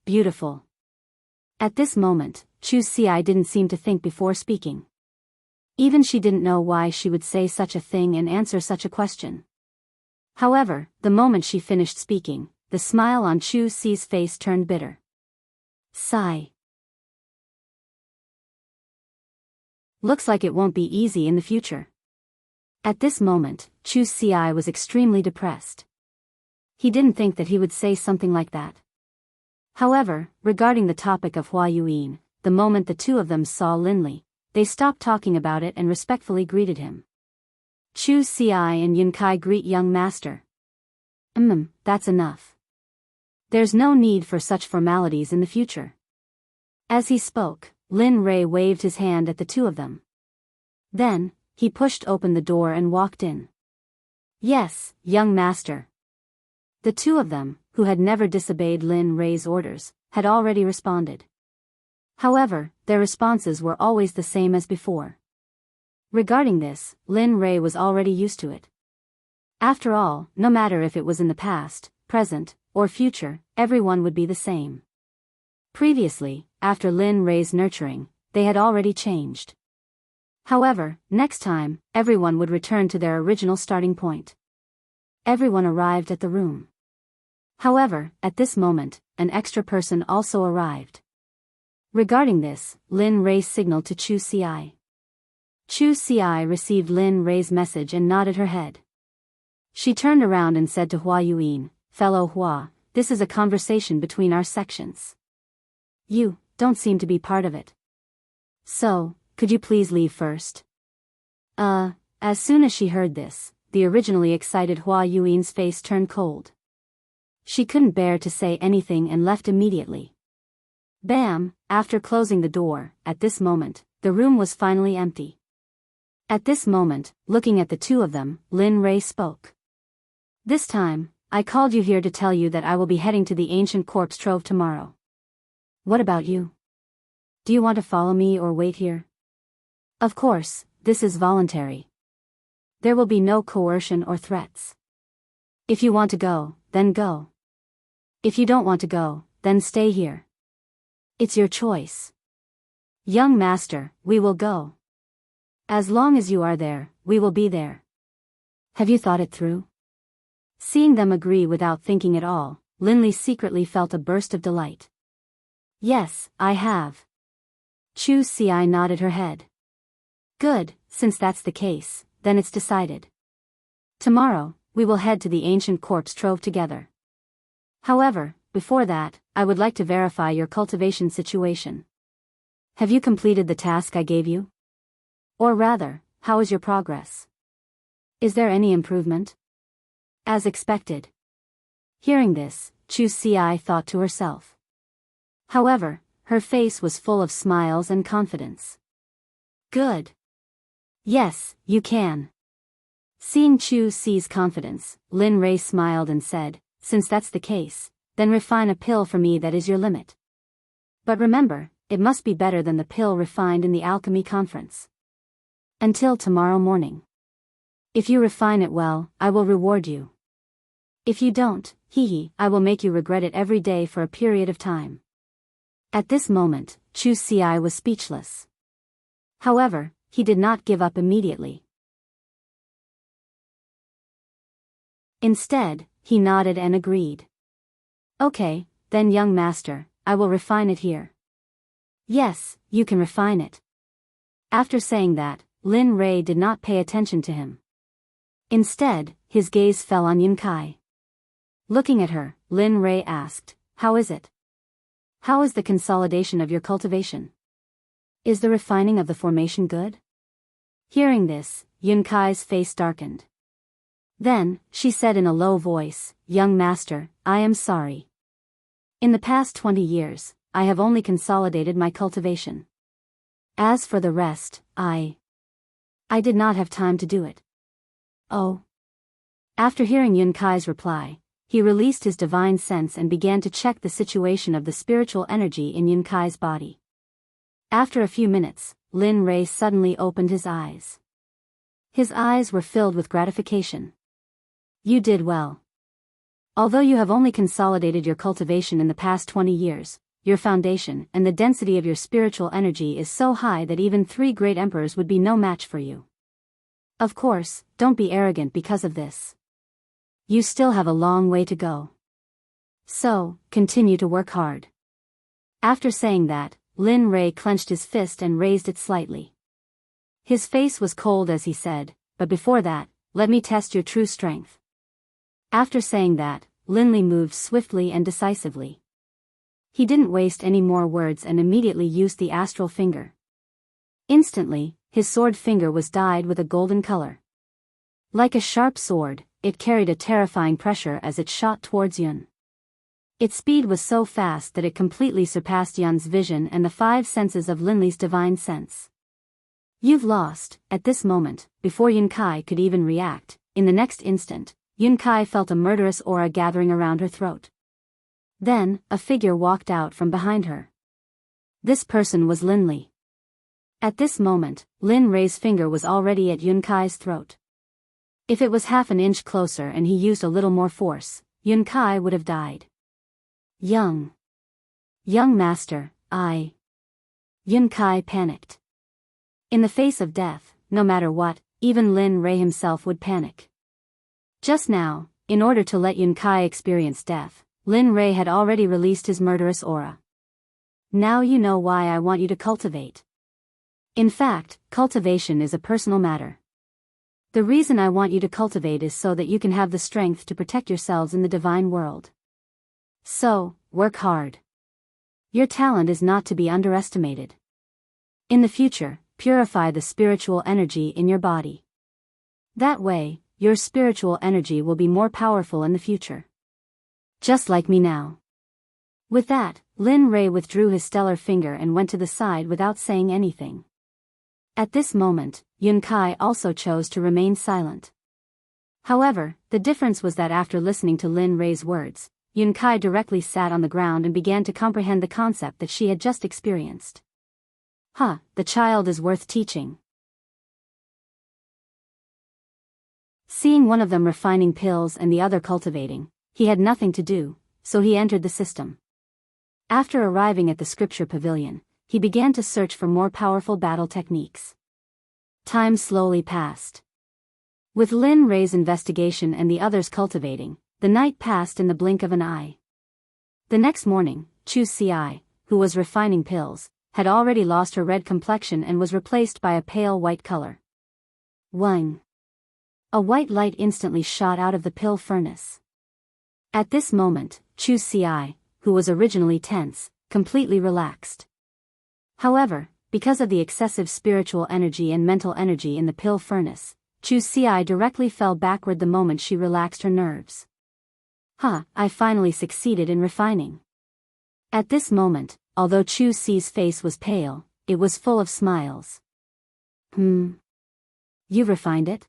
Beautiful. At this moment, Chu Xi didn't seem to think before speaking. Even she didn't know why she would say such a thing and answer such a question. However, the moment she finished speaking, the smile on Chu Si's face turned bitter. Sigh. Looks like it won't be easy in the future. At this moment, Chu Si was extremely depressed. He didn't think that he would say something like that. However, regarding the topic of Hua Yuan, the moment the two of them saw Linley, they stopped talking about it and respectfully greeted him. Chu Si and Yun Kai greet young master. That's enough. There's no need for such formalities in the future. As he spoke, Lin Rei waved his hand at the two of them. Then, he pushed open the door and walked in. Yes, young master. The two of them, who had never disobeyed Lin Rei's orders, had already responded. However, their responses were always the same as before. Regarding this, Lin Rei was already used to it. After all, no matter if it was in the past, present, or future, everyone would be the same. Previously, after Lin Rei's nurturing, they had already changed. However, next time, everyone would return to their original starting point. Everyone arrived at the room. However, at this moment, an extra person also arrived. Regarding this, Lin Rei signaled to Chu Si. Chu Si received Lin Rei's message and nodded her head. She turned around and said to Hua Yuan, "Fellow Hua, this is a conversation between our sections. You don't seem to be part of it. So, could you please leave first?" As soon as she heard this, the originally excited Hua Yuan's face turned cold. She couldn't bear to say anything and left immediately. Bam! After closing the door, at this moment, the room was finally empty. At this moment, looking at the two of them, Lin Rei spoke. "This time, I called you here to tell you that I will be heading to the ancient corpse trove tomorrow. What about you? Do you want to follow me or wait here? Of course, this is voluntary. There will be no coercion or threats. If you want to go, then go. If you don't want to go, then stay here. It's your choice. Young master, we will go. As long as you are there, we will be there. Have you thought it through?" Seeing them agree without thinking at all, Linley secretly felt a burst of delight. "Yes, I have." Chu Si nodded her head. "Good, since that's the case, then it's decided. Tomorrow, we will head to the ancient corpse trove together. However, before that, I would like to verify your cultivation situation. Have you completed the task I gave you? Or rather, how is your progress? Is there any improvement?" As expected. Hearing this, Chu Si thought to herself. However, her face was full of smiles and confidence. "Good. Yes, you can." Seeing Chu Si's confidence, Lin Rei smiled and said, "Since that's the case, then refine a pill for me that is your limit. But remember, it must be better than the pill refined in the alchemy conference. Until tomorrow morning. If you refine it well, I will reward you. If you don't, I will make you regret it every day for a period of time." At this moment, Chu Si was speechless. However, he did not give up immediately. Instead, he nodded and agreed. "Okay, then young master, I will refine it here." "Yes, you can refine it." After saying that, Lin Rei did not pay attention to him. Instead, his gaze fell on Yun Kai. Looking at her, Lin Rei asked, "How is it? How is the consolidation of your cultivation? Is the refining of the formation good?" Hearing this, Yun Kai's face darkened. Then, she said in a low voice, "Young master, I am sorry. In the past 20 years, I have only consolidated my cultivation. As for the rest, I did not have time to do it." "Oh." After hearing Yun Kai's reply, he released his divine sense and began to check the situation of the spiritual energy in Yun Kai's body. After a few minutes, Lin Rei suddenly opened his eyes. His eyes were filled with gratification. "You did well. Although you have only consolidated your cultivation in the past 20 years, your foundation and the density of your spiritual energy is so high that even 3 great emperors would be no match for you. Of course, don't be arrogant because of this. you still have a long way to go. So, continue to work hard. After saying that, Lin Rei clenched his fist and raised it slightly. His face was cold as he said, but before that, let me test your true strength. After saying that, Lin Li moved swiftly and decisively. He didn't waste any more words and immediately used the astral finger. Instantly, his sword finger was dyed with a golden color. Like a sharp sword, it carried a terrifying pressure as it shot towards Yun. Its speed was so fast that it completely surpassed Yun's vision and the five senses of Lin Li's divine sense. You've lost. At this moment, before Yun Kai could even react, in the next instant, Yun Kai felt a murderous aura gathering around her throat. Then, a figure walked out from behind her. This person was Lin Li. At this moment, Lin Rei's finger was already at Yun Kai's throat. If it was half an inch closer and he used a little more force, Yun Kai would have died. Young master, Yun Kai panicked. In the face of death, no matter what, even Lin Rei himself would panic. Just now, in order to let Yun Kai experience death, Lin Rei had already released his murderous aura. Now you know why I want you to cultivate. In fact, cultivation is a personal matter. The reason I want you to cultivate is so that you can have the strength to protect yourselves in the divine world. So, work hard. Your talent is not to be underestimated. In the future, purify the spiritual energy in your body. That way, your spiritual energy will be more powerful in the future. Just like me now. With that, Lin Rei withdrew his stellar finger and went to the side without saying anything. At this moment, Yun Kai also chose to remain silent. However, the difference was that after listening to Lin Rei's words, Yun Kai directly sat on the ground and began to comprehend the concept that she had just experienced. The child is worth teaching. Seeing one of them refining pills and the other cultivating, he had nothing to do, so he entered the system. After arriving at the scripture pavilion, he began to search for more powerful battle techniques. Time slowly passed. With Lin Rei's investigation and the others cultivating, the night passed in the blink of an eye. The next morning, Chu Ci, who was refining pills, had already lost her red complexion and was replaced by a pale white color. Wang! A white light instantly shot out of the pill furnace. At this moment, Chu Ci, who was originally tense, completely relaxed. However, because of the excessive spiritual energy and mental energy in the pill furnace, Chu Ci directly fell backward the moment she relaxed her nerves. I finally succeeded in refining. At this moment, although Chu Ci's face was pale, it was full of smiles. You refined it?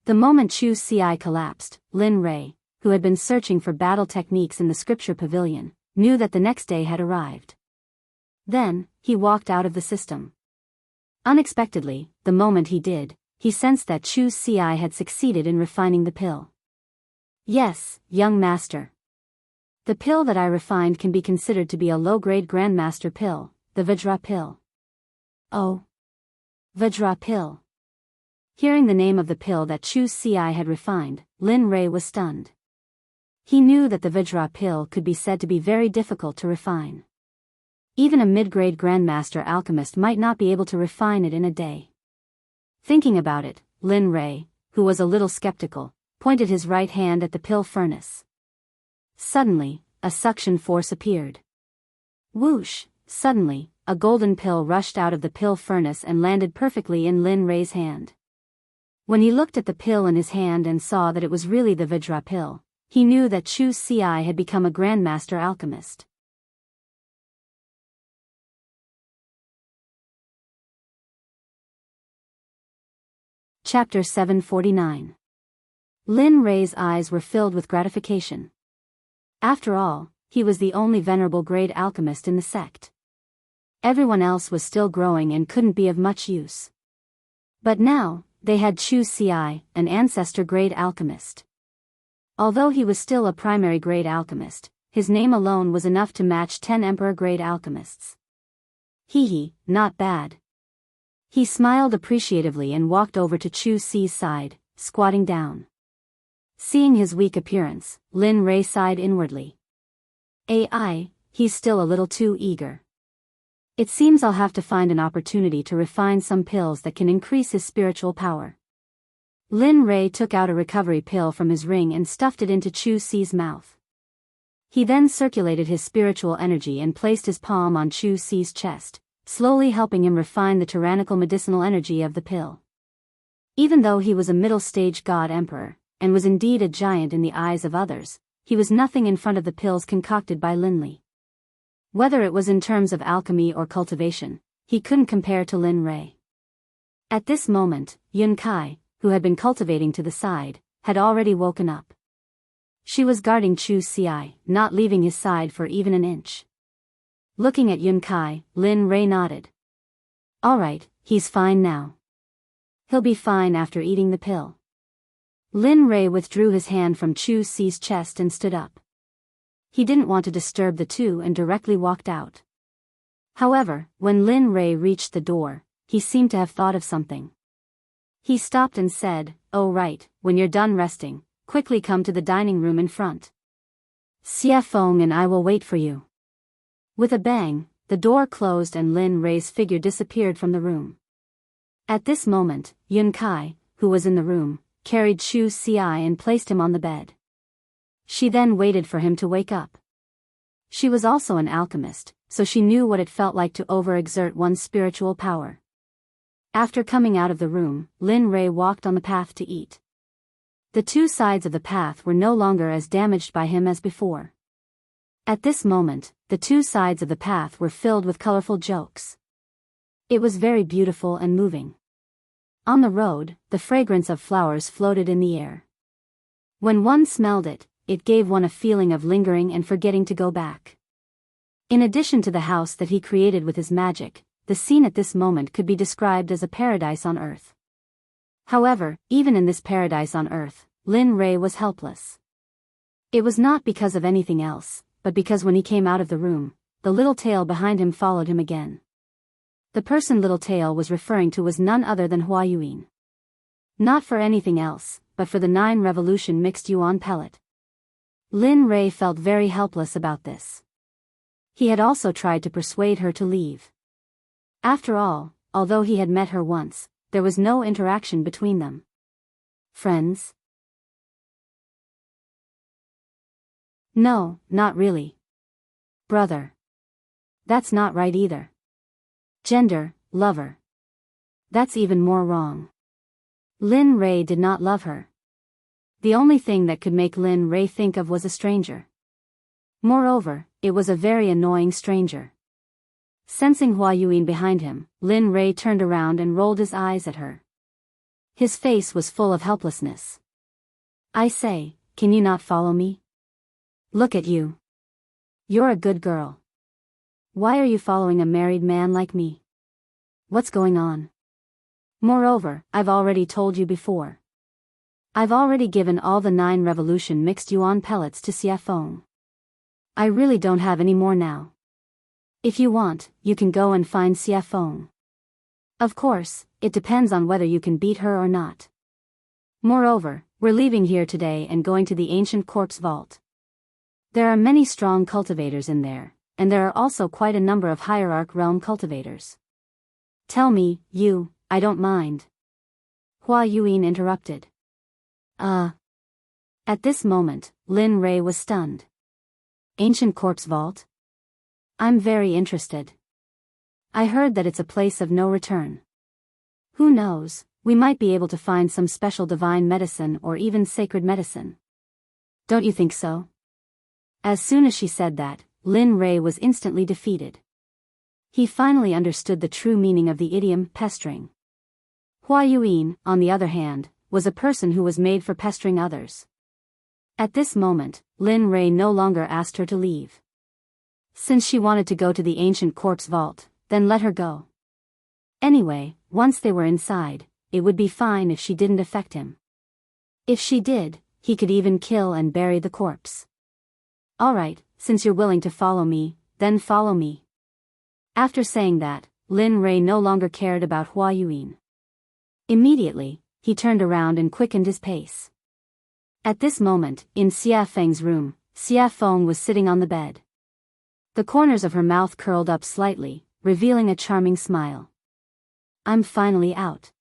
The moment Chu Ci collapsed, Lin Rei, who had been searching for battle techniques in the scripture pavilion, knew that the next day had arrived. Then, he walked out of the system. Unexpectedly, the moment he did, he sensed that Chu Ci had succeeded in refining the pill. Yes, young master. The pill that I refined can be considered to be a low-grade Grandmaster pill, the Vajra pill. Oh. Vajra pill. Hearing the name of the pill that Chu Ci had refined, Lin Rei was stunned. He knew that the Vajra pill could be said to be very difficult to refine. Even a mid-grade Grandmaster alchemist might not be able to refine it in a day. Thinking about it, Lin Rei, who was a little skeptical, pointed his right hand at the pill furnace. Suddenly, a suction force appeared. Whoosh! Suddenly, a golden pill rushed out of the pill furnace and landed perfectly in Lin Rei's hand. When he looked at the pill in his hand and saw that it was really the Vajra pill, he knew that Chu Ci had become a Grandmaster alchemist. Chapter 749. Lin Rei's eyes were filled with gratification. After all, he was the only venerable grade alchemist in the sect. Everyone else was still growing and couldn't be of much use. But now, they had Chu Ci, an ancestor grade alchemist. Although he was still a primary grade alchemist, his name alone was enough to match 10 emperor grade alchemists. Not bad. He smiled appreciatively and walked over to Chu Ci's side, squatting down. Seeing his weak appearance, Lin Rei sighed inwardly. He's still a little too eager. It seems I'll have to find an opportunity to refine some pills that can increase his spiritual power. Lin Rei took out a recovery pill from his ring and stuffed it into Chu Si's mouth. He then circulated his spiritual energy and placed his palm on Chu Si's chest, slowly helping him refine the tyrannical medicinal energy of the pill. Even though he was a middle-stage god emperor, and was indeed a giant in the eyes of others, he was nothing in front of the pills concocted by Lin Li. Whether it was in terms of alchemy or cultivation, he couldn't compare to Lin Rei. At this moment, Yun Kai, who had been cultivating to the side, had already woken up. She was guarding Chu Si, not leaving his side for even an inch. Looking at Yun Kai, Lin Rei nodded. All right, he's fine now. He'll be fine after eating the pill. Lin Rei withdrew his hand from Chu Si's chest and stood up. He didn't want to disturb the two and directly walked out. However, when Lin Rei reached the door, he seemed to have thought of something. He stopped and said, "Oh right, when you're done resting, quickly come to the dining room in front. Xie Feng and I will wait for you." With a bang, the door closed and Lin Rei's figure disappeared from the room. At this moment, Yun Kai, who was in the room, carried Chu Si and placed him on the bed. She then waited for him to wake up. She was also an alchemist, so she knew what it felt like to overexert one's spiritual power. After coming out of the room, Lin Rei walked on the path to eat. The two sides of the path were no longer as damaged by him as before. At this moment, the two sides of the path were filled with colorful jokes. It was very beautiful and moving. On the road, the fragrance of flowers floated in the air. When one smelled it, it gave one a feeling of lingering and forgetting to go back. In addition to the house that he created with his magic, the scene at this moment could be described as a paradise on earth. However, even in this paradise on earth, Lin Rei was helpless. It was not because of anything else, but because when he came out of the room, the little tail behind him followed him again. The person Little Tail was referring to was none other than Hua Yuan. Not for anything else, but for the 9 revolution mixed yuan pellet. Lin Rei felt very helpless about this. He had also tried to persuade her to leave. After all, although he had met her once, there was no interaction between them. Friends? No, not really. Brother. That's not right either. Gender, lover. That's even more wrong. Lin Rei did not love her. The only thing that could make Lin Rei think of was a stranger. Moreover, it was a very annoying stranger. Sensing Hua Yuan behind him, Lin Rei turned around and rolled his eyes at her. His face was full of helplessness. I say, can you not follow me? Look at you. You're a good girl. Why are you following a married man like me? What's going on? Moreover, I've already told you before. I've already given all the 9 revolution mixed yuan pellets to Xie Feng. I really don't have any more now. If you want, you can go and find Xie Feng. Of course, it depends on whether you can beat her or not. Moreover, we're leaving here today and going to the ancient corpse vault. There are many strong cultivators in there, and there are also quite a number of hierarch realm cultivators. Tell me, I don't mind. Hua Yuan interrupted. At this moment, Lin Rei was stunned. Ancient corpse vault? I'm very interested. I heard that it's a place of no return. Who knows, we might be able to find some special divine medicine or even sacred medicine. Don't you think so? As soon as she said that, Lin Rei was instantly defeated. He finally understood the true meaning of the idiom pestering. Hua Yuan, on the other hand, was a person who was made for pestering others. At this moment, Lin Rei no longer asked her to leave. Since she wanted to go to the ancient corpse vault, then let her go. Anyway, once they were inside, it would be fine if she didn't affect him. If she did, he could even kill and bury the corpse. Alright, since you're willing to follow me, then follow me. After saying that, Lin Rei no longer cared about Hua Yuan. Immediately, he turned around and quickened his pace. At this moment, in Xia Feng's room, Xia Feng was sitting on the bed. The corners of her mouth curled up slightly, revealing a charming smile. I'm finally out.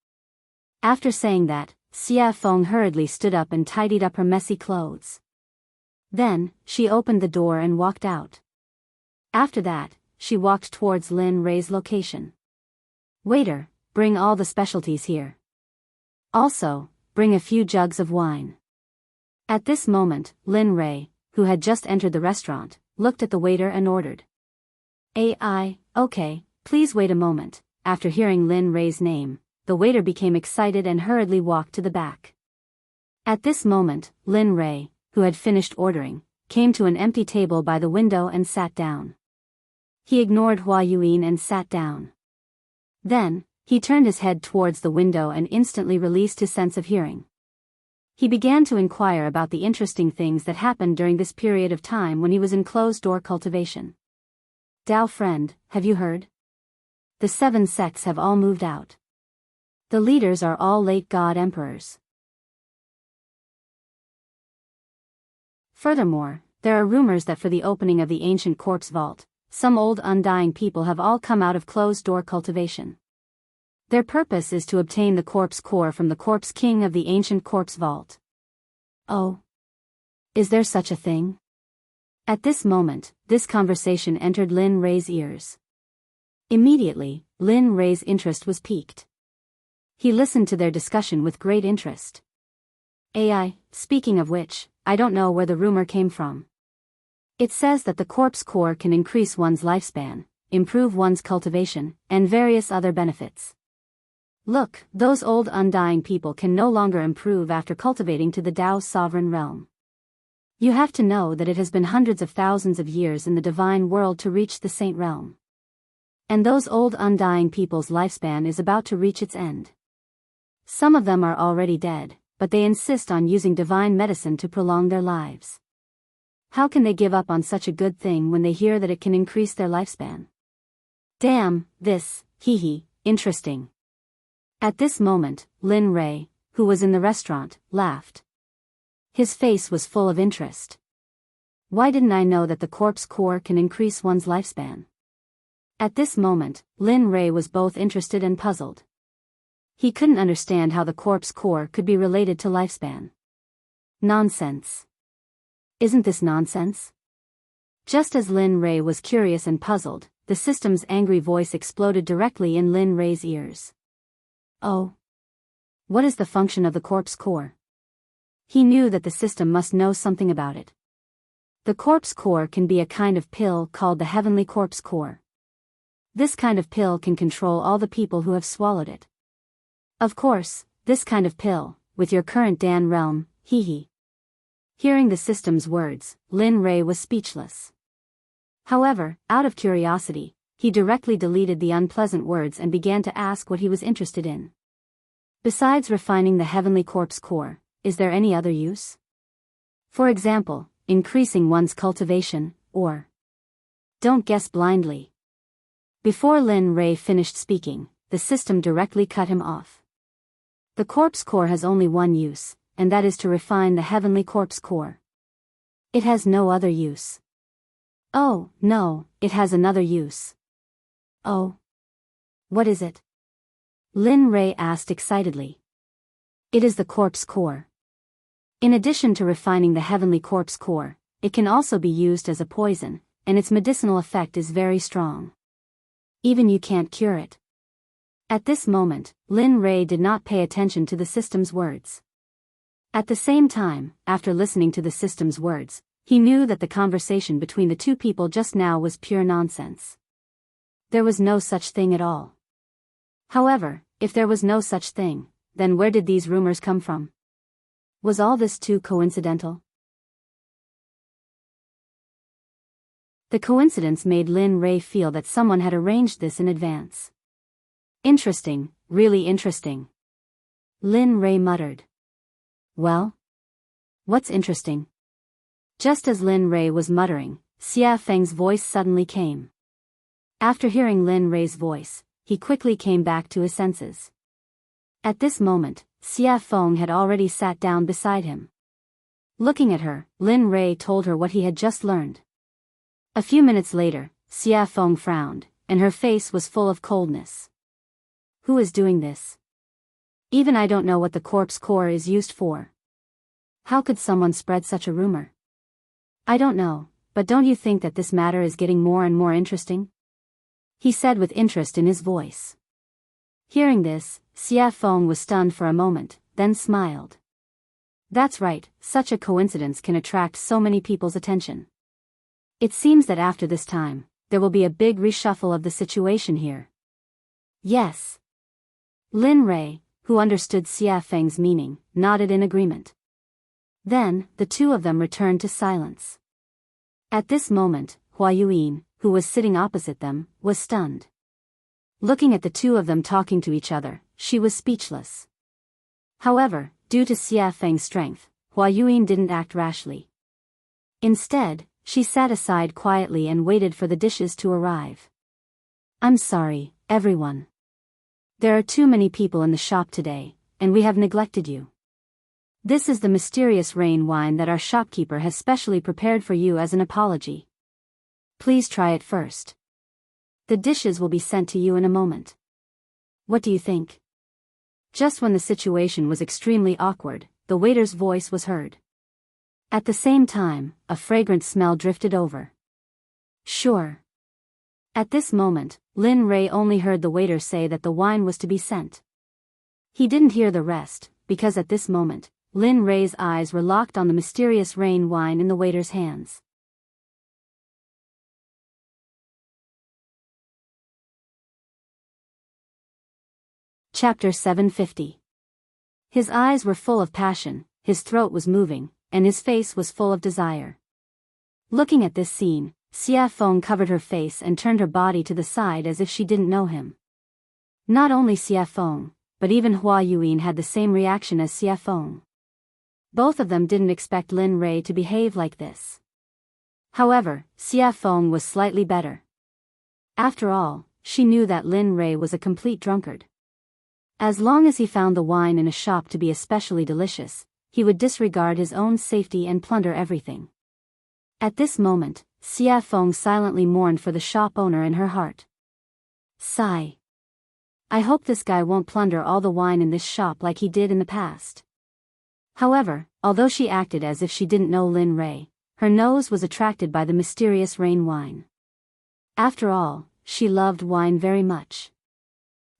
After saying that, Xia Feng hurriedly stood up and tidied up her messy clothes. Then, she opened the door and walked out. After that, she walked towards Lin Rei's location. Waiter, bring all the specialties here. Also, bring a few jugs of wine. At this moment, Lin Rei, who had just entered the restaurant, looked at the waiter and ordered. Okay, please wait a moment. After hearing Lin Rei's name, the waiter became excited and hurriedly walked to the back. At this moment, Lin Rei, who had finished ordering, came to an empty table by the window and sat down. He ignored Hua Yuan and sat down. Then, he turned his head towards the window and instantly released his sense of hearing. He began to inquire about the interesting things that happened during this period of time when he was in closed-door cultivation. Dao friend, have you heard? The 7 sects have all moved out. The leaders are all late god emperors. Furthermore, there are rumors that for the opening of the ancient corpse vault, some old undying people have all come out of closed-door cultivation. Their purpose is to obtain the corpse core from the corpse king of the ancient corpse vault. Oh. Is there such a thing? At this moment, this conversation entered Lin Rei's ears. Immediately, Lin Rei's interest was piqued. He listened to their discussion with great interest. Speaking of which, I don't know where the rumor came from. It says that the corpse core can increase one's lifespan, improve one's cultivation, and various other benefits. Look, those old undying people can no longer improve after cultivating to the Tao's sovereign realm. You have to know that it has been hundreds of thousands of years in the divine world to reach the saint realm. And those old undying people's lifespan is about to reach its end. Some of them are already dead, but they insist on using divine medicine to prolong their lives. How can they give up on such a good thing when they hear that it can increase their lifespan? Damn, interesting. At this moment, Lin Rei, who was in the restaurant, laughed. His face was full of interest. Why didn't I know that the corpse core can increase one's lifespan? At this moment, Lin Rei was both interested and puzzled. He couldn't understand how the corpse core could be related to lifespan. Nonsense. Isn't this nonsense? Just as Lin Rei was curious and puzzled, the system's angry voice exploded directly in Lin Rei's ears. Oh. What is the function of the corpse core? He knew that the system must know something about it. The corpse core can be a kind of pill called the heavenly corpse core. This kind of pill can control all the people who have swallowed it. Of course, this kind of pill, with your current Dan realm, Hearing the system's words, Lin Rei was speechless. However, out of curiosity, he directly deleted the unpleasant words and began to ask what he was interested in. Besides refining the heavenly corpse core, is there any other use? For example, increasing one's cultivation, or... Don't guess blindly. Before Lin Rei finished speaking, the system directly cut him off. The corpse core has only one use, and that is to refine the heavenly corpse core. It has no other use. Oh, no, it has another use. Oh. What is it? Lin Rei asked excitedly. It is the corpse core. In addition to refining the heavenly corpse core, it can also be used as a poison, and its medicinal effect is very strong. Even you can't cure it. At this moment, Lin Rei did not pay attention to the system's words. At the same time, after listening to the system's words, he knew that the conversation between the two people just now was pure nonsense. There was no such thing at all. However, if there was no such thing, then where did these rumors come from? Was all this too coincidental? The coincidence made Lin Rei feel that someone had arranged this in advance. Interesting, really interesting. Lin Rei muttered. Well? What's interesting? Just as Lin Rei was muttering, Xia Feng's voice suddenly came. After hearing Lin Rei's voice, he quickly came back to his senses. At this moment, Xia Feng had already sat down beside him. Looking at her, Lin Rei told her what he had just learned. A few minutes later, Xia Feng frowned, and her face was full of coldness. Who is doing this? Even I don't know what the corpse core is used for. How could someone spread such a rumor? I don't know, but don't you think that this matter is getting more and more interesting? He said with interest in his voice. Hearing this, Xia Feng was stunned for a moment, then smiled. That's right, such a coincidence can attract so many people's attention. It seems that after this time, there will be a big reshuffle of the situation here. Yes. Lin Rei, who understood Xia Feng's meaning, nodded in agreement. Then, the two of them returned to silence. At this moment, Hua Yuyin, who was sitting opposite them, was stunned. Looking at the two of them talking to each other, she was speechless. However, due to Xia Feng's strength, Hua Yuyin didn't act rashly. Instead, she sat aside quietly and waited for the dishes to arrive. I'm sorry, everyone. There are too many people in the shop today, and we have neglected you. This is the mysterious rain wine that our shopkeeper has specially prepared for you as an apology. Please try it first. The dishes will be sent to you in a moment. What do you think? Just when the situation was extremely awkward, the waiter's voice was heard. At the same time, a fragrant smell drifted over. Sure. At this moment, Lin Rei only heard the waiter say that the wine was to be sent. He didn't hear the rest, because at this moment, Lin Rei's eyes were locked on the mysterious rain wine in the waiter's hands. Chapter 750. His eyes were full of passion, his throat was moving, and his face was full of desire. Looking at this scene, Xia Feng covered her face and turned her body to the side as if she didn't know him. Not only Xia Feng, but even Hua Yuyin had the same reaction as Xia Feng. Both of them didn't expect Lin Rei to behave like this. However, Xia Feng was slightly better. After all, she knew that Lin Rei was a complete drunkard. As long as he found the wine in a shop to be especially delicious, he would disregard his own safety and plunder everything. At this moment, Xia Feng silently mourned for the shop owner in her heart. Sigh. I hope this guy won't plunder all the wine in this shop like he did in the past. However, although she acted as if she didn't know Lin Rei, her nose was attracted by the mysterious rain wine. After all, she loved wine very much.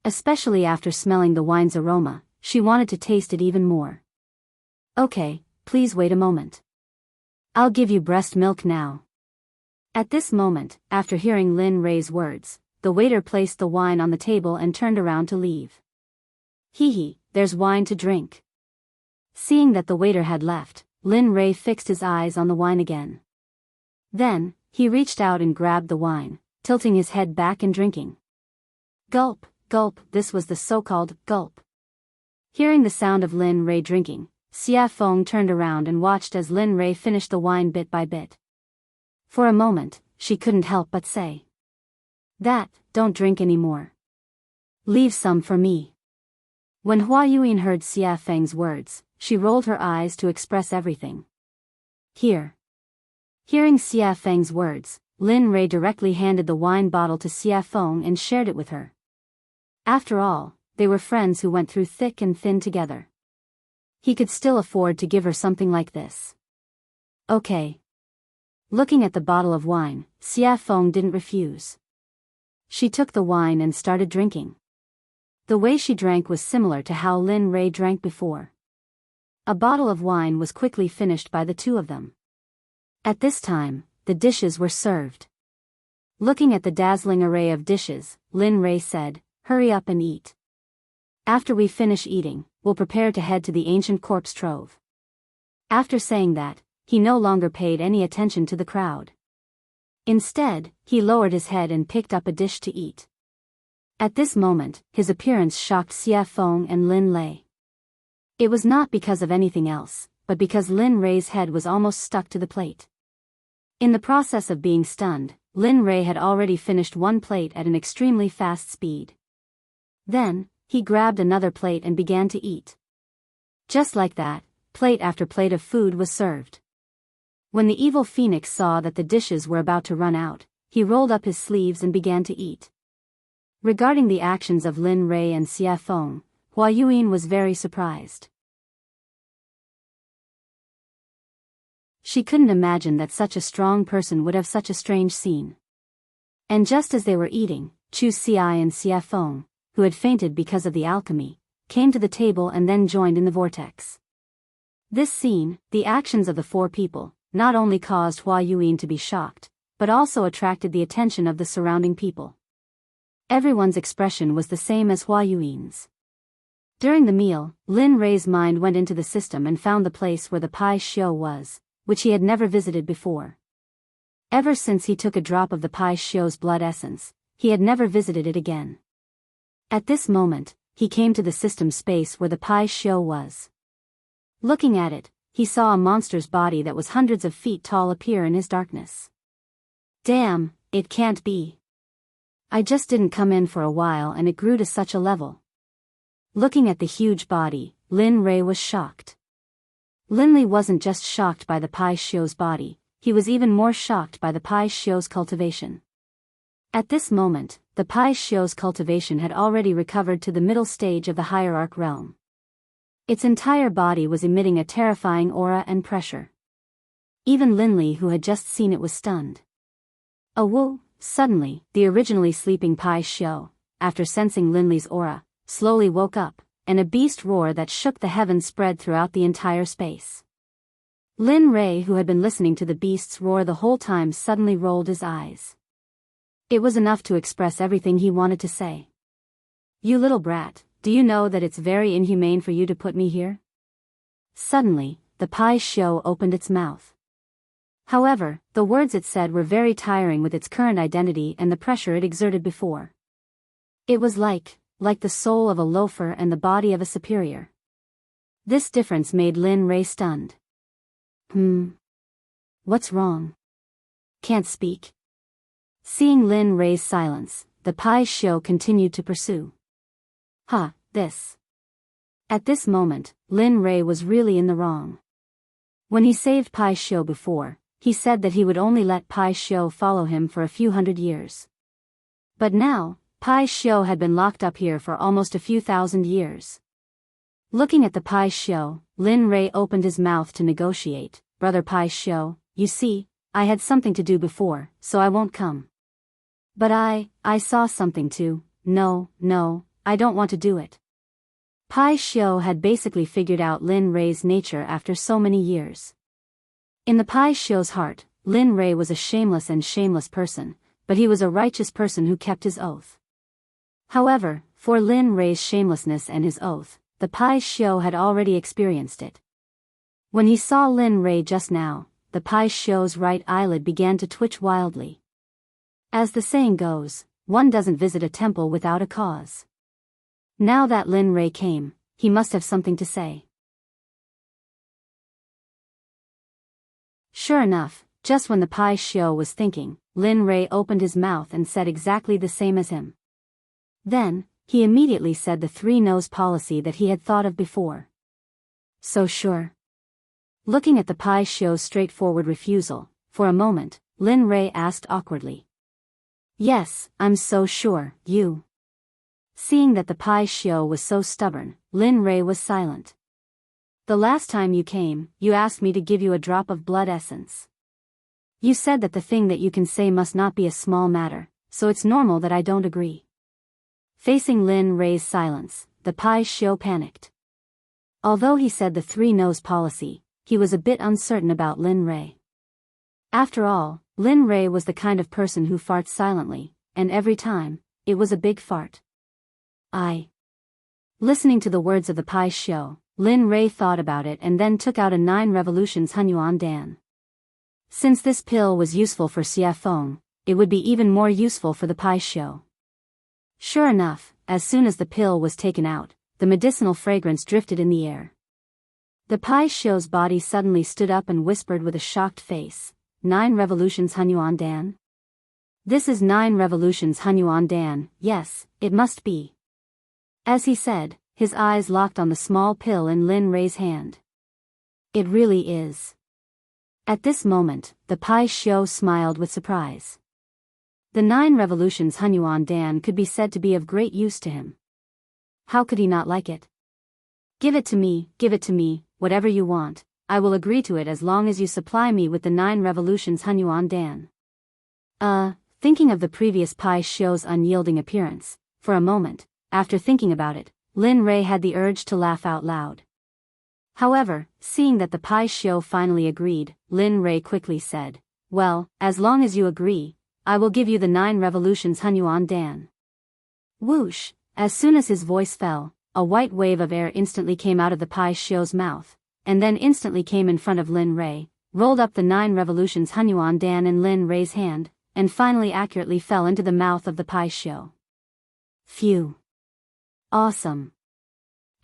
Especially after smelling the wine's aroma, she wanted to taste it even more. Okay, please wait a moment. I'll give you breast milk now. At this moment, after hearing Lin Rei's words, the waiter placed the wine on the table and turned around to leave. Hee, there's wine to drink. Seeing that the waiter had left, Lin Rei fixed his eyes on the wine again. Then, he reached out and grabbed the wine, tilting his head back and drinking. Gulp, gulp, this was the so-called gulp. Hearing the sound of Lin Rei drinking, Xia Feng turned around and watched as Lin Rei finished the wine bit by bit. For a moment, she couldn't help but say. Don't drink anymore. Leave some for me. When Hua Yuyin heard Xia Feng's words, she rolled her eyes to express everything. Here. Hearing Xia Feng's words, Lin Rei directly handed the wine bottle to Xia Feng and shared it with her. After all, they were friends who went through thick and thin together. He could still afford to give her something like this. Okay. Looking at the bottle of wine, Xia Feng didn't refuse. She took the wine and started drinking. The way she drank was similar to how Lin Rei drank before. A bottle of wine was quickly finished by the two of them. At this time, the dishes were served. Looking at the dazzling array of dishes, Lin Rei said, "Hurry up and eat. After we finish eating, we'll prepare to head to the ancient corpse trove." After saying that, he no longer paid any attention to the crowd. Instead, he lowered his head and picked up a dish to eat. At this moment, his appearance shocked Xia Feng and Lin Lei. It was not because of anything else, but because Lin Rei's head was almost stuck to the plate. In the process of being stunned, Lin Rei had already finished one plate at an extremely fast speed. Then, he grabbed another plate and began to eat. Just like that, plate after plate of food was served. When the evil phoenix saw that the dishes were about to run out, he rolled up his sleeves and began to eat. Regarding the actions of Lin Rei and Xie Feng, Hua Yuan was very surprised. She couldn't imagine that such a strong person would have such a strange scene. And just as they were eating, Chu Xi and Xie Feng, who had fainted because of the alchemy, came to the table and then joined in the vortex. This scene, the actions of the four people, not only caused Hua Yuan to be shocked, but also attracted the attention of the surrounding people. Everyone's expression was the same as Hua Yuan's. During the meal, Lin Rei's mind went into the system and found the place where the Pai Xiu was, which he had never visited before. Ever since he took a drop of the Pai Xiu's blood essence, he had never visited it again. At this moment, he came to the system space where the Pai Xiu was. Looking at it, he saw a monster's body that was hundreds of feet tall appear in his darkness. Damn, it can't be. I just didn't come in for a while and it grew to such a level. Looking at the huge body, Lin Rei was shocked. Lin Li wasn't just shocked by the Pai Xiu's body, he was even more shocked by the Pai Xiu's cultivation. At this moment, the Pai Xiu's cultivation had already recovered to the middle stage of the hierarch realm. Its entire body was emitting a terrifying aura and pressure. Even Lin Li, who had just seen it, was stunned. Oh, suddenly, the originally sleeping Pai Xiu, after sensing Lin Li's aura, slowly woke up, and a beast roar that shook the heavens spread throughout the entire space. Lin Rei, who had been listening to the beast's roar the whole time, suddenly rolled his eyes. It was enough to express everything he wanted to say. You little brat, do you know that it's very inhumane for you to put me here? Suddenly, the Pai Xiu opened its mouth. However, the words it said were very tiring with its current identity and the pressure it exerted before. It was like the soul of a loafer and the body of a superior. This difference made Lin Rei stunned. What's wrong? Can't speak? Seeing Lin Rei's silence, the Pai Xiu continued to pursue. This. At this moment, Lin Rei was really in the wrong. When he saved Pai Xiu before, he said that he would only let Pai Xiu follow him for a few hundred years. But now, Pai Xiu had been locked up here for almost a few thousand years. Looking at the Pai Xiu, Lin Rei opened his mouth to negotiate. Brother Pai Xiu, you see, I had something to do before, so I won't come. But I saw something too. No, I don't want to do it. Pai Xiu had basically figured out Lin Rei's nature after so many years. In the Pai Xiu's heart, Lin Rei was a shameless person, but he was a righteous person who kept his oath. However, for Lin Rei's shamelessness and his oath, the Pai Xiu had already experienced it. When he saw Lin Rei just now, the Pai Xiu's right eyelid began to twitch wildly. As the saying goes, one doesn't visit a temple without a cause. Now that Lin Rei came, he must have something to say. Sure enough, just when the Pai Xiu was thinking, Lin Rei opened his mouth and said exactly the same as him. Then, he immediately said the three-nose policy that he had thought of before. So sure. Looking at the Pai Xiu's straightforward refusal, for a moment, Lin Rei asked awkwardly. Yes, I'm so sure, you. Seeing that the Pai Xiu was so stubborn, Lin Rei was silent. The last time you came, you asked me to give you a drop of blood essence. You said that the thing that you can say must not be a small matter, so it's normal that I don't agree. Facing Lin Rei's silence, the Pai Xiu panicked. Although he said the three-nose policy, he was a bit uncertain about Lin Rei. After all, Lin Rei was the kind of person who farts silently, and every time, it was a big fart. Listening to the words of the Pai Xiu, Lin Rei thought about it and then took out a 9 revolutions Hunyuan Dan. Since this pill was useful for Xie Feng, it would be even more useful for the Pai Xiu. Sure enough, as soon as the pill was taken out, the medicinal fragrance drifted in the air. The Pai Xiu's body suddenly stood up and whispered with a shocked face, 9 revolutions Hunyuan Dan? This is 9 revolutions Hunyuan Dan, yes, it must be. As he said, his eyes locked on the small pill in Lin Rei's hand. It really is. At this moment, the Pai Xiu smiled with surprise. The 9 revolutions Hunyuan Dan could be said to be of great use to him. How could he not like it? Give it to me, whatever you want, I will agree to it as long as you supply me with the 9 revolutions Hunyuan Dan. Thinking of the previous Pai Xiu's unyielding appearance, for a moment, after thinking about it, Lin Rei had the urge to laugh out loud. However, seeing that the Pai Xiu finally agreed, Lin Rei quickly said, well, as long as you agree, I will give you the 9 revolutions Hunyuan Dan. Whoosh, as soon as his voice fell, a white wave of air instantly came out of the Pai Xiu's mouth, and then instantly came in front of Lin Rei, rolled up the 9 revolutions Hunyuan Dan in Lin Rei's hand, and finally accurately fell into the mouth of the Pai Xiu. Phew. Awesome.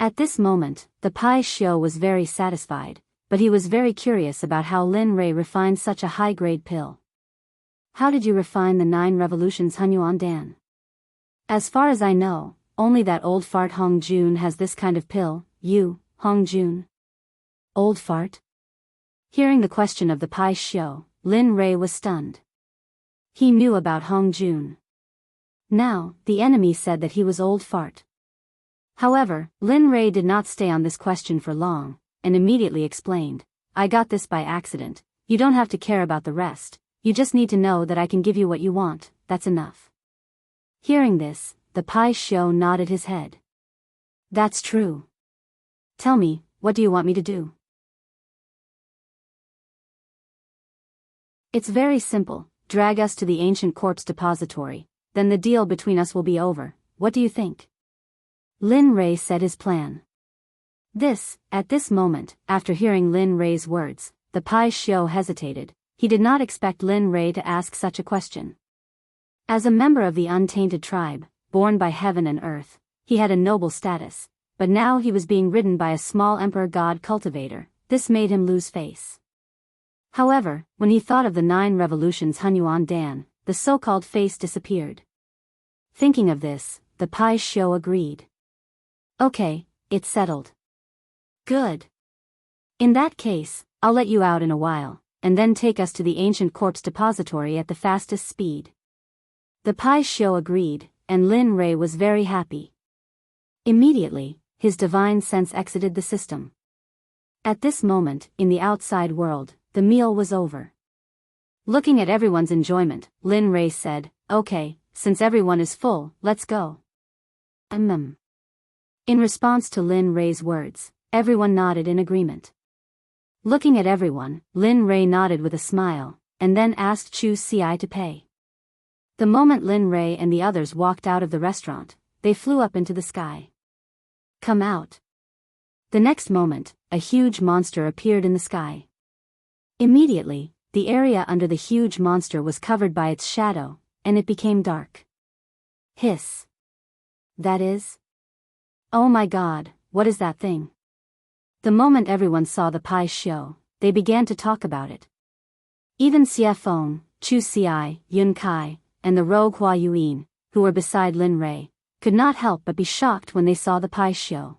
At this moment, the Pai Xiu was very satisfied, but he was very curious about how Lin Rei refined such a high-grade pill. How did you refine the 9 revolutions Hunyuan Dan? As far as I know, only that old fart Hong Jun has this kind of pill. You, Hong Jun? Old fart? Hearing the question of the Pai Xiu, Lin Rei was stunned. He knew about Hong Jun. Now, the enemy said that he was old fart. However, Lin Rei did not stay on this question for long, and immediately explained, I got this by accident, you don't have to care about the rest, you just need to know that I can give you what you want, that's enough. Hearing this, the Pai Xiu nodded his head. That's true. Tell me, what do you want me to do? It's very simple, drag us to the ancient corpse depository, then the deal between us will be over, what do you think? Lin Rei said his plan. At this moment, after hearing Lin Rei's words, the Pai Xiu hesitated, he did not expect Lin Rei to ask such a question. As a member of the untainted tribe, born by heaven and earth, he had a noble status, but now he was being ridden by a small emperor god cultivator, this made him lose face. However, when he thought of the 9 revolutions Hunyuan Dan, the so-called face disappeared. Thinking of this, the Pai Xiu agreed. Okay, it's settled. Good. In that case, I'll let you out in a while, and then take us to the ancient corpse depository at the fastest speed. The Pai Xiu agreed, and Lin Rei was very happy. Immediately, his divine sense exited the system. At this moment, in the outside world, the meal was over. Looking at everyone's enjoyment, Lin Rei said, okay, since everyone is full, let's go. In response to Lin Rei's words, everyone nodded in agreement. Looking at everyone, Lin Rei nodded with a smile, and then asked Chu Ci to pay. The moment Lin Rei and the others walked out of the restaurant, they flew up into the sky. Come out. The next moment, a huge monster appeared in the sky. Immediately, the area under the huge monster was covered by its shadow, and it became dark. Hiss. That is? Oh my god, what is that thing? The moment everyone saw the Pai Xiu, they began to talk about it. Even Xie Feng, Chu Ci, Yun Kai, and the rogue Hua Yuan, who were beside Lin Rei, could not help but be shocked when they saw the Pai Xiu.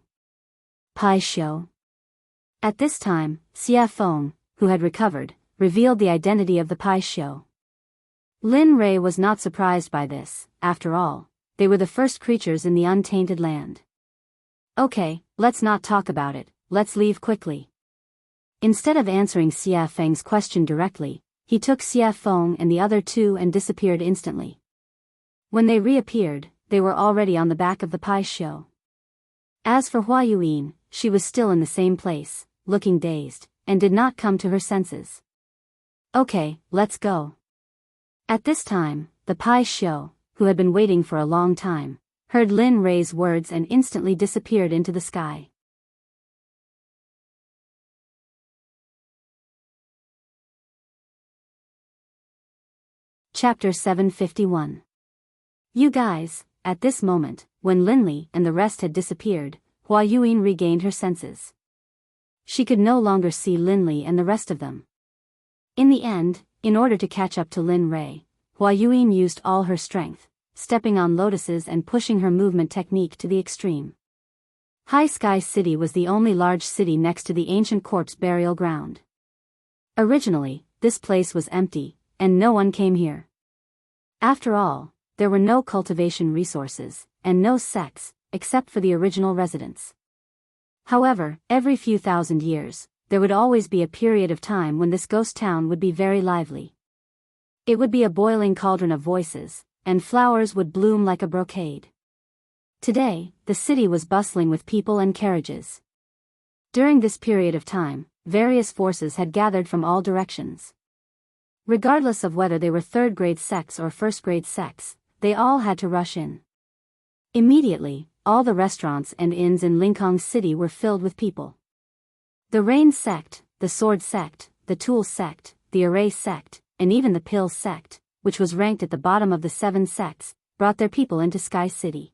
Pai Xiu. At this time, Xie Feng, who had recovered, revealed the identity of the Pai Xiu. Lin Rei was not surprised by this, after all, they were the first creatures in the untainted land. Okay, let's not talk about it, let's leave quickly. Instead of answering Xie Feng's question directly, he took Xie Feng and the other two and disappeared instantly. When they reappeared, they were already on the back of the Pai Xiu. As for Hua Yuan, she was still in the same place, looking dazed, and did not come to her senses. Okay, let's go. At this time, the Pai Xiu, who had been waiting for a long time, heard Lin Rei's words and instantly disappeared into the sky. Chapter 751. You guys, at this moment, when Linli and the rest had disappeared, Hua Yuan regained her senses. She could no longer see Linli and the rest of them. In the end, in order to catch up to Lin Rei, Hua Yuan used all her strength, stepping on lotuses and pushing her movement technique to the extreme. High Sky City was the only large city next to the ancient corpse burial ground. Originally, this place was empty, and no one came here. After all, there were no cultivation resources, and no sects, except for the original residents. However, every few thousand years, there would always be a period of time when this ghost town would be very lively. It would be a boiling cauldron of voices, and flowers would bloom like a brocade. Today, the city was bustling with people and carriages. During this period of time, various forces had gathered from all directions. Regardless of whether they were third-grade sects or first-grade sects, they all had to rush in. Immediately, all the restaurants and inns in Lincoln City were filled with people. The Rain Sect, the Sword Sect, the Tool Sect, the Array Sect, and even the Pill Sect, which was ranked at the bottom of the 7 sects, brought their people into Sky City.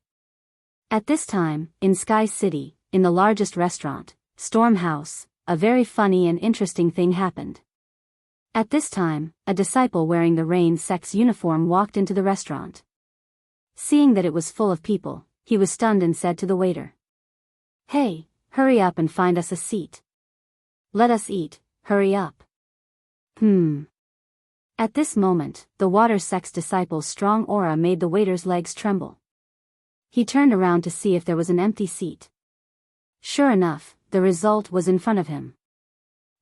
At this time, in Sky City, in the largest restaurant, Storm House, a very funny and interesting thing happened. At this time, a disciple wearing the Rain Sect's uniform walked into the restaurant. Seeing that it was full of people, he was stunned and said to the waiter, "Hey, hurry up and find us a seat. Let us eat, hurry up." At this moment, the Water Sect's disciple's strong aura made the waiter's legs tremble. He turned around to see if there was an empty seat. Sure enough, the result was in front of him.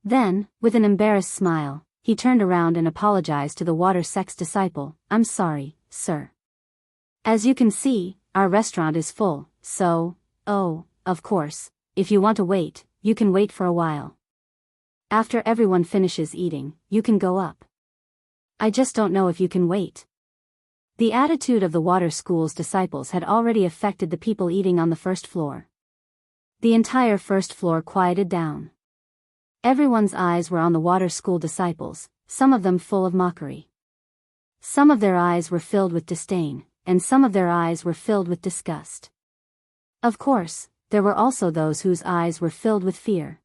Then, with an embarrassed smile, he turned around and apologized to the Water Sect's disciple, "I'm sorry, sir. As you can see, our restaurant is full, so, of course, if you want to wait, you can wait for a while. After everyone finishes eating, you can go up. I just don't know if you can wait." The attitude of the Water School's disciples had already affected the people eating on the first floor. The entire first floor quieted down. Everyone's eyes were on the Water School disciples, some of them full of mockery. Some of their eyes were filled with disdain, and some of their eyes were filled with disgust. Of course, there were also those whose eyes were filled with fear.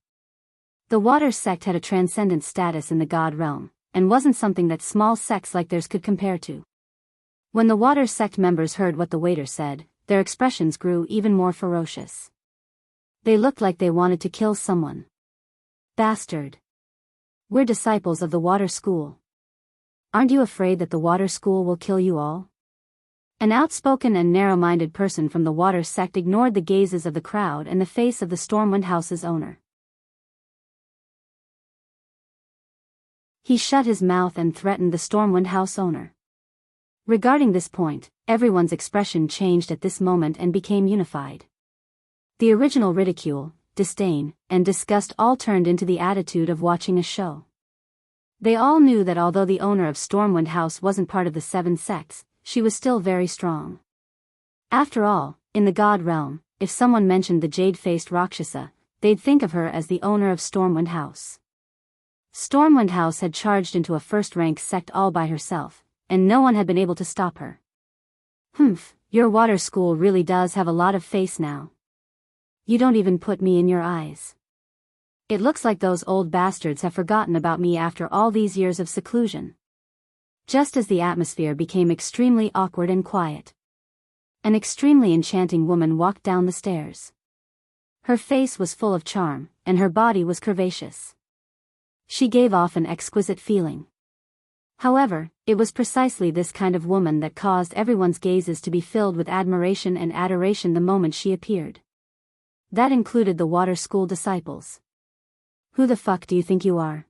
The Water Sect had a transcendent status in the God realm, and wasn't something that small sects like theirs could compare to. When the Water Sect members heard what the waiter said, their expressions grew even more ferocious. They looked like they wanted to kill someone. "Bastard! We're disciples of the Water School. Aren't you afraid that the Water School will kill you all?" An outspoken and narrow-minded person from the Water Sect ignored the gazes of the crowd and the face of the Stormwind House's owner. He shut his mouth and threatened the Stormwind House owner. Regarding this point, everyone's expression changed at this moment and became unified. The original ridicule, disdain, and disgust all turned into the attitude of watching a show. They all knew that although the owner of Stormwind House wasn't part of the 7 sects, she was still very strong. After all, in the God realm, if someone mentioned the jade-faced Rakshasa, they'd think of her as the owner of Stormwind House. Stormwind House had charged into a first-rank sect all by herself, and no one had been able to stop her. Your Water School really does have a lot of face now. You don't even put me in your eyes. It looks like those old bastards have forgotten about me after all these years of seclusion." Just as the atmosphere became extremely awkward and quiet, an extremely enchanting woman walked down the stairs. Her face was full of charm, and her body was curvaceous. She gave off an exquisite feeling. However, it was precisely this kind of woman that caused everyone's gazes to be filled with admiration and adoration the moment she appeared. That included the Water School disciples. "Who the fuck do you think you are?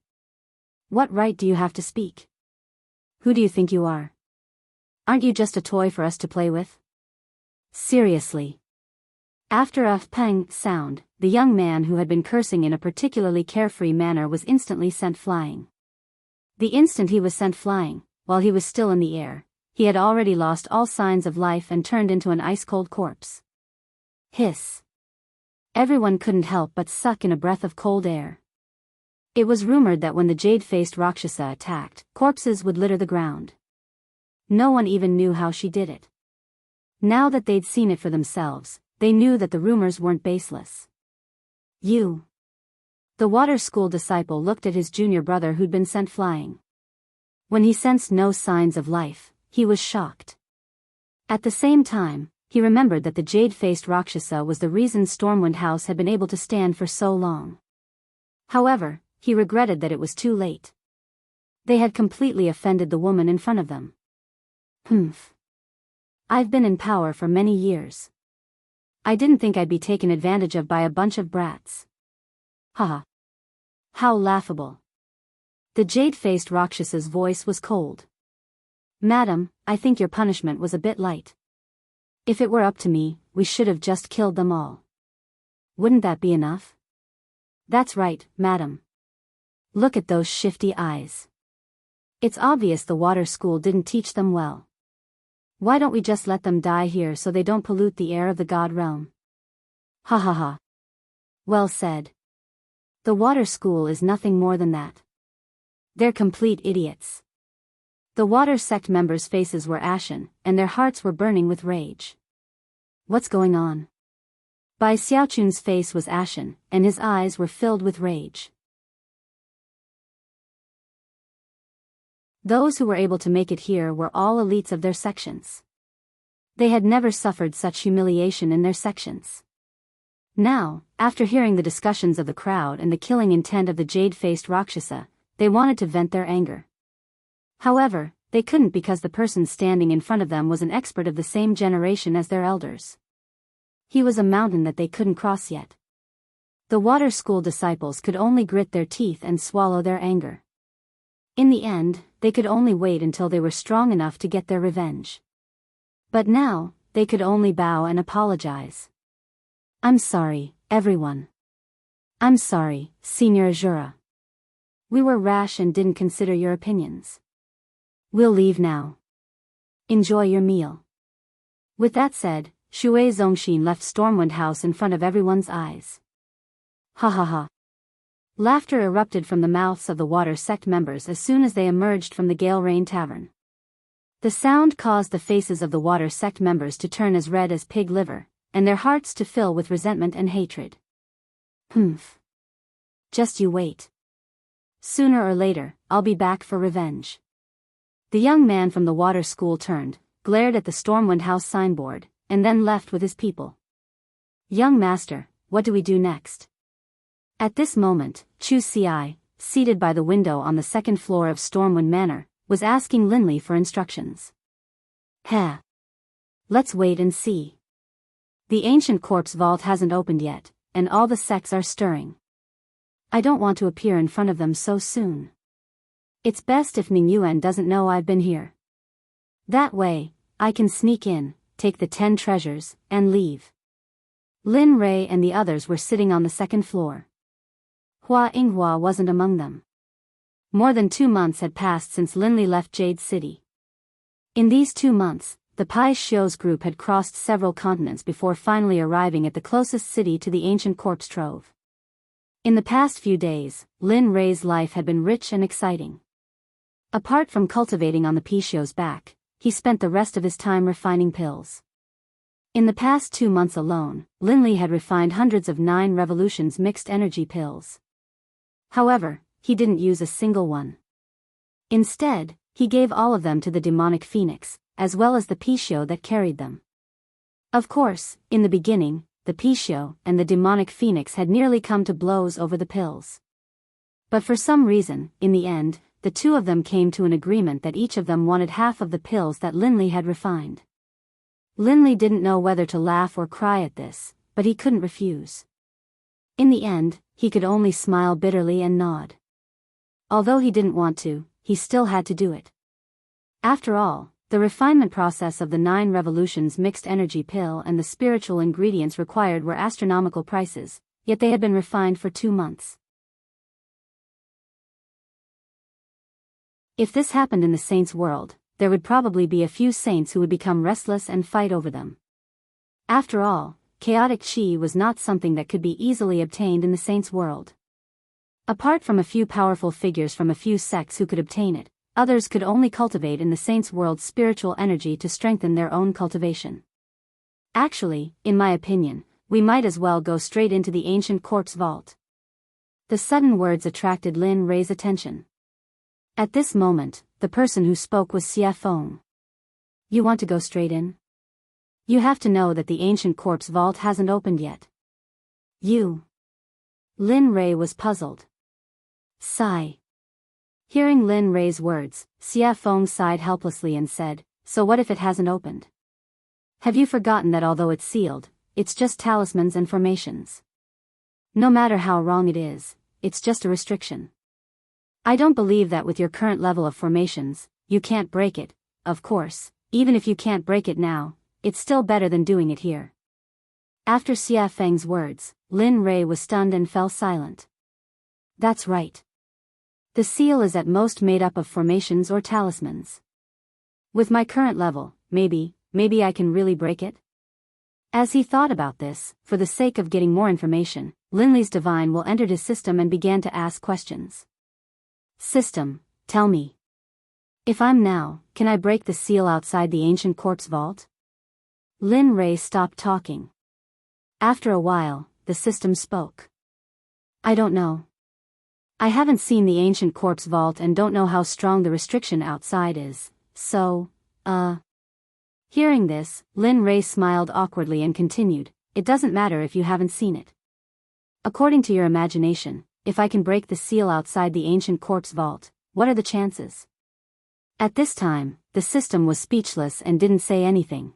What right do you have to speak? Who do you think you are? Aren't you just a toy for us to play with? Seriously." After a pang sound, the young man who had been cursing in a particularly carefree manner was instantly sent flying. The instant he was sent flying, while he was still in the air, he had already lost all signs of life and turned into an ice-cold corpse. Hiss. Everyone couldn't help but suck in a breath of cold air. It was rumored that when the jade-faced Rakshasa attacked, corpses would litter the ground. No one even knew how she did it. Now that they'd seen it for themselves, they knew that the rumors weren't baseless. "You." The Water School disciple looked at his junior brother who'd been sent flying. When he sensed no signs of life, he was shocked. At the same time, he remembered that the jade-faced Rakshasa was the reason Stormwind House had been able to stand for so long. However, he regretted that it was too late. They had completely offended the woman in front of them. Humph. I've been in power for many years. I didn't think I'd be taken advantage of by a bunch of brats. Haha. How laughable. The jade-faced Rakshasa's voice was cold. Madam, I think your punishment was a bit light. If it were up to me, we should have just killed them all. Wouldn't that be enough? That's right, madam. Look at those shifty eyes. It's obvious the water school didn't teach them well. Why don't we just let them die here so they don't pollute the air of the god realm? Ha ha ha. Well said. The water school is nothing more than that. They're complete idiots. The water sect members' faces were ashen, and their hearts were burning with rage. What's going on? Bai Xiaochun's face was ashen, and his eyes were filled with rage. Those who were able to make it here were all elites of their sections. They had never suffered such humiliation in their sections. Now, after hearing the discussions of the crowd and the killing intent of the jade-faced Rakshasa, they wanted to vent their anger. However, they couldn't because the person standing in front of them was an expert of the same generation as their elders. He was a mountain that they couldn't cross yet. The water school disciples could only grit their teeth and swallow their anger. In the end, they could only wait until they were strong enough to get their revenge. But now, they could only bow and apologize. I'm sorry, everyone. I'm sorry, Senior Azura. We were rash and didn't consider your opinions. We'll leave now. Enjoy your meal. With that said, Shui Zongxin left Stormwind House in front of everyone's eyes. Ha ha ha. Laughter erupted from the mouths of the water sect members as soon as they emerged from the Gale Rain Tavern. The sound caused the faces of the water sect members to turn as red as pig liver, and their hearts to fill with resentment and hatred. Humph. Just you wait. Sooner or later, I'll be back for revenge. The young man from the water school turned, glared at the Stormwind House signboard, and then left with his people. Young master, what do we do next? At this moment, Chu Ci, seated by the window on the second floor of Stormwind Manor, was asking Linley for instructions. Heh. Let's wait and see. The ancient corpse vault hasn't opened yet, and all the sects are stirring. I don't want to appear in front of them so soon. It's best if Ning Yuan doesn't know I've been here. That way, I can sneak in, take the 10 treasures, and leave. Lin Rei and the others were sitting on the second floor. Hua Yinghua wasn't among them. More than 2 months had passed since Linley left Jade City. In these 2 months, the Pai Xiu's group had crossed several continents before finally arriving at the closest city to the ancient corpse trove. In the past few days, Lin Rei's life had been rich and exciting. Apart from cultivating on the Pai Xiu's back, he spent the rest of his time refining pills. In the past 2 months alone, Linley had refined hundreds of 9 revolutions mixed energy pills. However, he didn't use a single one. Instead, he gave all of them to the demonic phoenix, as well as the Pai Xiu that carried them. Of course, in the beginning, the Pai Xiu and the demonic phoenix had nearly come to blows over the pills. But for some reason, in the end, the two of them came to an agreement that each of them wanted half of the pills that Linley had refined. Linley didn't know whether to laugh or cry at this, but he couldn't refuse. In the end, he could only smile bitterly and nod. Although he didn't want to, he still had to do it. After all, the refinement process of the 9 revolutions mixed energy pill and the spiritual ingredients required were astronomical prices, yet they had been refined for 2 months. If this happened in the saints' world, there would probably be a few saints who would become restless and fight over them. After all, chaotic chi was not something that could be easily obtained in the saints' world. Apart from a few powerful figures from a few sects who could obtain it, others could only cultivate in the saints' world spiritual energy to strengthen their own cultivation. Actually, in my opinion, we might as well go straight into the ancient corpse vault. The sudden words attracted Lin Rei's attention. At this moment, the person who spoke was Xie Feng. You want to go straight in? You have to know that the ancient corpse vault hasn't opened yet. You. Lin Rei was puzzled. Sigh. Hearing Lin Rei's words, Xia Feng sighed helplessly and said, so what if it hasn't opened? Have you forgotten that although it's sealed, it's just talismans and formations? No matter how wrong it is, it's just a restriction. I don't believe that with your current level of formations, you can't break it. Of course, even if you can't break it now, it's still better than doing it here. After Xia Feng's words, Lin Rei was stunned and fell silent. That's right. The seal is at most made up of formations or talismans. With my current level, maybe I can really break it? As he thought about this, for the sake of getting more information, Linley's divine will entered his system and began to ask questions. System, tell me. If I'm now, can I break the seal outside the ancient corpse vault? Lin Rei stopped talking. After a while, the system spoke. I don't know. I haven't seen the ancient corpse vault and don't know how strong the restriction outside is, so, Hearing this, Lin Rei smiled awkwardly and continued, it doesn't matter if you haven't seen it. According to your imagination, if I can break the seal outside the ancient corpse vault, what are the chances? At this time, the system was speechless and didn't say anything.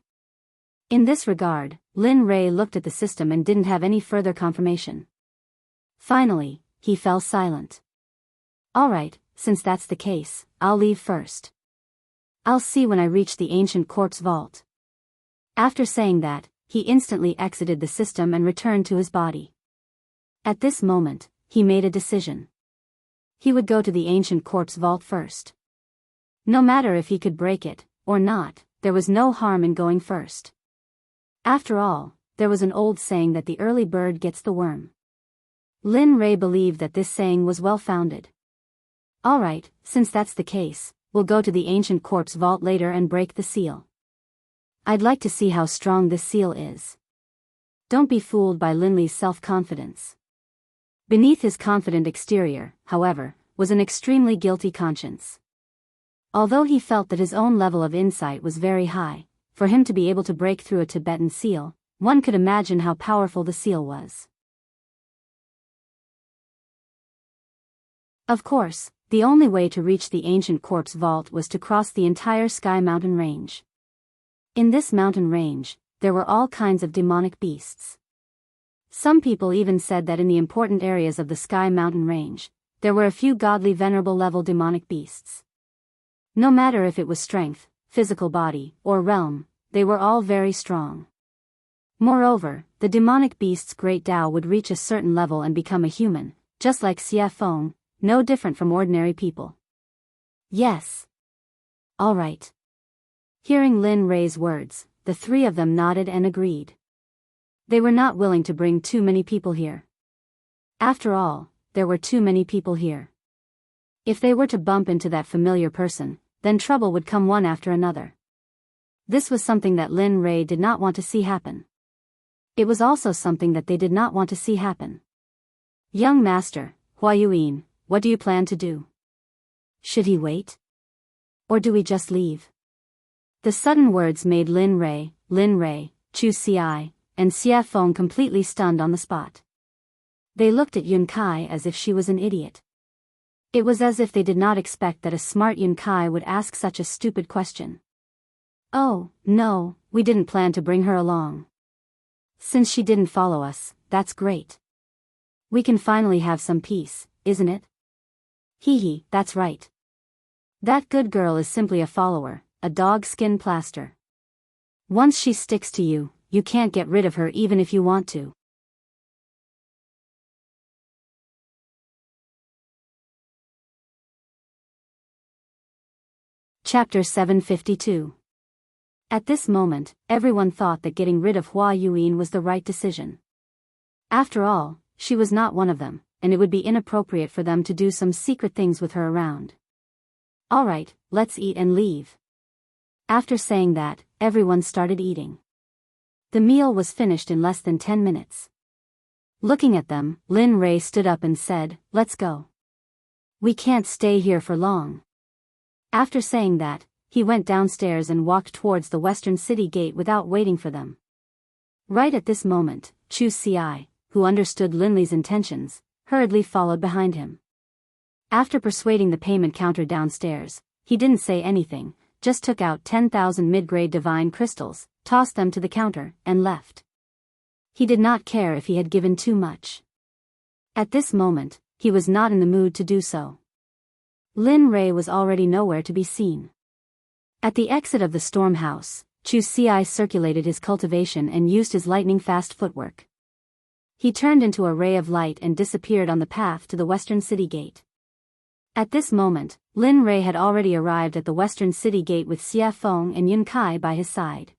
In this regard, Lin Rei looked at the system and didn't have any further confirmation. Finally, he fell silent. Alright, since that's the case, I'll leave first. I'll see when I reach the ancient corpse vault. After saying that, he instantly exited the system and returned to his body. At this moment, he made a decision. He would go to the ancient corpse vault first. No matter if he could break it, or not, there was no harm in going first. After all, there was an old saying that the early bird gets the worm. Lin Rei believed that this saying was well-founded. Alright, since that's the case, we'll go to the ancient corpse vault later and break the seal. I'd like to see how strong this seal is. Don't be fooled by Linley's self-confidence. Beneath his confident exterior, however, was an extremely guilty conscience. Although he felt that his own level of insight was very high, for him to be able to break through a Tibetan seal, one could imagine how powerful the seal was. Of course, the only way to reach the ancient corpse vault was to cross the entire Sky Mountain range. In this mountain range, there were all kinds of demonic beasts. Some people even said that in the important areas of the Sky Mountain range, there were a few godly venerable level demonic beasts. No matter if it was strength, physical body, or realm, they were all very strong. Moreover, the demonic beast's great Tao would reach a certain level and become a human, just like Xia Feng, no different from ordinary people. Yes. All right. Hearing Lin Rei's words, the three of them nodded and agreed. They were not willing to bring too many people here. After all, there were too many people here. If they were to bump into that familiar person, then trouble would come one after another. This was something that Lin Rei did not want to see happen. It was also something that they did not want to see happen. Young master, Huayuan, what do you plan to do? Should he wait? Or do we just leave? The sudden words made Lin Rei, Chu Xiai, and Xia Feng completely stunned on the spot. They looked at Yun Kai as if she was an idiot. It was as if they did not expect that a smart Yun Kai would ask such a stupid question. Oh, no, we didn't plan to bring her along. Since she didn't follow us, that's great. We can finally have some peace, isn't it? Hee, that's right. That good girl is simply a follower, a dog skin plaster. Once she sticks to you, you can't get rid of her even if you want to. Chapter 752. At this moment, everyone thought that getting rid of Huayuan was the right decision. After all, she was not one of them, and it would be inappropriate for them to do some secret things with her around. Alright, let's eat and leave. After saying that, everyone started eating. The meal was finished in less than 10 minutes. Looking at them, Lin Rei stood up and said, let's go. We can't stay here for long. After saying that, he went downstairs and walked towards the western city gate without waiting for them. Right at this moment, Chu Ci, who understood Linley's intentions, hurriedly followed behind him. After persuading the payment counter downstairs, he didn't say anything, just took out 10,000 mid-grade divine crystals, tossed them to the counter, and left. He did not care if he had given too much. At this moment, he was not in the mood to do so. Lin Rei was already nowhere to be seen. At the exit of the storm house, Chu Ci circulated his cultivation and used his lightning-fast footwork. He turned into a ray of light and disappeared on the path to the western city gate. At this moment, Lin Rei had already arrived at the western city gate with Xie Feng and Yun Kai by his side.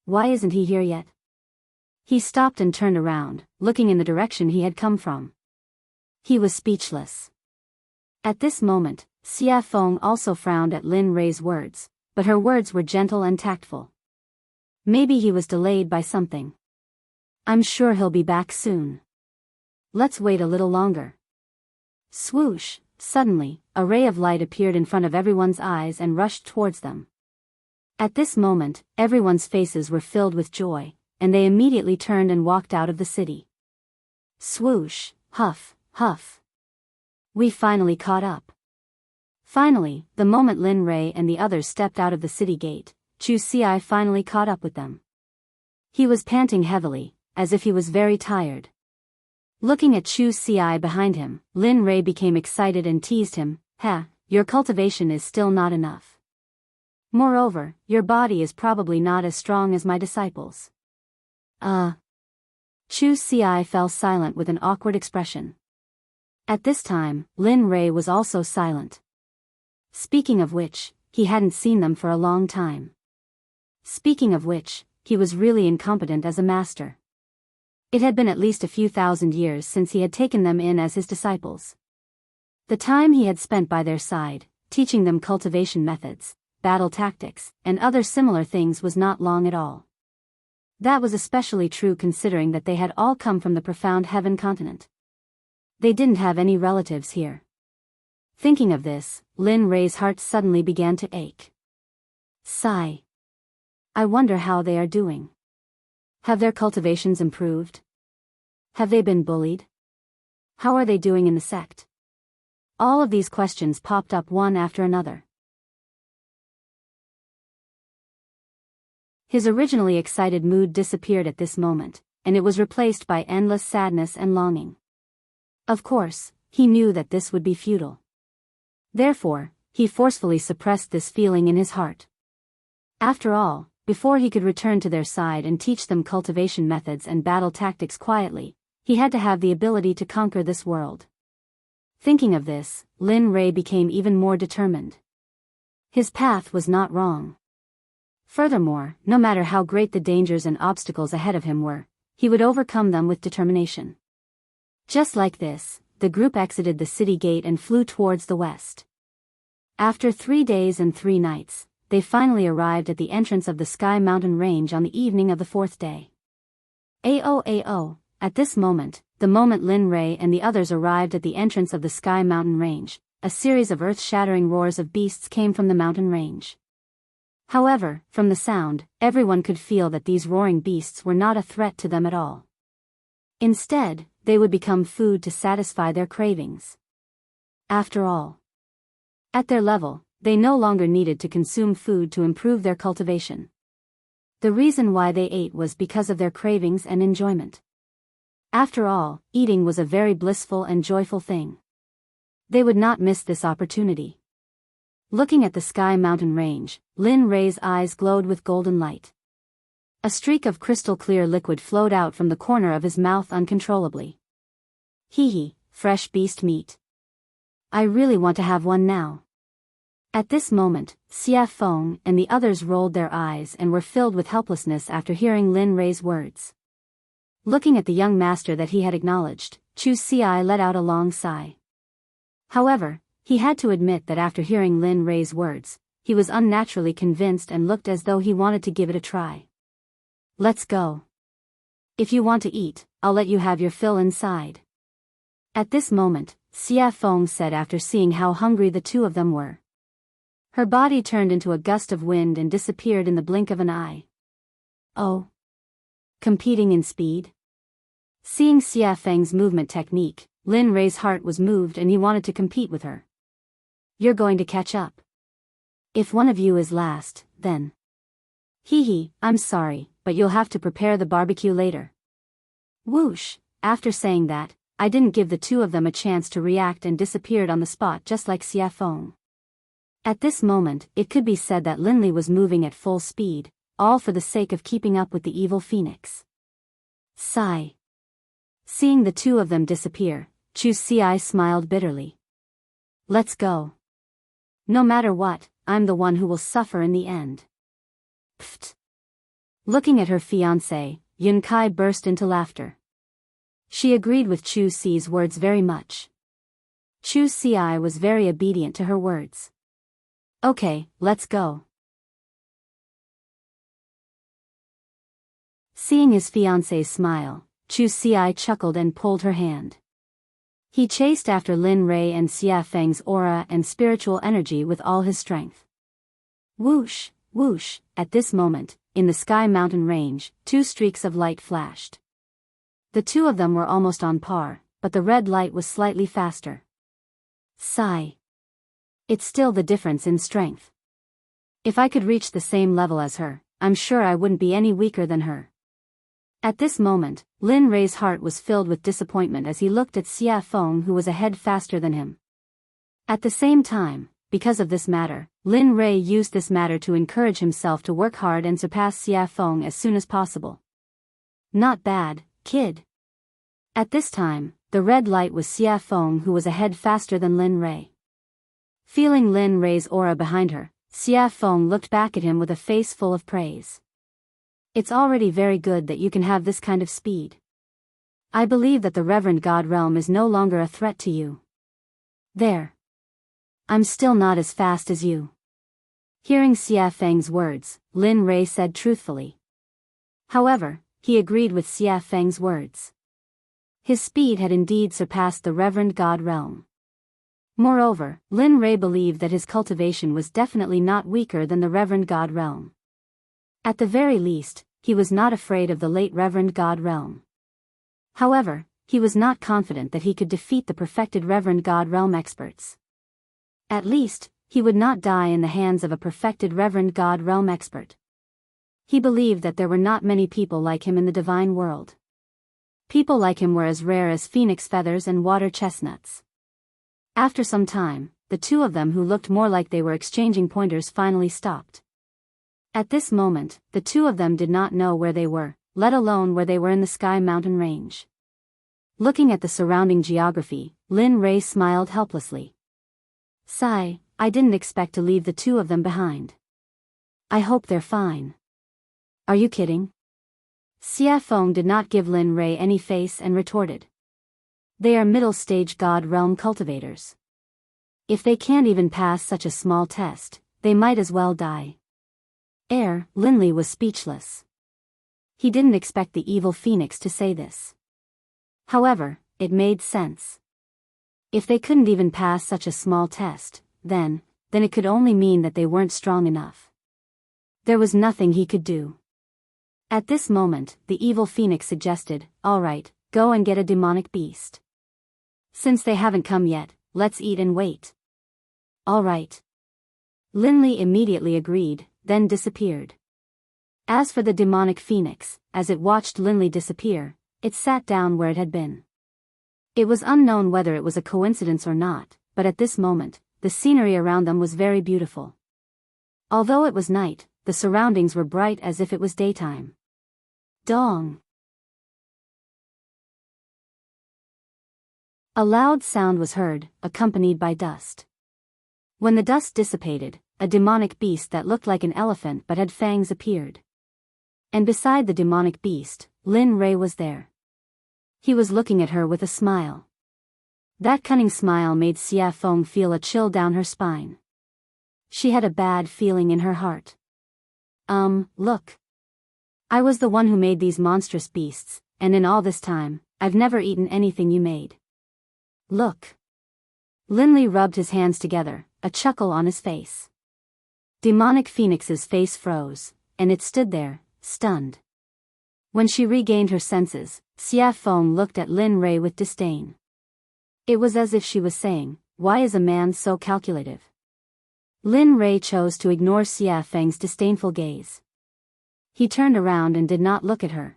Why isn't he here yet? He stopped and turned around, looking in the direction he had come from. He was speechless. At this moment, Xie Feng also frowned at Lin Rei's words, but her words were gentle and tactful. Maybe he was delayed by something. I'm sure he'll be back soon. Let's wait a little longer. Swoosh! Suddenly, a ray of light appeared in front of everyone's eyes and rushed towards them. At this moment, everyone's faces were filled with joy, and they immediately turned and walked out of the city. Swoosh! Huff! Huff! We finally caught up. Finally, the moment Lin Rei and the others stepped out of the city gate, Chu Ci finally caught up with them. He was panting heavily, as if he was very tired. Looking at Chu Ci behind him, Lin Rei became excited and teased him, your cultivation is still not enough. Moreover, your body is probably not as strong as my disciples. Chu Ci fell silent with an awkward expression. At this time, Lin Rei was also silent. Speaking of which, he hadn't seen them for a long time. Speaking of which, he was really incompetent as a master. It had been at least a few thousand years since he had taken them in as his disciples. The time he had spent by their side, teaching them cultivation methods, battle tactics, and other similar things was not long at all. That was especially true considering that they had all come from the profound heaven continent. They didn't have any relatives here. Thinking of this, Lin Rei's heart suddenly began to ache. Sigh. I wonder how they are doing. Have their cultivations improved? Have they been bullied? How are they doing in the sect? All of these questions popped up one after another. His originally excited mood disappeared at this moment, and it was replaced by endless sadness and longing. Of course, he knew that this would be futile. Therefore, he forcefully suppressed this feeling in his heart. After all, before he could return to their side and teach them cultivation methods and battle tactics quietly, he had to have the ability to conquer this world. Thinking of this, Lin Rei became even more determined. His path was not wrong. Furthermore, no matter how great the dangers and obstacles ahead of him were, he would overcome them with determination. Just like this, the group exited the city gate and flew towards the west. After 3 days and 3 nights, they finally arrived at the entrance of the Sky Mountain Range on the evening of the 4th day. Ao. At this moment, the moment Lin Rei and the others arrived at the entrance of the Sky Mountain Range, a series of earth-shattering roars of beasts came from the mountain range. However, from the sound, everyone could feel that these roaring beasts were not a threat to them at all. Instead, they would become food to satisfy their cravings. After all, at their level, they no longer needed to consume food to improve their cultivation. The reason why they ate was because of their cravings and enjoyment. After all, eating was a very blissful and joyful thing. They would not miss this opportunity. Looking at the Sky Mountain Range, Lin Rei's eyes glowed with golden light. A streak of crystal-clear liquid flowed out from the corner of his mouth uncontrollably. Hee, fresh beast meat. I really want to have one now. At this moment, Xie Feng and the others rolled their eyes and were filled with helplessness after hearing Lin Rei's words. Looking at the young master that he had acknowledged, Chu Ci let out a long sigh. However, he had to admit that after hearing Lin Rei's words, he was unnaturally convinced and looked as though he wanted to give it a try. Let's go. If you want to eat, I'll let you have your fill inside. At this moment, Xie Feng said after seeing how hungry the two of them were. Her body turned into a gust of wind and disappeared in the blink of an eye. Oh. Competing in speed? Seeing Xia Feng's movement technique, Lin Rei's heart was moved and he wanted to compete with her. You're going to catch up. If one of you is last, then. Hee, I'm sorry, but you'll have to prepare the barbecue later. Whoosh, after saying that, I didn't give the two of them a chance to react and disappeared on the spot just like Xia Feng. At this moment, it could be said that Linli was moving at full speed, all for the sake of keeping up with the evil phoenix. Sigh. Seeing the two of them disappear, Chu Xi smiled bitterly. Let's go. No matter what, I'm the one who will suffer in the end. Pfft. Looking at her fiancé, Yun Kai burst into laughter. She agreed with Chu Xi's words very much. Chu Xi was very obedient to her words. Okay, let's go. Seeing his fiancé's smile, Chu Xi chuckled and pulled her hand. He chased after Lin Rei and Xia Feng's aura and spiritual energy with all his strength. Whoosh, whoosh, at this moment, in the Sky Mountain range, two streaks of light flashed. The two of them were almost on par, but the red light was slightly faster. Sigh. It's still the difference in strength. If I could reach the same level as her, I'm sure I wouldn't be any weaker than her. At this moment, Lin Rei's heart was filled with disappointment as he looked at Xia Feng who was ahead faster than him. At the same time, because of this matter, Lin Rei used this matter to encourage himself to work hard and surpass Xia Feng as soon as possible. Not bad, kid. At this time, the red light was Xia Feng who was ahead faster than Lin Rei. Feeling Lin Rei's aura behind her, Xia Feng looked back at him with a face full of praise. It's already very good that you can have this kind of speed. I believe that the Reverend God Realm is no longer a threat to you. There. I'm still not as fast as you. Hearing Xia Feng's words, Lin Rei said truthfully. However, he agreed with Xia Feng's words. His speed had indeed surpassed the Reverend God Realm. Moreover, Lin Rei believed that his cultivation was definitely not weaker than the Reverend God Realm. At the very least, he was not afraid of the late Reverend God Realm. However, he was not confident that he could defeat the perfected Reverend God Realm experts. At least, he would not die in the hands of a perfected Reverend God Realm expert. He believed that there were not many people like him in the divine world. People like him were as rare as phoenix feathers and water chestnuts. After some time, the two of them who looked more like they were exchanging pointers finally stopped. At this moment, the two of them did not know where they were, let alone where they were in the Sky Mountain range. Looking at the surrounding geography, Lin Rei smiled helplessly. Sigh, I didn't expect to leave the two of them behind. I hope they're fine. Are you kidding? Xia Feng did not give Lin Rei any face and retorted. They are middle-stage God Realm cultivators. If they can't even pass such a small test, they might as well die. Linli was speechless. He didn't expect the evil phoenix to say this. However, it made sense. If they couldn't even pass such a small test, then it could only mean that they weren't strong enough. There was nothing he could do. At this moment, the evil phoenix suggested, all right, go and get a demonic beast. Since they haven't come yet, let's eat and wait. All right. Linli immediately agreed, then disappeared. As for the demonic phoenix, as it watched Linli disappear, it sat down where it had been. It was unknown whether it was a coincidence or not, but at this moment, the scenery around them was very beautiful. Although it was night, the surroundings were bright as if it was daytime. Dong! A loud sound was heard, accompanied by dust. When the dust dissipated, a demonic beast that looked like an elephant but had fangs appeared. And beside the demonic beast, Lin Rei was there. He was looking at her with a smile. That cunning smile made Xia Feng feel a chill down her spine. She had a bad feeling in her heart. Look. I was the one who made these monstrous beasts, and in all this time, I've never eaten anything you made. Look. Linli rubbed his hands together, a chuckle on his face. Demonic Phoenix's face froze, and it stood there, stunned. When she regained her senses, Xia Feng looked at Lin Rei with disdain. It was as if she was saying, "Why is a man so calculative?" Lin Rei chose to ignore Xia Feng's disdainful gaze. He turned around and did not look at her.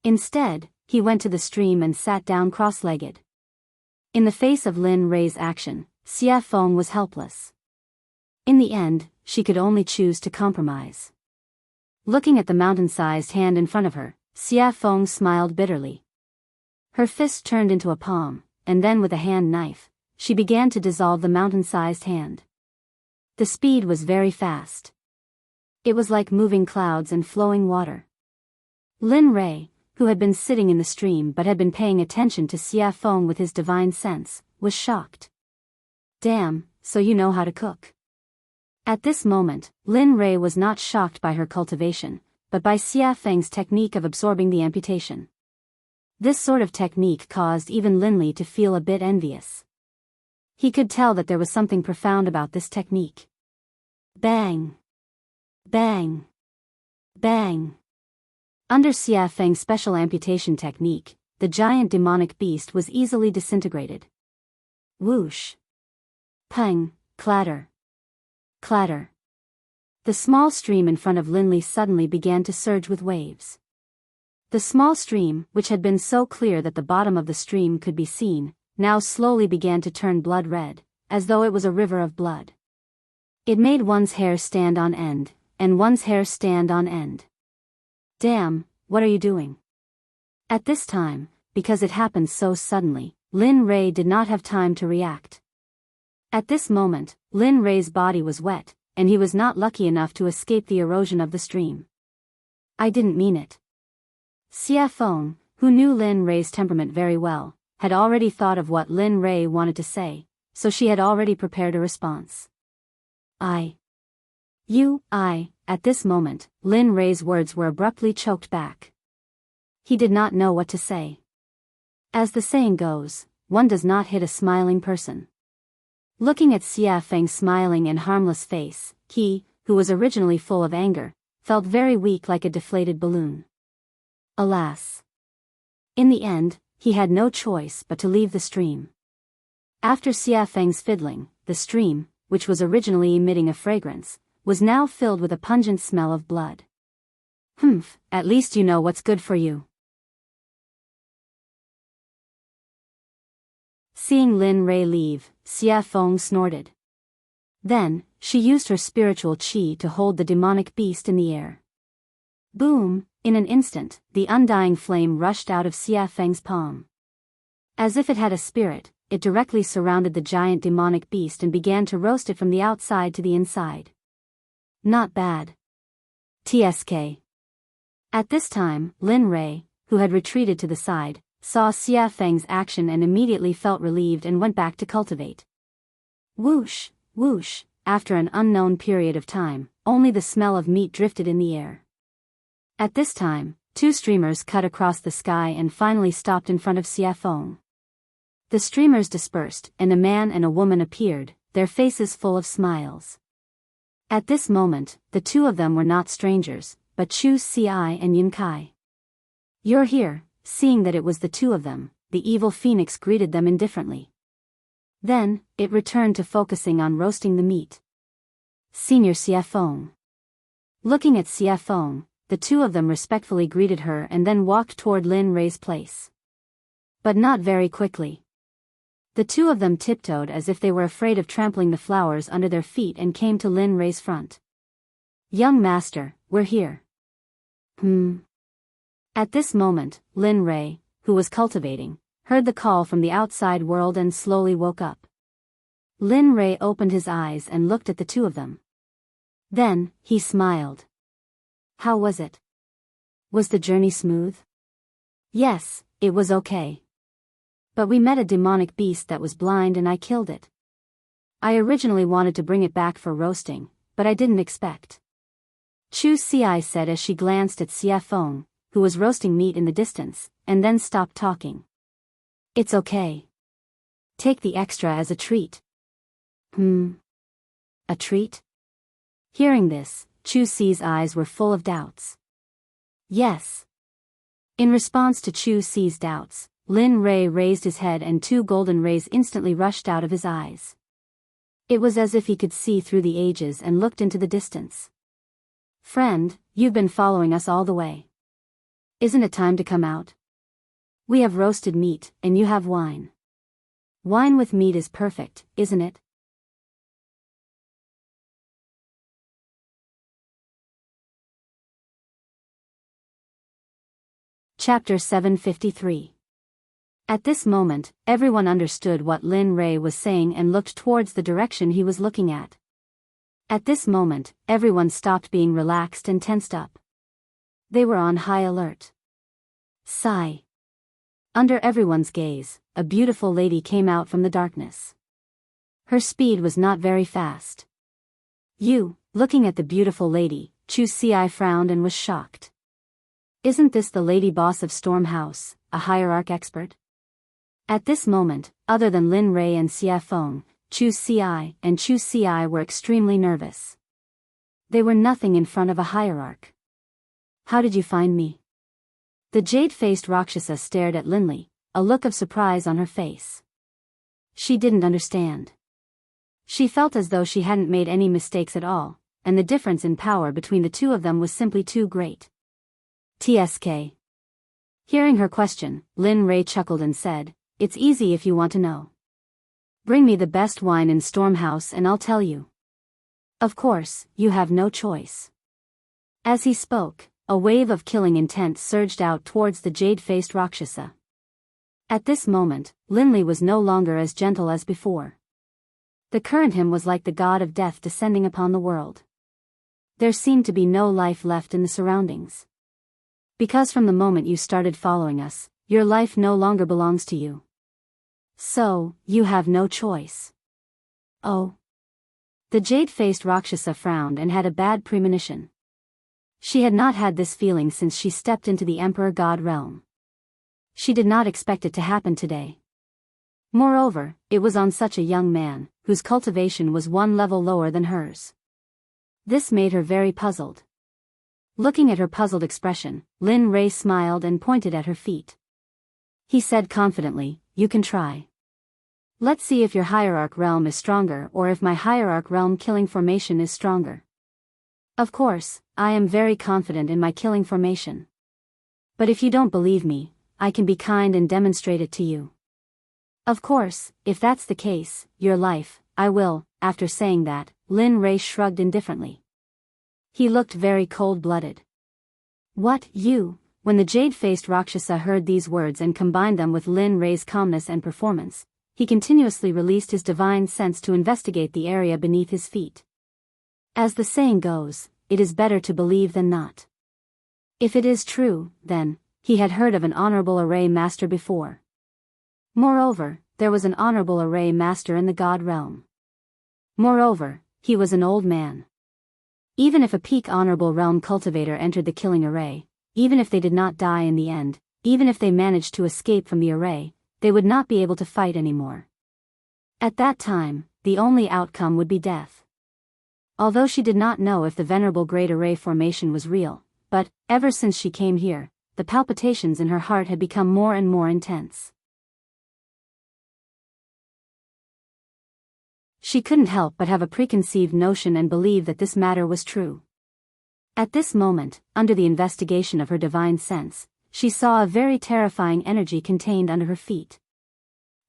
Instead, he went to the stream and sat down cross-legged. In the face of Lin Rei's action, Xia Feng was helpless. In the end, she could only choose to compromise. Looking at the mountain-sized hand in front of her, Xia Feng smiled bitterly. Her fist turned into a palm, and then with a hand knife, she began to dissolve the mountain-sized hand. The speed was very fast. It was like moving clouds and flowing water. Lin Rei, who had been sitting in the stream but had been paying attention to Xia Feng with his divine sense, was shocked. "Damn, so you know how to cook." At this moment, Lin Rei was not shocked by her cultivation, but by Xia Feng's technique of absorbing the amputation. This sort of technique caused even Lin Li to feel a bit envious. He could tell that there was something profound about this technique. Bang! Bang! Bang! Under Xia Feng's special amputation technique, the giant demonic beast was easily disintegrated. Whoosh! Pang! Clatter! Clatter! The small stream in front of Lin Li suddenly began to surge with waves. The small stream, which had been so clear that the bottom of the stream could be seen, now slowly began to turn blood red, as though it was a river of blood. It made one's hair stand on end, and one's hair stand on end. "Damn, what are you doing?" At this time, because it happened so suddenly, Lin Rei did not have time to react. At this moment, Lin Rei's body was wet, and he was not lucky enough to escape the erosion of the stream. "I didn't mean it." Xia Feng, who knew Lin Rei's temperament very well, had already thought of what Lin Rei wanted to say, so she had already prepared a response. At this moment, Lin Rei's words were abruptly choked back. He did not know what to say. As the saying goes, one does not hit a smiling person. Looking at Xia Feng's smiling and harmless face, he, who was originally full of anger, felt very weak like a deflated balloon. Alas! In the end, he had no choice but to leave the stream. After Xia Feng's fiddling, the stream, which was originally emitting a fragrance, was now filled with a pungent smell of blood. "Humph, at least you know what's good for you." Seeing Lin Rei leave, Xia Feng snorted. Then, she used her spiritual qi to hold the demonic beast in the air. Boom! In an instant, the undying flame rushed out of Xia Feng's palm. As if it had a spirit, it directly surrounded the giant demonic beast and began to roast it from the outside to the inside. Not bad. TSK. At this time, Lin Rei, who had retreated to the side, saw Xia Feng's action and immediately felt relieved and went back to cultivate. Whoosh, whoosh, after an unknown period of time, only the smell of meat drifted in the air. At this time, two streamers cut across the sky and finally stopped in front of Xia Feng. The streamers dispersed, and a man and a woman appeared, their faces full of smiles. At this moment, the two of them were not strangers, but Chu Xi and Yin Kai. "You're here." Seeing that it was the two of them, the evil phoenix greeted them indifferently. Then, it returned to focusing on roasting the meat. "Senior Xia Feng." Looking at Xia Feng, the two of them respectfully greeted her and then walked toward Lin Rei's place. But not very quickly. The two of them tiptoed as if they were afraid of trampling the flowers under their feet and came to Lin Rei's front. "Young master, we're here." At this moment, Lin Rei, who was cultivating, heard the call from the outside world and slowly woke up. Lin Rei opened his eyes and looked at the two of them. Then, he smiled. "How was it? Was the journey smooth?" "Yes, it was okay. But we met a demonic beast that was blind and I killed it. I originally wanted to bring it back for roasting, but I didn't expect." Chu Xi said as she glanced at Xia Feng, who was roasting meat in the distance, and then stopped talking. "It's okay. Take the extra as a treat." A treat?" Hearing this, Chu Si's eyes were full of doubts. Yes. In response to Chu Si's doubts, Lin Rei raised his head and 2 golden rays instantly rushed out of his eyes. It was as if he could see through the ages and looked into the distance. Friend, you've been following us all the way. Isn't it time to come out? We have roasted meat, and you have wine. Wine with meat is perfect, isn't it? Chapter 753. At this moment, everyone understood what Lin Rei was saying and looked towards the direction he was looking at. At this moment, everyone stopped being relaxed and tensed up. They were on high alert. Sigh. Under everyone's gaze, a beautiful lady came out from the darkness. Her speed was not very fast. Looking at the beautiful lady, Chu Si frowned and was shocked. Isn't this the lady boss of Storm House, a hierarch expert? At this moment, other than Lin Rei and Xia Feng, Chu Si and Chu Si were extremely nervous. They were nothing in front of a hierarch. How did you find me? The jade-faced Rakshasa stared at Linli, a look of surprise on her face. She didn't understand. She felt as though she hadn't made any mistakes at all, and the difference in power between the two of them was simply too great. TSK. Hearing her question, Lin Rei chuckled and said, "It's easy if you want to know. Bring me the best wine in Storm House and I'll tell you. Of course, you have no choice." As he spoke, a wave of killing intent surged out towards the jade-faced Rakshasa. At this moment, Linli was no longer as gentle as before. The current him was like the god of death descending upon the world. There seemed to be no life left in the surroundings. Because from the moment you started following us, your life no longer belongs to you. So, you have no choice. Oh. The jade-faced Rakshasa frowned and had a bad premonition. She had not had this feeling since she stepped into the Emperor God realm. She did not expect it to happen today. Moreover, it was on such a young man, whose cultivation was 1 level lower than hers. This made her very puzzled. Looking at her puzzled expression, Lin Rei smiled and pointed at her feet. He said confidently, "You can try. Let's see if your hierarch realm is stronger or if my hierarch realm killing formation is stronger. Of course, I am very confident in my killing formation. But if you don't believe me, I can be kind and demonstrate it to you. Of course, if that's the case, your life, I will." After saying that, Lin Rei shrugged indifferently. He looked very cold-blooded. "What, you?" When the jade-faced Rakshasa heard these words and combined them with Lin Rei's calmness and performance, he continuously released his divine sense to investigate the area beneath his feet. As the saying goes, it is better to believe than not. If it is true, then, he had heard of an honorable array master before. Moreover, there was an honorable array master in the god realm. Moreover, he was an old man. Even if a peak honorable realm cultivator entered the killing array, even if they did not die in the end, even if they managed to escape from the array, they would not be able to fight anymore. At that time, the only outcome would be death. Although she did not know if the venerable great array formation was real, but, ever since she came here, the palpitations in her heart had become more and more intense. She couldn't help but have a preconceived notion and believe that this matter was true. At this moment, under the investigation of her divine sense, she saw a very terrifying energy contained under her feet.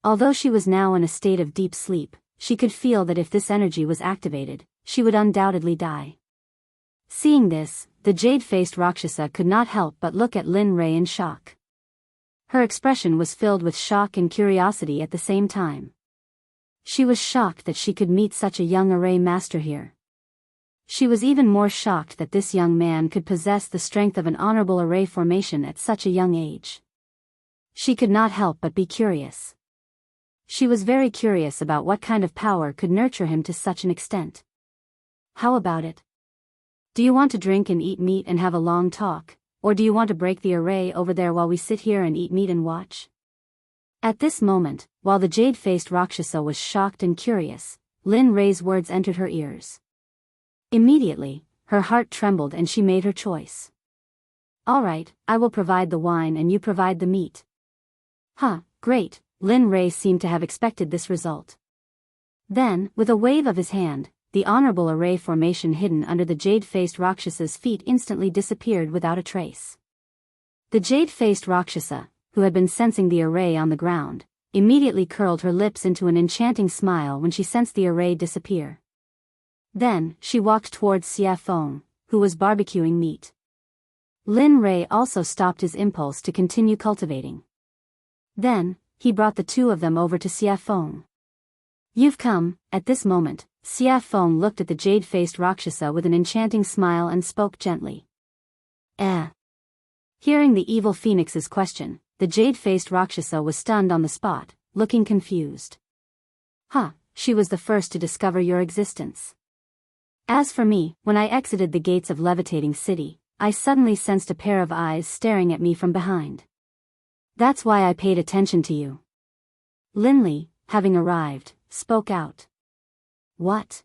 Although she was now in a state of deep sleep, she could feel that if this energy was activated, she would undoubtedly die. Seeing this, the jade-faced Rakshasa could not help but look at Lin Rei in shock. Her expression was filled with shock and curiosity at the same time. She was shocked that she could meet such a young array master here. She was even more shocked that this young man could possess the strength of an honorable array formation at such a young age. She could not help but be curious. She was very curious about what kind of power could nurture him to such an extent. How about it? Do you want to drink and eat meat and have a long talk, or do you want to break the array over there while we sit here and eat meat and watch? At this moment, while the jade-faced Rakshasa was shocked and curious, Lin Rei's words entered her ears. Immediately, her heart trembled and she made her choice. All right, I will provide the wine and you provide the meat. Huh, great, Lin Rei seemed to have expected this result. Then, with a wave of his hand, the honorable array formation hidden under the jade-faced Rakshasa's feet instantly disappeared without a trace. The jade-faced Rakshasa, who had been sensing the array on the ground, immediately curled her lips into an enchanting smile when she sensed the array disappear. Then, she walked towards Xia Feng, who was barbecuing meat. Lin Rei also stopped his impulse to continue cultivating. Then, he brought the two of them over to Xia Feng. You've come. At this moment, Xia Feng looked at the jade-faced Rakshasa with an enchanting smile and spoke gently. Hearing the evil phoenix's question, the jade-faced Rakshasa was stunned on the spot, looking confused. She was the first to discover your existence. As for me, when I exited the gates of Levitating City, I suddenly sensed a pair of eyes staring at me from behind. That's why I paid attention to you. Lin Li, having arrived, spoke out. What?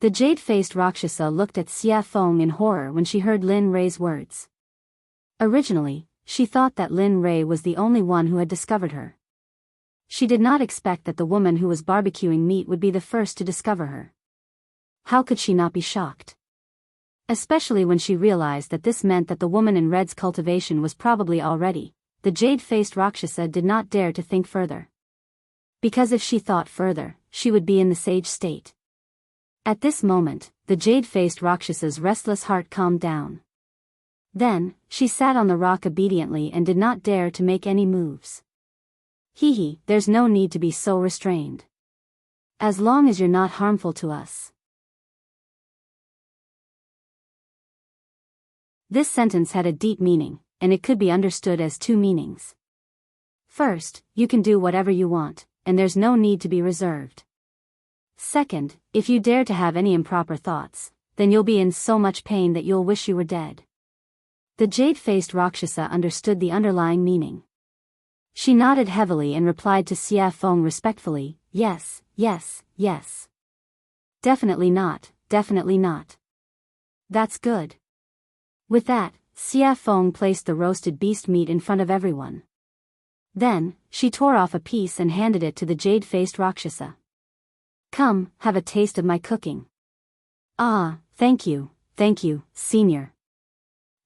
The jade-faced Rakshasa looked at Xia Feng in horror when she heard Lin Rei's words. Originally, she thought that Lin Rei was the only one who had discovered her. She did not expect that the woman who was barbecuing meat would be the first to discover her. How could she not be shocked? Especially when she realized that this meant that the woman in red's cultivation was probably already. The jade-faced Rakshasa did not dare to think further. Because if she thought further, she would be in the sage state. At this moment, the jade-faced Rakshasa's restless heart calmed down. Then, she sat on the rock obediently and did not dare to make any moves. There's no need to be so restrained. As long as you're not harmful to us. This sentence had a deep meaning, and it could be understood as two meanings. First, you can do whatever you want, and there's no need to be reserved. Second, if you dare to have any improper thoughts, then you'll be in so much pain that you'll wish you were dead. The jade-faced Rakshasa understood the underlying meaning. She nodded heavily and replied to Xia Feng respectfully, yes. Definitely not, definitely not. That's good. With that, Xia Feng placed the roasted beast meat in front of everyone. Then, she tore off a piece and handed it to the jade-faced Rakshasa. Come, have a taste of my cooking. Thank you, Senior.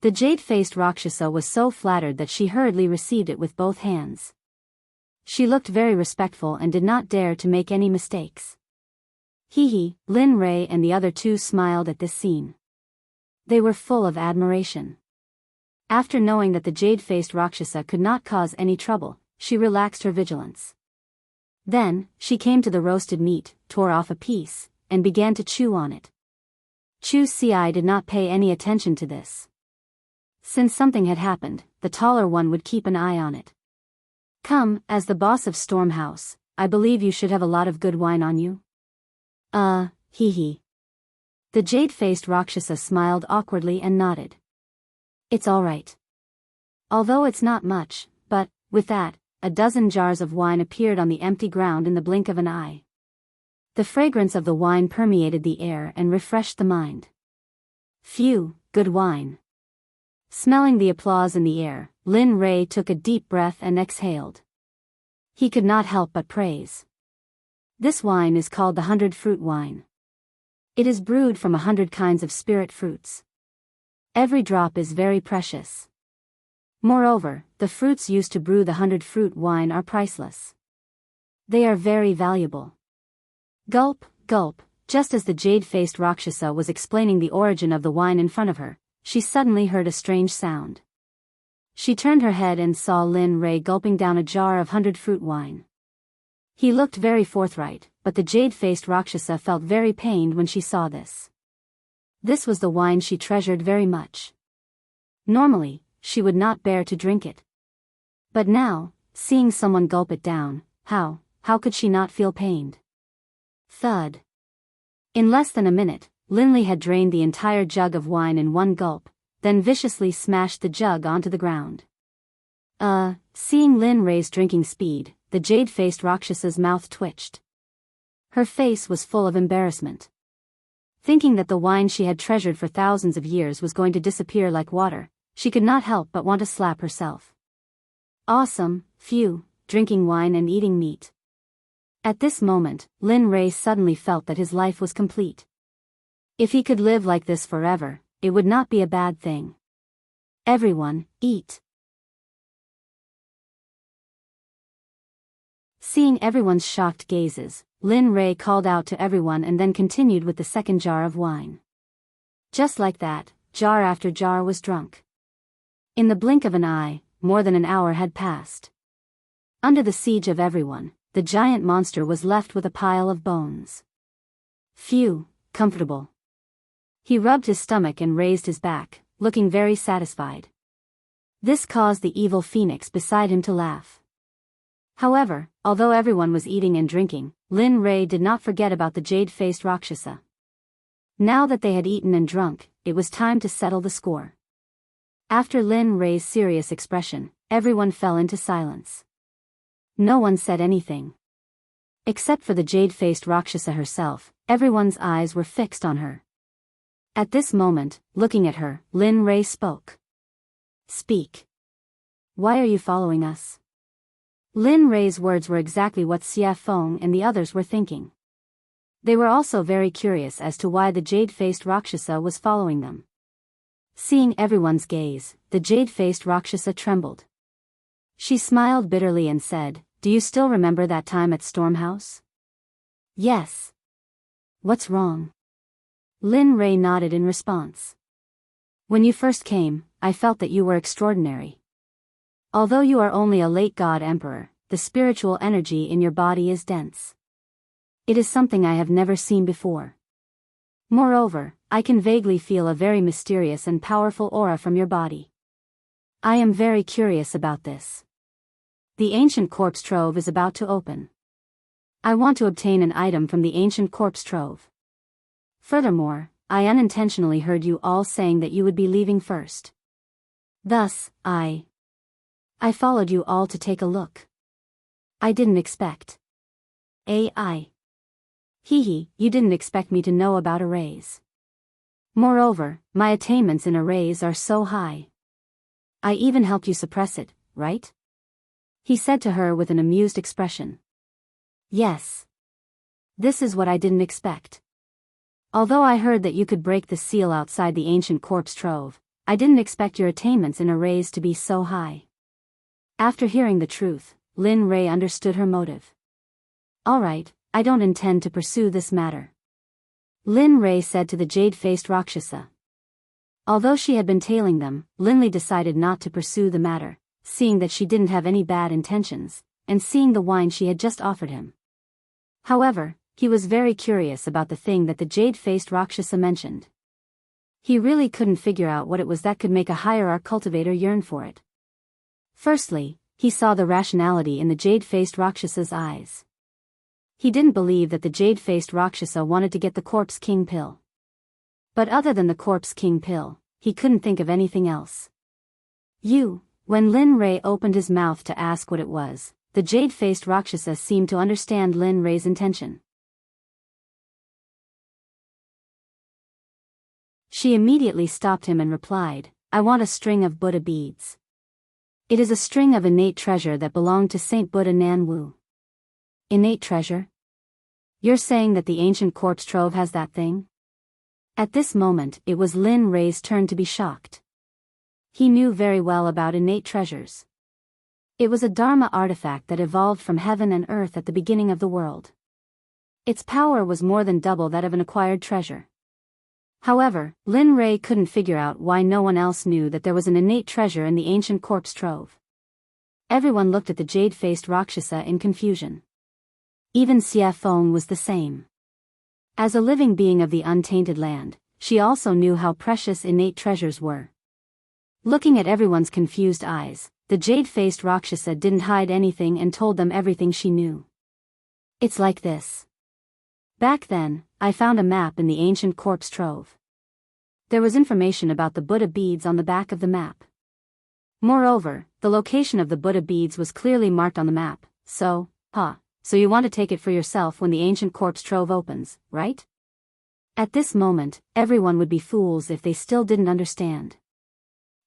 The jade-faced Rakshasa was so flattered that she hurriedly received it with both hands. She looked very respectful and did not dare to make any mistakes. Lin Rei and the other two smiled at this scene. They were full of admiration. After knowing that the jade-faced Rakshasa could not cause any trouble, she relaxed her vigilance. Then, she came to the roasted meat, tore off a piece, and began to chew on it. Chu Ci did not pay any attention to this. Since something had happened, the taller one would keep an eye on it. Come, as the boss of Storm House, I believe you should have a lot of good wine on you. The jade-faced Rakshasa smiled awkwardly and nodded. It's all right. Although it's not much, but, with that, a dozen jars of wine appeared on the empty ground in the blink of an eye. The fragrance of the wine permeated the air and refreshed the mind. Phew, good wine. Smelling the applause in the air, Lin Rei took a deep breath and exhaled. He could not help but praise. This wine is called the 100-fruit wine. It is brewed from 100 kinds of spirit fruits. Every drop is very precious. Moreover, the fruits used to brew the 100-fruit wine are priceless. They are very valuable. Gulp, gulp, just as the jade-faced Rakshasa was explaining the origin of the wine in front of her, she suddenly heard a strange sound. She turned her head and saw Lin Rei gulping down a jar of 100-fruit wine. He looked very forthright, but the jade-faced Rakshasa felt very pained when she saw this. This was the wine she treasured very much. Normally, she would not bear to drink it. But now, seeing someone gulp it down, how could she not feel pained? Thud. In less than a minute, Lin Li had drained the entire jug of wine in one gulp, then viciously smashed the jug onto the ground. Seeing Lin Rei's drinking speed, the jade-faced Rakshasa's mouth twitched. Her face was full of embarrassment. Thinking that the wine she had treasured for thousands of years was going to disappear like water, she could not help but want to slap herself. Awesome, phew, drinking wine and eating meat. At this moment, Lin Rei suddenly felt that his life was complete. If he could live like this forever, it would not be a bad thing. Everyone, eat. Seeing everyone's shocked gazes, Lin Rei called out to everyone and then continued with the second jar of wine. Just like that, jar after jar was drunk. In the blink of an eye, more than an hour had passed. Under the siege of everyone, the giant monster was left with a pile of bones. Phew, comfortable. He rubbed his stomach and raised his back, looking very satisfied. This caused the evil phoenix beside him to laugh. However, although everyone was eating and drinking, Lin Rei did not forget about the jade-faced Rakshasa. Now that they had eaten and drunk, it was time to settle the score. After Lin Rei's serious expression, everyone fell into silence. No one said anything. Except for the jade-faced Rakshasa herself, everyone's eyes were fixed on her. At this moment, looking at her, Lin Rei spoke. Speak. Why are you following us? Lin Rei's words were exactly what Xia Feng and the others were thinking. They were also very curious as to why the jade-faced Rakshasa was following them. Seeing everyone's gaze, the jade-faced Rakshasa trembled. She smiled bitterly and said, "Do you still remember that time at Stormhouse?" "Yes." "What's wrong?" Lin Rei nodded in response. "When you first came, I felt that you were extraordinary. Although you are only a late god emperor, the spiritual energy in your body is dense. It is something I have never seen before. Moreover, I can vaguely feel a very mysterious and powerful aura from your body. I am very curious about this. The ancient corpse trove is about to open. I want to obtain an item from the ancient corpse trove. Furthermore, I unintentionally heard you all saying that you would be leaving first. Thus, I followed you all to take a look. I didn't expect. AI. Hee, you didn't expect me to know about arrays. Moreover, my attainments in arrays are so high. I even helped you suppress it, right?" He said to her with an amused expression. "Yes. This is what I didn't expect. Although I heard that you could break the seal outside the ancient corpse trove, I didn't expect your attainments in arrays to be so high." After hearing the truth, Lin Rei understood her motive. "Alright, I don't intend to pursue this matter," Lin Rei said to the jade-faced Rakshasa. Although she had been tailing them, Linley decided not to pursue the matter, seeing that she didn't have any bad intentions, and seeing the wine she had just offered him. However, he was very curious about the thing that the jade-faced Rakshasa mentioned. He really couldn't figure out what it was that could make a hierarch cultivator yearn for it. Firstly, he saw the rationality in the jade-faced Rakshasa's eyes. He didn't believe that the jade-faced Rakshasa wanted to get the Corpse King pill. But other than the Corpse King pill, he couldn't think of anything else. When Lin Rei opened his mouth to ask what it was, the jade-faced Rakshasa seemed to understand Lin Rei's intention. She immediately stopped him and replied, "I want a string of Buddha beads. It is a string of innate treasure that belonged to Saint Buddha Nan Wu." "Innate treasure? You're saying that the ancient corpse trove has that thing?" At this moment, it was Lin Rei's turn to be shocked. He knew very well about innate treasures. It was a Dharma artifact that evolved from heaven and earth at the beginning of the world. Its power was more than double that of an acquired treasure. However, Lin Rei couldn't figure out why no one else knew that there was an innate treasure in the ancient corpse trove. Everyone looked at the jade-faced Rakshasa in confusion. Even Xia Feng was the same. As a living being of the untainted land, she also knew how precious innate treasures were. Looking at everyone's confused eyes, the jade-faced Rakshasa didn't hide anything and told them everything she knew. "It's like this. Back then, I found a map in the ancient corpse trove. There was information about the Buddha beads on the back of the map. Moreover, the location of the Buddha beads was clearly marked on the map, so you want to take it for yourself when the ancient corpse trove opens, right?" At this moment, everyone would be fools if they still didn't understand.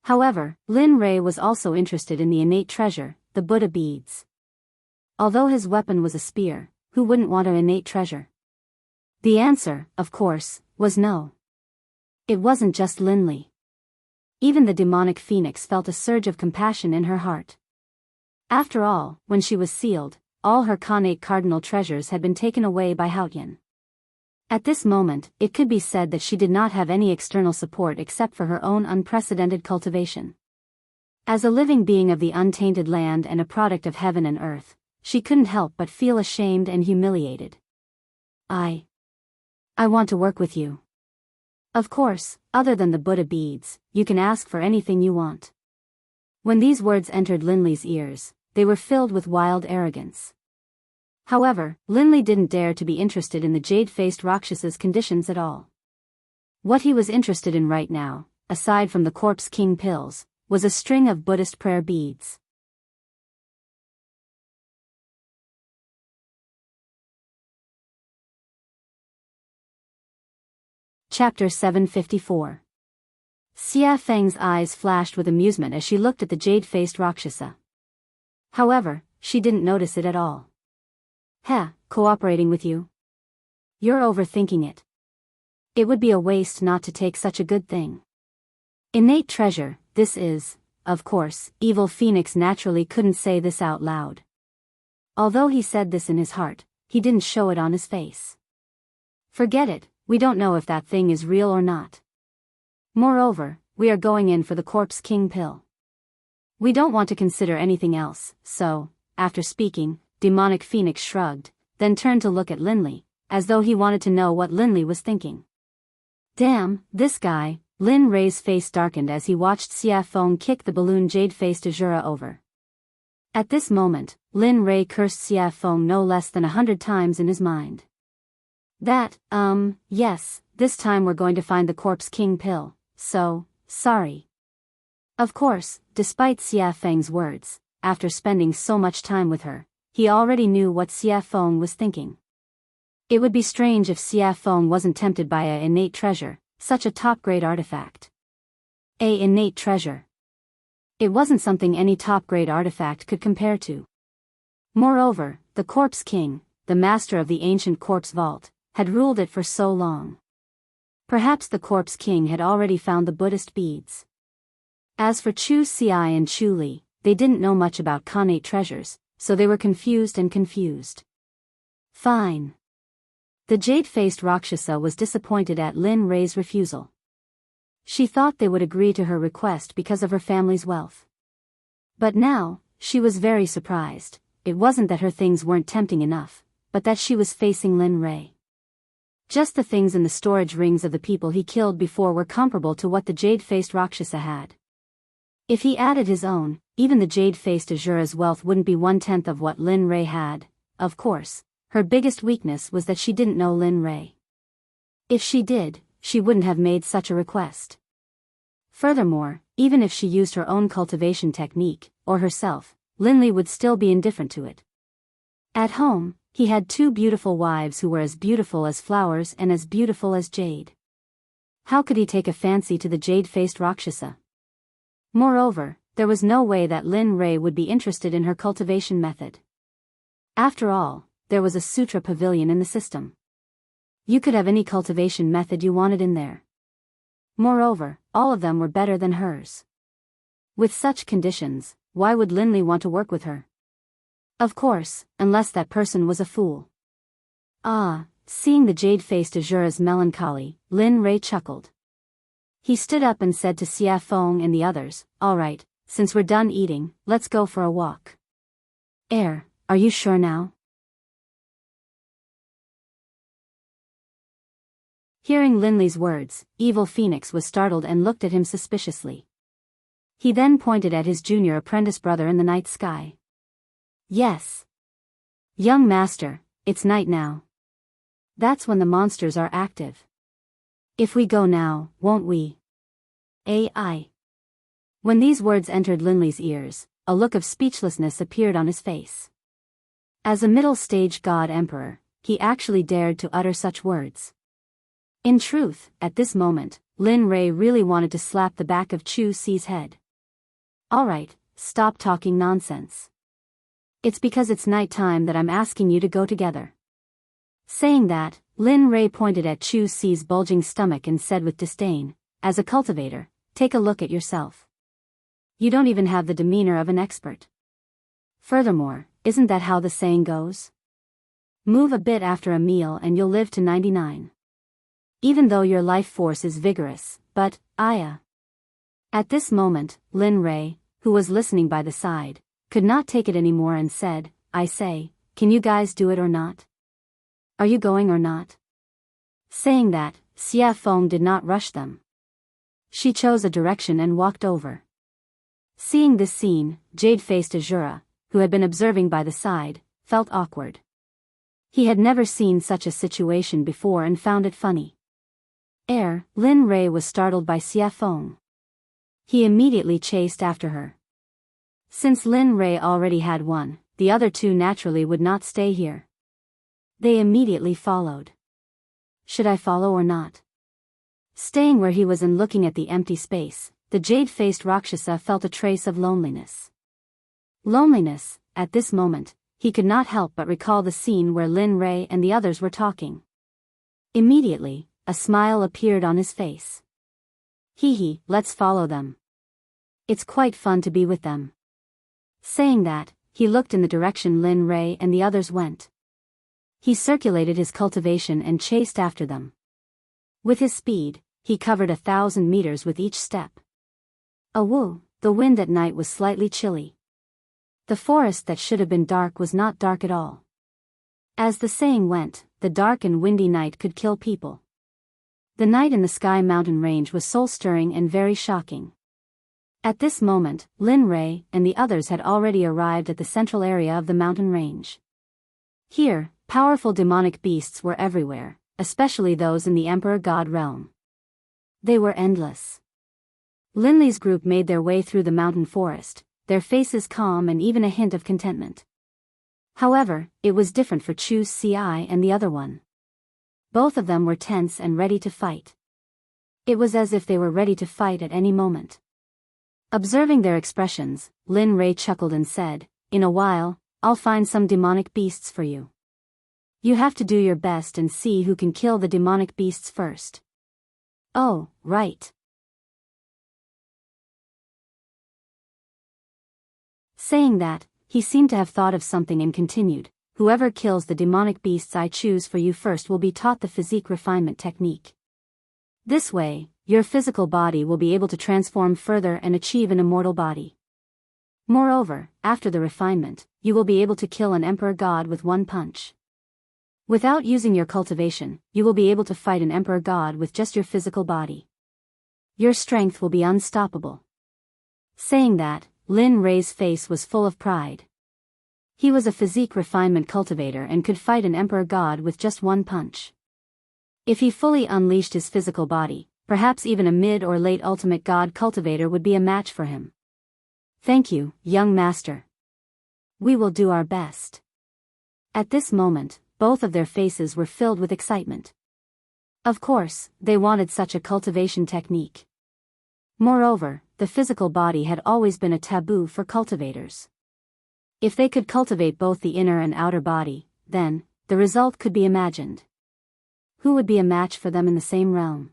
However, Lin Rei was also interested in the innate treasure, the Buddha beads. Although his weapon was a spear, who wouldn't want an innate treasure? The answer, of course, was no. It wasn't just Linley. Even the demonic phoenix felt a surge of compassion in her heart. After all, when she was sealed, all her Khanate cardinal treasures had been taken away by Haotian. At this moment, it could be said that she did not have any external support except for her own unprecedented cultivation. As a living being of the untainted land and a product of heaven and earth, she couldn't help but feel ashamed and humiliated. I want to work with you. Of course, other than the Buddha beads, you can ask for anything you want. When these words entered Linley's ears, they were filled with wild arrogance. However, Linley didn't dare to be interested in the jade-faced Rakshasa's conditions at all. What he was interested in right now, aside from the Corpse King pills, was a string of Buddhist prayer beads. Chapter 754. Xia Feng's eyes flashed with amusement as she looked at the jade-faced Rakshasa. However, she didn't notice it at all. Cooperating with you? You're overthinking it. It would be a waste not to take such a good thing. Innate treasure, this is, of course, Evil Phoenix naturally couldn't say this out loud. Although he said this in his heart, he didn't show it on his face. Forget it, we don't know if that thing is real or not. Moreover, we are going in for the Corpse King pill. We don't want to consider anything else, so, after speaking, Demonic Phoenix shrugged, then turned to look at Linley, as though he wanted to know what Linley was thinking. Damn, this guy. Lin Rei's face darkened as he watched Xia Feng kick the balloon jade-faced Azura over. At this moment, Lin Rei cursed Xia Feng no less than 100 times in his mind. Yes, this time we're going to find the Corpse King pill, so, sorry. Of course, despite Xia Feng's words, after spending so much time with her, he already knew what Xia Feng was thinking. It would be strange if Xia Feng wasn't tempted by a innate treasure, such a top-grade artifact. A innate treasure. It wasn't something any top-grade artifact could compare to. Moreover, the Corpse King, the master of the ancient corpse vault, had ruled it for so long. Perhaps the Corpse King had already found the Buddhist beads. As for Chu Xiai and Chu Li, they didn't know much about Khanate treasures, so they were confused. Fine. The jade-faced Rakshasa was disappointed at Lin Rei's refusal. She thought they would agree to her request because of her family's wealth. But now, she was very surprised. It wasn't that her things weren't tempting enough, but that she was facing Lin Rei. Just the things in the storage rings of the people he killed before were comparable to what the jade-faced Rakshasa had. If he added his own, even the jade-faced Azura's wealth wouldn't be 1/10 of what Lin Rei had. Of course, her biggest weakness was that she didn't know Lin Rei. If she did, she wouldn't have made such a request. Furthermore, even if she used her own cultivation technique, or herself, Linley would still be indifferent to it. At home, he had 2 beautiful wives who were as beautiful as flowers and as beautiful as jade. How could he take a fancy to the jade-faced Rakshasa? Moreover, there was no way that Lin Rei would be interested in her cultivation method. After all, there was a sutra pavilion in the system. You could have any cultivation method you wanted in there. Moreover, all of them were better than hers. With such conditions, why would Linley want to work with her? Of course, unless that person was a fool. Seeing the jade-faced Azura's melancholy, Lin Rei chuckled. He stood up and said to Xia Feng and the others, "All right, since we're done eating, let's go for a walk." Are you sure now? Hearing Linley's words, Evil Phoenix was startled and looked at him suspiciously. He then pointed at his junior apprentice brother in the night sky. Yes. Young master, it's night now. That's when the monsters are active. If we go now, won't we? Ai. When these words entered Linley's ears, a look of speechlessness appeared on his face. As a middle-stage god emperor, he actually dared to utter such words. In truth, at this moment, Lin Rei really wanted to slap the back of Chu Si's head. Alright, stop talking nonsense. It's because it's night time that I'm asking you to go together. Saying that, Lin Rei pointed at Chu Si's bulging stomach and said with disdain, as a cultivator, take a look at yourself. You don't even have the demeanor of an expert. Furthermore, isn't that how the saying goes? Move a bit after a meal and you'll live to 99. Even though your life force is vigorous, but, At this moment, Lin Rei, who was listening by the side, could not take it anymore and said, I say, can you guys do it or not? Are you going or not? Saying that, Xia Feng did not rush them. She chose a direction and walked over. Seeing this scene, jade-faced Azura, who had been observing by the side, felt awkward. He had never seen such a situation before and found it funny. Lin Rei was startled by Xia Feng. He immediately chased after her. Since Lin Rei already had one, the other two naturally would not stay here. They immediately followed. Should I follow or not? Staying where he was and looking at the empty space, the jade-faced Rakshasa felt a trace of loneliness. Loneliness, at this moment, he could not help but recall the scene where Lin Rei and the others were talking. Immediately, a smile appeared on his face. Hee, let's follow them. It's quite fun to be with them. Saying that, he looked in the direction Lin Rei and the others went. He circulated his cultivation and chased after them. With his speed, he covered 1,000 meters with each step. The wind at night was slightly chilly. The forest that should have been dark was not dark at all. As the saying went, the dark and windy night could kill people. The night in the Sky Mountain range was soul-stirring and very shocking. At this moment, Lin Rei and the others had already arrived at the central area of the mountain range. Here, powerful demonic beasts were everywhere, especially those in the Emperor God realm. They were endless. Linley's group made their way through the mountain forest, their faces calm and even a hint of contentment. However, it was different for Chu Si and the other one. Both of them were tense and ready to fight. It was as if they were ready to fight at any moment. Observing their expressions, Lin Rei chuckled and said, in a while, I'll find some demonic beasts for you. You have to do your best and see who can kill the demonic beasts first. Oh, right. Saying that, he seemed to have thought of something and continued, whoever kills the demonic beasts I choose for you first will be taught the physique refinement technique. This way, your physical body will be able to transform further and achieve an immortal body. Moreover, after the refinement, you will be able to kill an emperor god with one punch. Without using your cultivation, you will be able to fight an emperor god with just your physical body. Your strength will be unstoppable. Saying that, Lin Rei's face was full of pride. He was a physique refinement cultivator and could fight an emperor god with just one punch. If he fully unleashed his physical body, perhaps even a mid or late ultimate god cultivator would be a match for him. Thank you, young master. We will do our best. At this moment, both of their faces were filled with excitement. Of course, they wanted such a cultivation technique. Moreover, the physical body had always been a taboo for cultivators. If they could cultivate both the inner and outer body, then, the result could be imagined. Who would be a match for them in the same realm?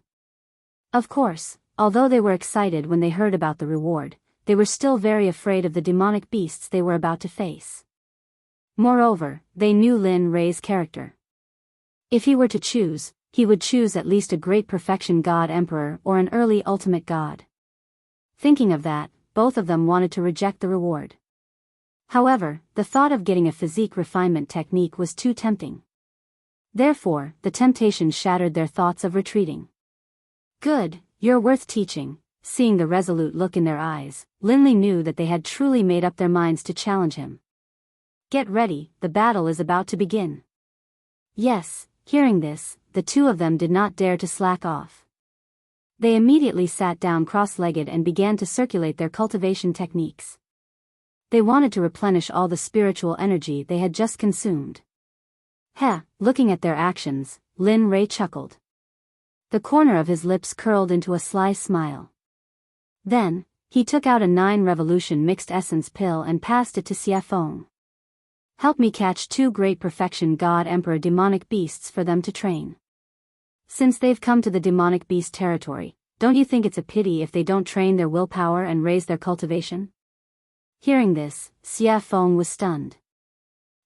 Of course, although they were excited when they heard about the reward, they were still very afraid of the demonic beasts they were about to face. Moreover, they knew Lin Rei's character. If he were to choose, he would choose at least a great perfection god emperor or an early ultimate god. Thinking of that, both of them wanted to reject the reward. However, the thought of getting a physique refinement technique was too tempting. Therefore, the temptation shattered their thoughts of retreating. Good, you're worth teaching. Seeing the resolute look in their eyes, Linley knew that they had truly made up their minds to challenge him. Get ready, the battle is about to begin. Yes, hearing this, the two of them did not dare to slack off. They immediately sat down cross-legged and began to circulate their cultivation techniques. They wanted to replenish all the spiritual energy they had just consumed. Looking at their actions, Lin Rei chuckled. The corner of his lips curled into a sly smile. Then, he took out a 9-revolution mixed essence pill and passed it to Xia Feng. Help me catch 2 great perfection God Emperor demonic beasts for them to train. Since they've come to the demonic beast territory, don't you think it's a pity if they don't train their willpower and raise their cultivation? Hearing this, Xia Feng was stunned.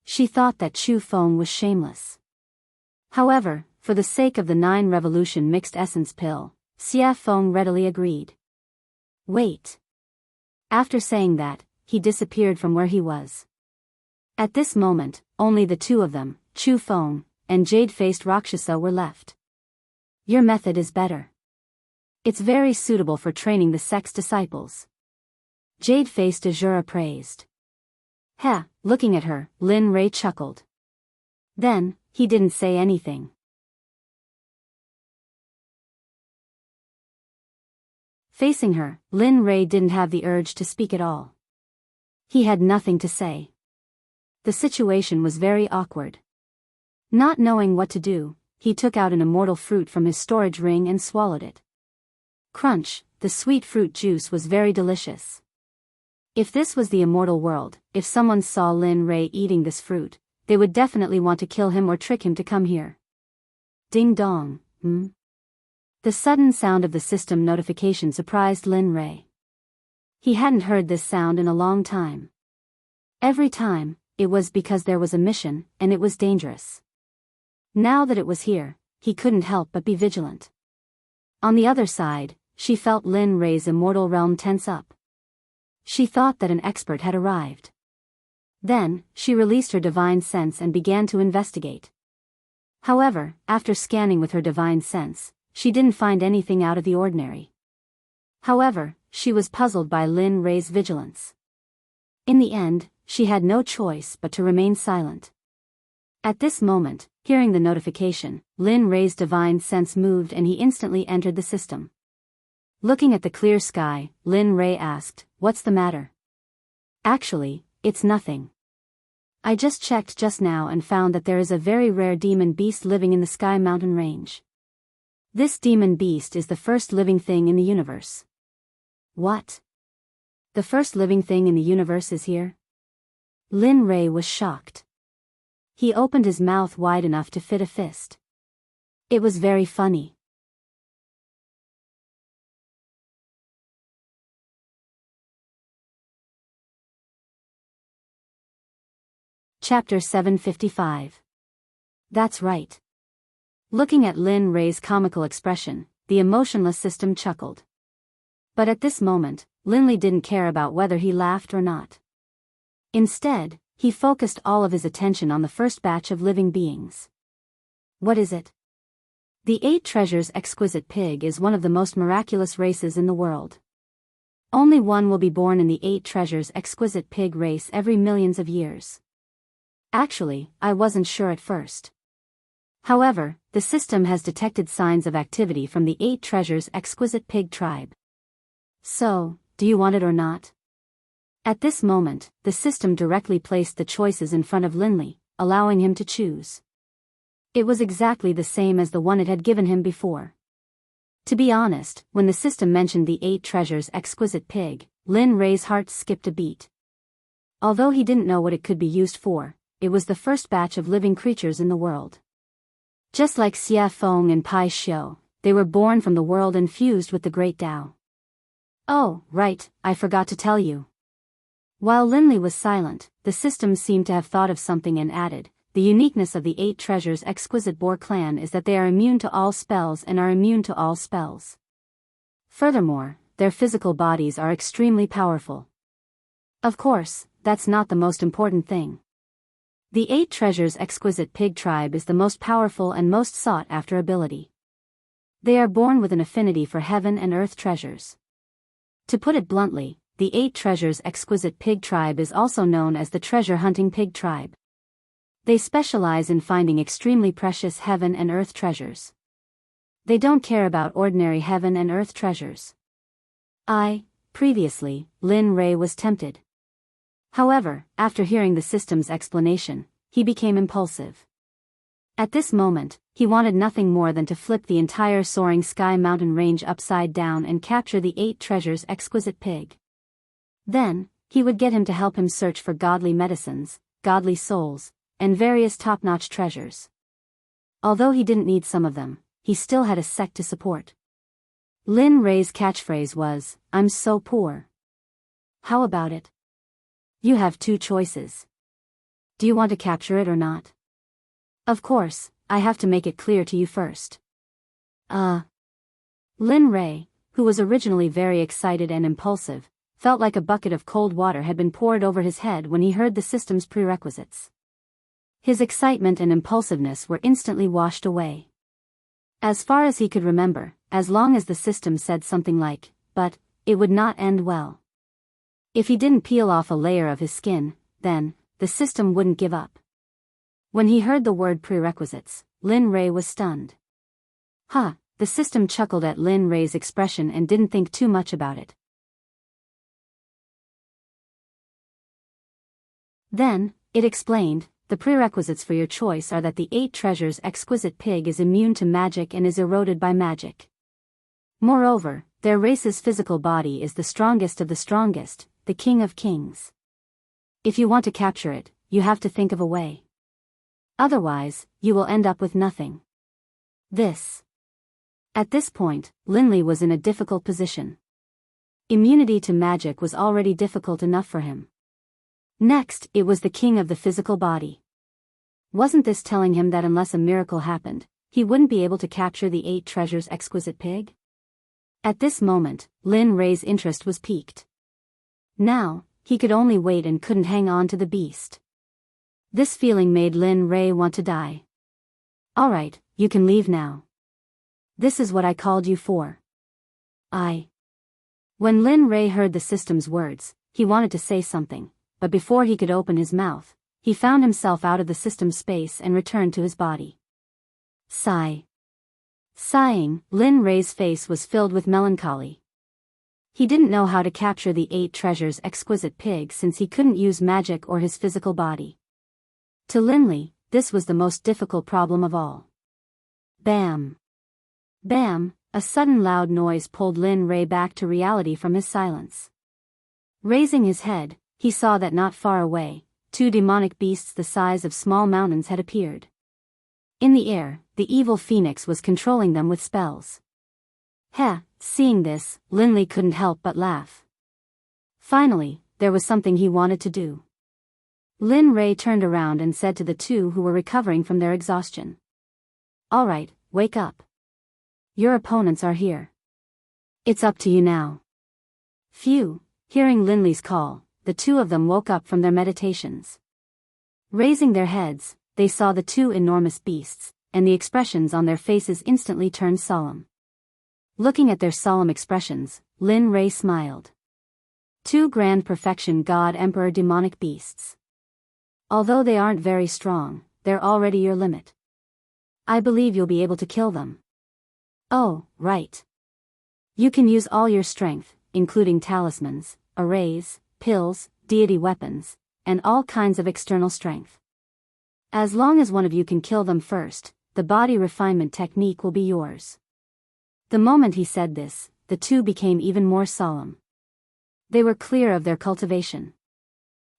She thought that Chu Feng was shameless. However, for the sake of the 9-revolution mixed essence pill, Xia Feng readily agreed. Wait. After saying that, he disappeared from where he was. At this moment, only the 2 of them, Chu Feng and jade-faced Rakshasa, were left. Your method is better. It's very suitable for training the Sect's disciples. Jade-faced Azura praised. Heh, looking at her, Lin Rei chuckled. Then, he didn't say anything. Facing her, Lin Rei didn't have the urge to speak at all. He had nothing to say. The situation was very awkward. Not knowing what to do, he took out an immortal fruit from his storage ring and swallowed it. Crunch, the sweet fruit juice was very delicious. If this was the immortal world, if someone saw Lin Rei eating this fruit, they would definitely want to kill him or trick him to come here. Ding dong, The sudden sound of the system notification surprised Lin Rei. He hadn't heard this sound in a long time. Every time, it was because there was a mission, and it was dangerous. Now that it was here, he couldn't help but be vigilant. On the other side, she felt Lin Rei's immortal realm tense up. She thought that an expert had arrived. Then, she released her divine sense and began to investigate. However, after scanning with her divine sense, she didn't find anything out of the ordinary. However, she was puzzled by Lin Rei's vigilance. In the end, she had no choice but to remain silent. At this moment, hearing the notification, Lin Rei's divine sense moved and he instantly entered the system. Looking at the clear sky, Lin Rei asked, "What's the matter?" "Actually, it's nothing. I just checked just now and found that there is a very rare demon beast living in the Sky Mountain range. This demon beast is the first living thing in the universe." "What? The first living thing in the universe is here?" Lin Rei was shocked. He opened his mouth wide enough to fit a fist. It was very funny. Chapter 755. That's right. Looking at Lin Rei's comical expression, the emotionless system chuckled. But at this moment, Linley didn't care about whether he laughed or not. Instead, he focused all of his attention on the first batch of living beings. What is it? The 8 Treasures Exquisite Pig is one of the most miraculous races in the world. Only one will be born in the 8 Treasures Exquisite Pig race every millions of years. Actually, I wasn't sure at first. However, the system has detected signs of activity from the 8 Treasures Exquisite Pig tribe. So, do you want it or not? At this moment, the system directly placed the choices in front of Linley, allowing him to choose. It was exactly the same as the one it had given him before. To be honest, when the system mentioned the 8 Treasures Exquisite Pig, Lin Rei's heart skipped a beat. Although he didn't know what it could be used for, it was the first batch of living creatures in the world. Just like Xia Feng and Pai Xiu, they were born from the world and fused with the Great Tao. Oh, right, I forgot to tell you. While Linley was silent, the system seemed to have thought of something and added, the uniqueness of the 8 Treasures Exquisite Boar clan is that they are immune to all spells and are immune to all spells. Furthermore, their physical bodies are extremely powerful. Of course, that's not the most important thing. The 8 Treasures Exquisite Pig tribe is the most powerful and most sought-after ability. They are born with an affinity for heaven and earth treasures. To put it bluntly, the 8 Treasures Exquisite Pig tribe is also known as the treasure-hunting pig tribe. They specialize in finding extremely precious heaven and earth treasures. They don't care about ordinary heaven and earth treasures. Previously, Lin Rei was tempted. However, after hearing the system's explanation, he became impulsive. At this moment, he wanted nothing more than to flip the entire soaring sky mountain range upside down and capture the 8 treasures' exquisite pig. Then, he would get him to help him search for godly medicines, godly souls, and various top-notch treasures. Although he didn't need some of them, he still had a sect to support. Lin Ray's catchphrase was, "I'm so poor." How about it? You have 2 choices. Do you want to capture it or not? Of course, I have to make it clear to you first. Lin Ray, who was originally very excited and impulsive, felt like a bucket of cold water had been poured over his head when he heard the system's prerequisites. His excitement and impulsiveness were instantly washed away. As far as he could remember, as long as the system said something like, "but," it would not end well. If he didn't peel off a layer of his skin, then, the system wouldn't give up. When he heard the word prerequisites, Lin Ray was stunned. The system chuckled at Lin Ray's expression and didn't think too much about it. Then, it explained, the prerequisites for your choice are that the 8 treasures' exquisite pig is immune to magic and is eroded by magic. Moreover, their race's physical body is the strongest of the strongest, the king of kings. If you want to capture it, you have to think of a way. Otherwise, you will end up with nothing. At this point, Linley was in a difficult position. Immunity to magic was already difficult enough for him. Next, it was the king of the physical body. Wasn't this telling him that unless a miracle happened, he wouldn't be able to capture the 8 treasures' exquisite pig? At this moment, Lin Ray's interest was piqued. Now, he could only wait and couldn't hang on to the beast. This feeling made Lin Ray want to die. "Alright, you can leave now. This is what I called you for." When Lin Ray heard the system's words, he wanted to say something, but before he could open his mouth, he found himself out of the system's space and returned to his body. Sighing, Lin Ray's face was filled with melancholy. He didn't know how to capture the 8 treasures' exquisite pig since he couldn't use magic or his physical body. To Linley, this was the most difficult problem of all. Bam! Bam! A sudden loud noise pulled Lin Ray back to reality from his silence. Raising his head, he saw that not far away, 2 demonic beasts the size of small mountains had appeared. In the air, the evil phoenix was controlling them with spells. Seeing this, Linley couldn't help but laugh. Finally, there was something he wanted to do. Lin Ray turned around and said to the 2 who were recovering from their exhaustion. "Alright, wake up. Your opponents are here. It's up to you now." Phew! Hearing Linley's call, the 2 of them woke up from their meditations. Raising their heads, they saw the 2 enormous beasts, and the expressions on their faces instantly turned solemn. Looking at their solemn expressions, Lin Ray smiled. 2 grand perfection god emperor demonic beasts. Although they aren't very strong, they're already your limit. I believe you'll be able to kill them. Oh, right. You can use all your strength, including talismans, arrays, pills, deity weapons, and all kinds of external strength. As long as one of you can kill them first, the body refinement technique will be yours. The moment he said this, the 2 became even more solemn. They were clear of their cultivation.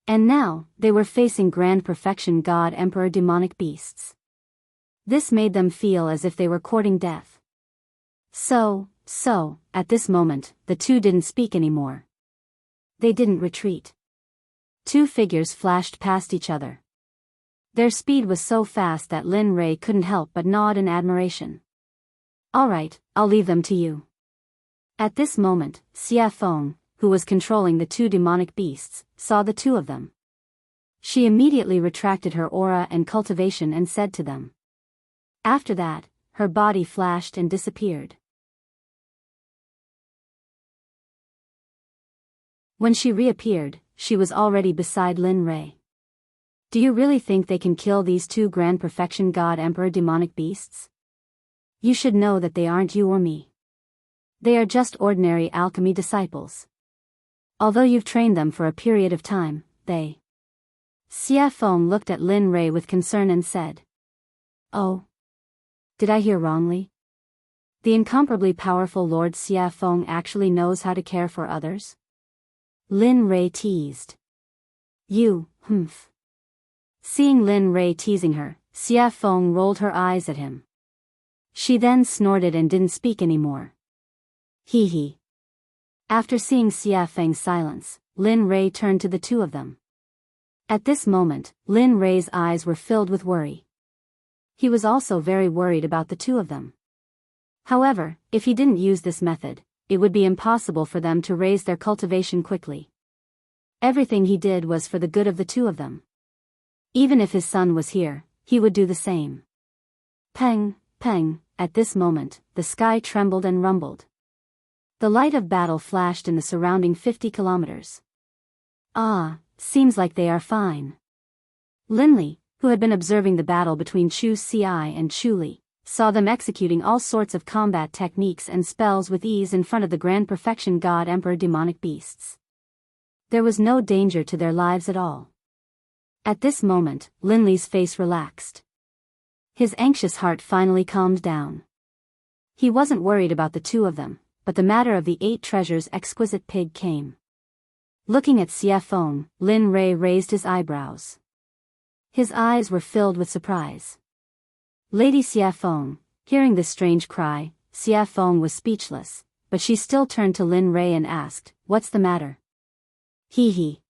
And now, they were facing grand perfection god emperor demonic beasts. This made them feel as if they were courting death. So, at this moment, the 2 didn't speak anymore. They didn't retreat. 2 figures flashed past each other. Their speed was so fast that Lin Ray couldn't help but nod in admiration. "Alright, I'll leave them to you." At this moment, Xia Feng, who was controlling the 2 demonic beasts, saw the 2 of them. She immediately retracted her aura and cultivation and said to them. After that, her body flashed and disappeared. When she reappeared, she was already beside Lin Ray. "Do you really think they can kill these 2 grand perfection god emperor demonic beasts? You should know that they aren't you or me. They are just ordinary alchemy disciples. Although you've trained them for a period of time, they..." Xia Feng looked at Lin Ray with concern and said. Oh. Did I hear wrongly? The incomparably powerful Lord Xia Feng actually knows how to care for others? Lin Rui teased. You, humph. Seeing Lin Rui teasing her, Xia Feng rolled her eyes at him. She then snorted and didn't speak anymore. Hee hee. After seeing Xia Feng's silence, Lin Rui turned to the two of them. At this moment, Lin Rui's eyes were filled with worry. He was also very worried about the two of them. However, if he didn't use this method, it would be impossible for them to raise their cultivation quickly. Everything he did was for the good of the two of them. Even if his son was here, he would do the same. Peng, peng, at this moment, the sky trembled and rumbled. The light of battle flashed in the surrounding 50 kilometers. Ah, seems like they are fine. Linli, who had been observing the battle between Chu Xi and Chu Li, saw them executing all sorts of combat techniques and spells with ease in front of the Grand Perfection God Emperor demonic beasts. There was no danger to their lives at all. At this moment, Linli's face relaxed. His anxious heart finally calmed down. He wasn't worried about the two of them, but the matter of the 8 treasures exquisite pig came. Looking at Xia Feng, Lin Rui raised his eyebrows. His eyes were filled with surprise. Lady Xia Feng, hearing this strange cry, Xia Feng was speechless, but she still turned to Lin Rui and asked, "What's the matter?" Hee hee.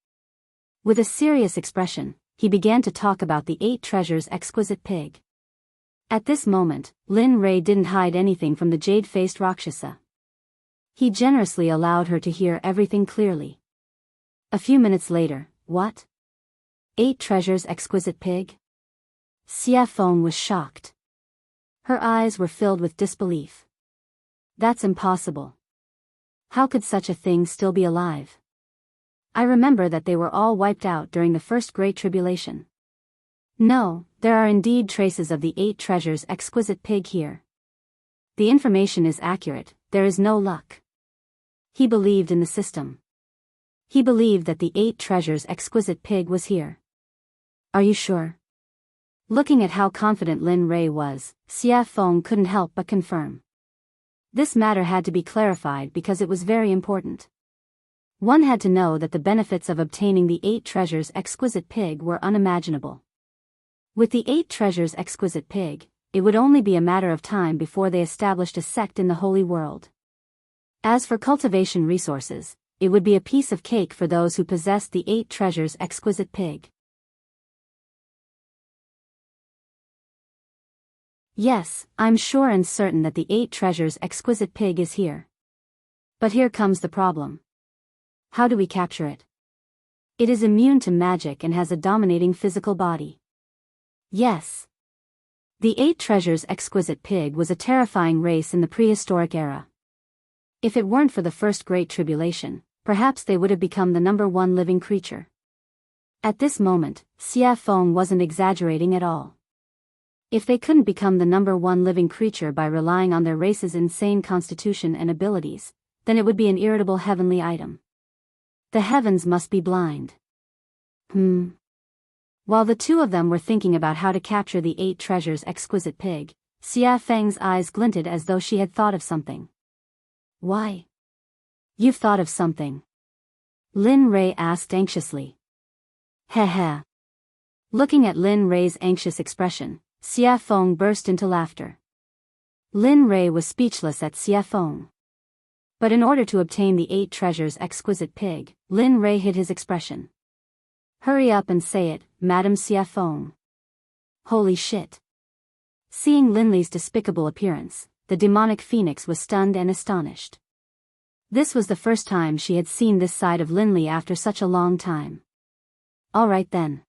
With a serious expression, he began to talk about the 8 treasures exquisite pig. At this moment, Lin Rui didn't hide anything from the jade-faced Rakshasa. He generously allowed her to hear everything clearly. A few minutes later, what? 8 treasures exquisite pig? Xia Feng was shocked. Her eyes were filled with disbelief. That's impossible. How could such a thing still be alive? I remember that they were all wiped out during the first Great Tribulation. No, there are indeed traces of the 8 treasures exquisite pig here. The information is accurate, there is no luck. He believed in the system. He believed that the 8 treasures exquisite pig was here. Are you sure? Looking at how confident Lin Rui was, Xia Feng couldn't help but confirm. This matter had to be clarified because it was very important. One had to know that the benefits of obtaining the 8 treasures exquisite pig were unimaginable. With the 8 treasures exquisite pig, it would only be a matter of time before they established a sect in the holy world. As for cultivation resources, it would be a piece of cake for those who possessed the 8 treasures exquisite pig. Yes, I'm sure and certain that the 8 treasures exquisite pig is here. But here comes the problem. How do we capture it? It is immune to magic and has a dominating physical body. Yes. The 8 treasures exquisite pig was a terrifying race in the prehistoric era. If it weren't for the first Great Tribulation, perhaps they would have become the #1 living creature. At this moment, Xia Feng wasn't exaggerating at all. If they couldn't become the #1 living creature by relying on their race's insane constitution and abilities, then it would be an irritable heavenly item. The heavens must be blind. While the two of them were thinking about how to capture the 8 treasures exquisite pig, Xia Feng's eyes glinted as though she had thought of something. Why? You've thought of something? Lin Rui asked anxiously. Heh. Looking at Lin Rui's anxious expression, Xia Feng burst into laughter. Lin Rui was speechless at Xia Feng. But in order to obtain the 8 treasures exquisite pig, Lin Rui hid his expression. Hurry up and say it, Madam Xia Feng. Holy shit. Seeing Linli's despicable appearance, the demonic phoenix was stunned and astonished. This was the first time she had seen this side of Linli after such a long time. Alright then.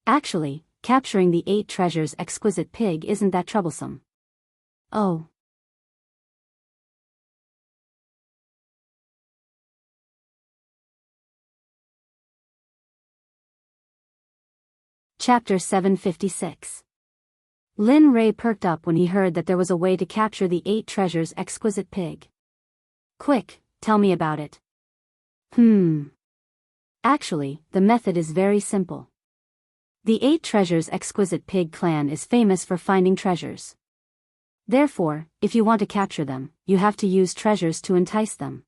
Actually, capturing the 8 treasures exquisite pig isn't that troublesome. Oh. Chapter 756. Lin Rui perked up when he heard that there was a way to capture the 8 treasures exquisite pig. Quick, tell me about it. Actually, the method is very simple. The 8 Treasures Exquisite Pig clan is famous for finding treasures. Therefore, if you want to capture them, you have to use treasures to entice them.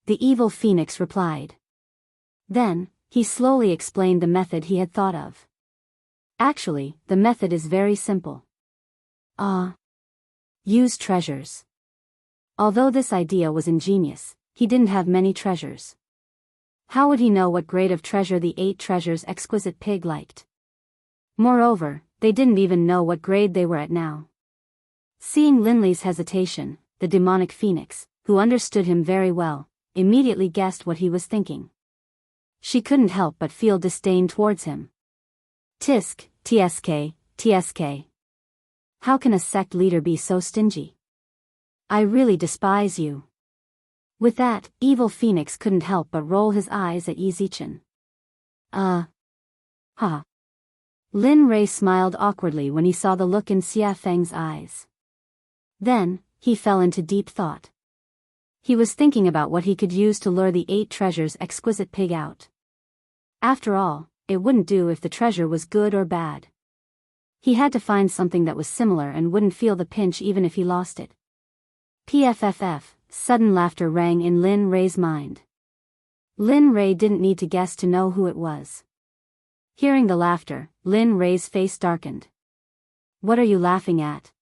The evil phoenix replied. Then, he slowly explained the method he had thought of. Actually, the method is very simple. Use treasures. Although this idea was ingenious, he didn't have many treasures. How would he know what grade of treasure the 8 Treasures Exquisite Pig liked? Moreover, they didn't even know what grade they were at now. Seeing Linley's hesitation, the demonic phoenix, who understood him very well, immediately guessed what he was thinking. She couldn't help but feel disdain towards him. Tisk, tsk, tsk. How can a sect leader be so stingy? I really despise you. With that, evil phoenix couldn't help but roll his eyes at Yi Zichen. Ha. Lin Rei smiled awkwardly when he saw the look in Xia Feng's eyes. Then, he fell into deep thought. He was thinking about what he could use to lure the 8 Treasures Exquisite Pig out. After all, it wouldn't do if the treasure was good or bad. He had to find something that was similar and wouldn't feel the pinch even if he lost it. PFFF, sudden laughter rang in Lin Rei's mind. Lin Rei didn't need to guess to know who it was. Hearing the laughter, Lin Rei's face darkened. What are you laughing at?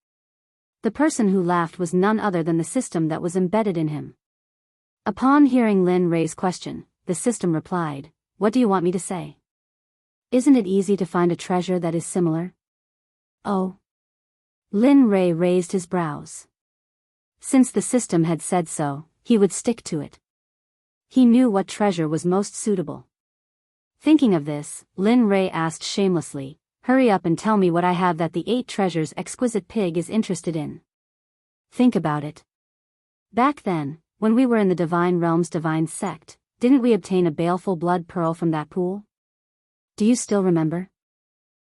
The person who laughed was none other than the system that was embedded in him. Upon hearing Lin Rei's question, the system replied, What do you want me to say? Isn't it easy to find a treasure that is similar? Oh. Lin Rei raised his brows. Since the system had said so, he would stick to it. He knew what treasure was most suitable. Thinking of this, Lin Rei asked shamelessly, Hurry up and tell me what I have that the 8 Treasures Exquisite Pig is interested in. Think about it. Back then, when we were in the Divine Realm's Divine Sect, didn't we obtain a baleful blood pearl from that pool? Do you still remember?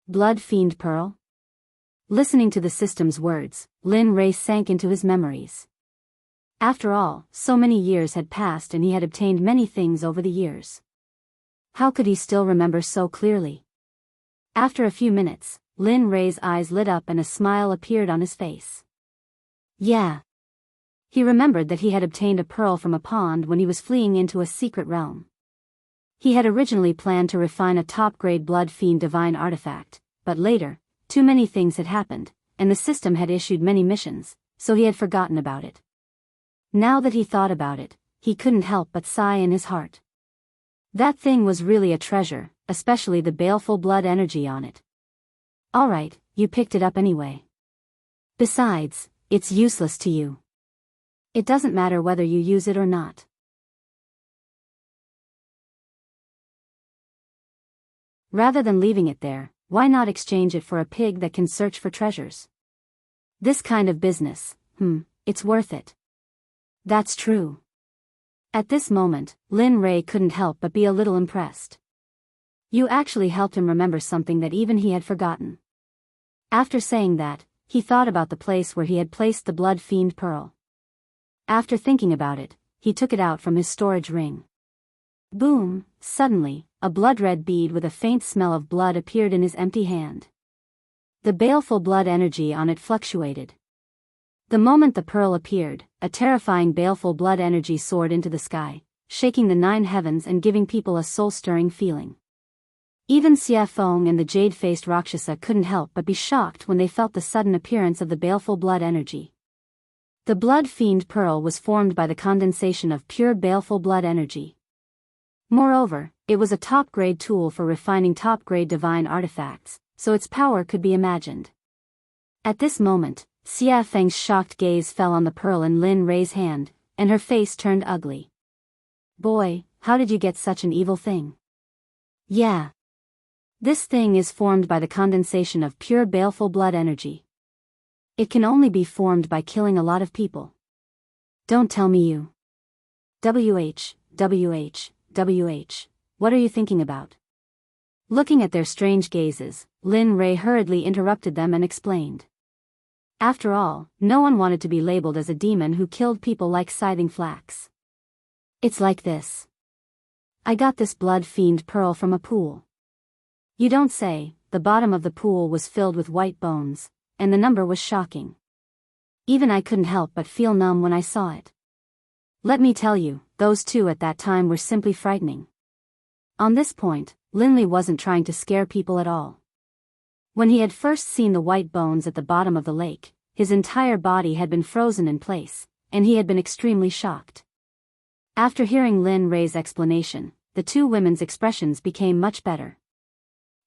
Blood Fiend Pearl? Listening to the system's words, Lin Rei sank into his memories. After all, so many years had passed and he had obtained many things over the years. How could he still remember so clearly? After a few minutes, Lin Rei's eyes lit up and a smile appeared on his face. Yeah. He remembered that he had obtained a pearl from a pond when he was fleeing into a secret realm. He had originally planned to refine a top-grade Blood Fiend divine artifact, but later, too many things had happened, and the system had issued many missions, so he had forgotten about it. Now that he thought about it, he couldn't help but sigh in his heart. That thing was really a treasure, especially the baleful blood energy on it. Alright, you picked it up anyway. Besides, it's useless to you. It doesn't matter whether you use it or not. Rather than leaving it there, why not exchange it for a pig that can search for treasures? This kind of business, it's worth it. That's true. At this moment, Lin Rei couldn't help but be a little impressed. You actually helped him remember something that even he had forgotten. After saying that, he thought about the place where he had placed the Blood Fiend Pearl. After thinking about it, he took it out from his storage ring. Boom! Suddenly, a blood-red bead with a faint smell of blood appeared in his empty hand. The baleful blood energy on it fluctuated. The moment the pearl appeared, a terrifying baleful blood energy soared into the sky, shaking the 9 heavens and giving people a soul-stirring feeling. Even Xia Feng and the jade-faced Rakshasa couldn't help but be shocked when they felt the sudden appearance of the baleful blood energy. The Blood Fiend Pearl was formed by the condensation of pure baleful blood energy. Moreover, it was a top-grade tool for refining top-grade divine artifacts, so its power could be imagined. At this moment, Xia Feng's shocked gaze fell on the pearl in Lin Rei's hand, and her face turned ugly. Boy, how did you get such an evil thing? Yeah. This thing is formed by the condensation of pure baleful blood energy. It can only be formed by killing a lot of people. Don't tell me you. WH, what are you thinking about? Looking at their strange gazes, Lin Rei hurriedly interrupted them and explained. After all, no one wanted to be labeled as a demon who killed people like scything flax. It's like this. I got this Blood Fiend Pearl from a pool. You don't say, the bottom of the pool was filled with white bones, and the number was shocking. Even I couldn't help but feel numb when I saw it. Let me tell you, those two at that time were simply frightening. On this point, Linley wasn't trying to scare people at all. When he had first seen the white bones at the bottom of the lake, his entire body had been frozen in place, and he had been extremely shocked. After hearing Lin Ray's explanation, the two women's expressions became much better.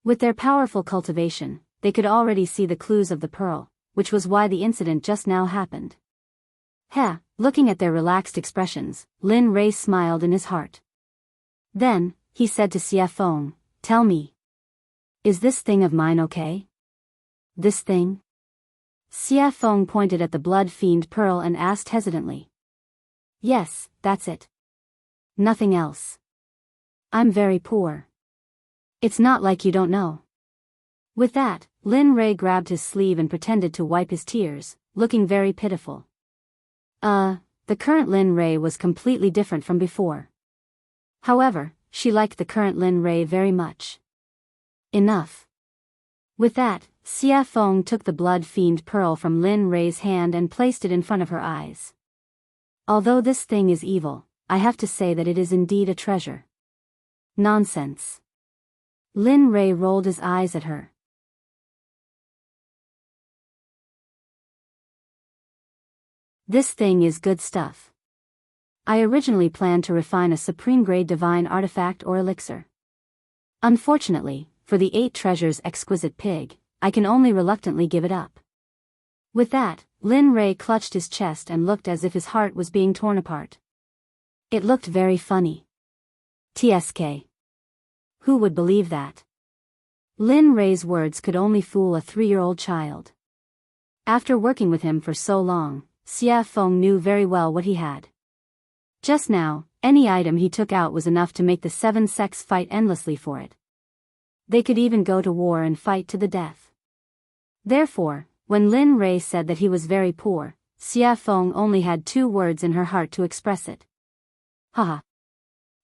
With their powerful cultivation, they could already see the clues of the pearl, which was why the incident just now happened. Looking at their relaxed expressions, Lin Ray smiled in his heart. Then, he said to Xie Feng, "Tell me. Is this thing of mine okay?" "This thing?" Xie Feng pointed at the blood fiend pearl and asked hesitantly. "Yes, that's it. Nothing else. I'm very poor. It's not like you don't know." With that, Lin Ray grabbed his sleeve and pretended to wipe his tears, looking very pitiful. The current Lin Ray was completely different from before. However, she liked the current Lin Ray very much. Enough. With that, Xie Feng took the blood fiend pearl from Lin Ray's hand and placed it in front of her eyes. "Although this thing is evil, I have to say that it is indeed a treasure." "Nonsense." Lin Ray rolled his eyes at her. "This thing is good stuff. I originally planned to refine a supreme-grade divine artifact or elixir. Unfortunately, for the 8 treasures exquisite pig, I can only reluctantly give it up." With that, Lin Ray clutched his chest and looked as if his heart was being torn apart. It looked very funny. TSK. Who would believe that? Lin Ray's words could only fool a 3-year-old child. After working with him for so long, Xie Feng knew very well what he had. Just now, any item he took out was enough to make the 7 sects fight endlessly for it. They could even go to war and fight to the death. Therefore, when Lin Ray said that he was very poor, Xie Feng only had 2 words in her heart to express it. Haha.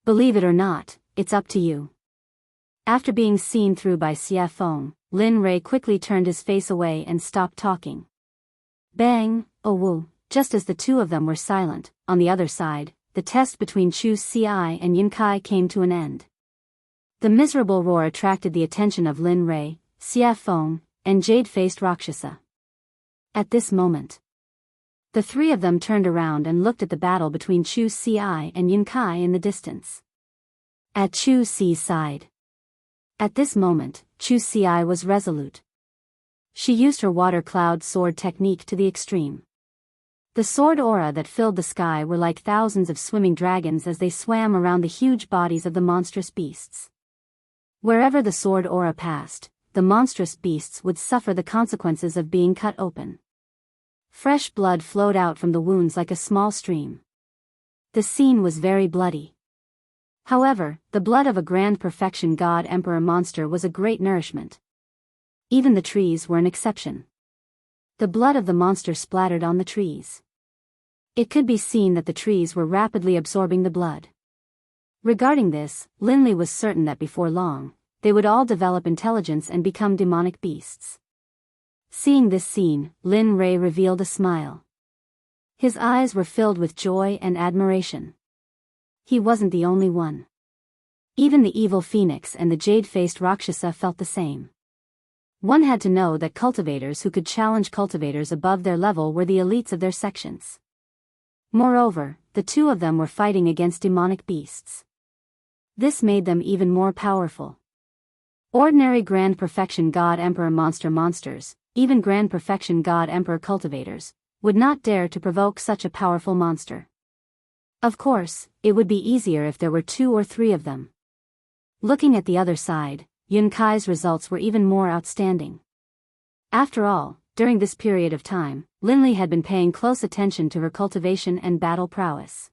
Believe it or not, it's up to you. After being seen through by Xie Feng, Lin Ray quickly turned his face away and stopped talking. Bang, oh woo, just as the two of them were silent, on the other side, the test between Chu Ci and Yin Kai came to an end. The miserable roar attracted the attention of Lin Ray, Xie Feng, and jade-faced Rakshasa. At this moment, the 3 of them turned around and looked at the battle between Chu Ci and Yin Kai in the distance. At Chu Ci's side. At this moment, Chu Ci was resolute. She used her water cloud sword technique to the extreme. The sword aura that filled the sky were like thousands of swimming dragons as they swam around the huge bodies of the monstrous beasts. Wherever the sword aura passed, the monstrous beasts would suffer the consequences of being cut open. Fresh blood flowed out from the wounds like a small stream. The scene was very bloody. However, the blood of a grand perfection god emperor monster was a great nourishment. Even the trees were an exception. The blood of the monster splattered on the trees. It could be seen that the trees were rapidly absorbing the blood. Regarding this, Linley was certain that before long, they would all develop intelligence and become demonic beasts. Seeing this scene, Lin Ray revealed a smile. His eyes were filled with joy and admiration. He wasn't the only one. Even the evil phoenix and the jade-faced Rakshasa felt the same. One had to know that cultivators who could challenge cultivators above their level were the elites of their sections. Moreover, the 2 of them were fighting against demonic beasts. This made them even more powerful. Ordinary Grand Perfection God Emperor monsters, even Grand Perfection God Emperor cultivators, would not dare to provoke such a powerful monster. Of course, it would be easier if there were 2 or 3 of them. Looking at the other side, Yun Kai's results were even more outstanding. After all, during this period of time, Linley had been paying close attention to her cultivation and battle prowess.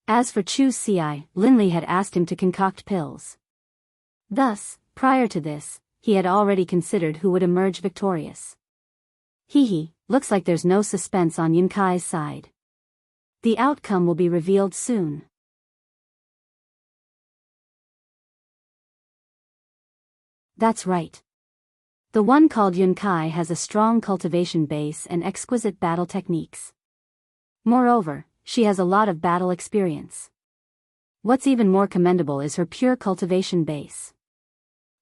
As for Chu Ci, Linley had asked him to concoct pills. Thus, prior to this, he had already considered who would emerge victorious. Looks like there's no suspense on Yun Kai's side. The outcome will be revealed soon. That's right. The one called Yunkai has a strong cultivation base and exquisite battle techniques. Moreover, she has a lot of battle experience. What's even more commendable is her pure cultivation base.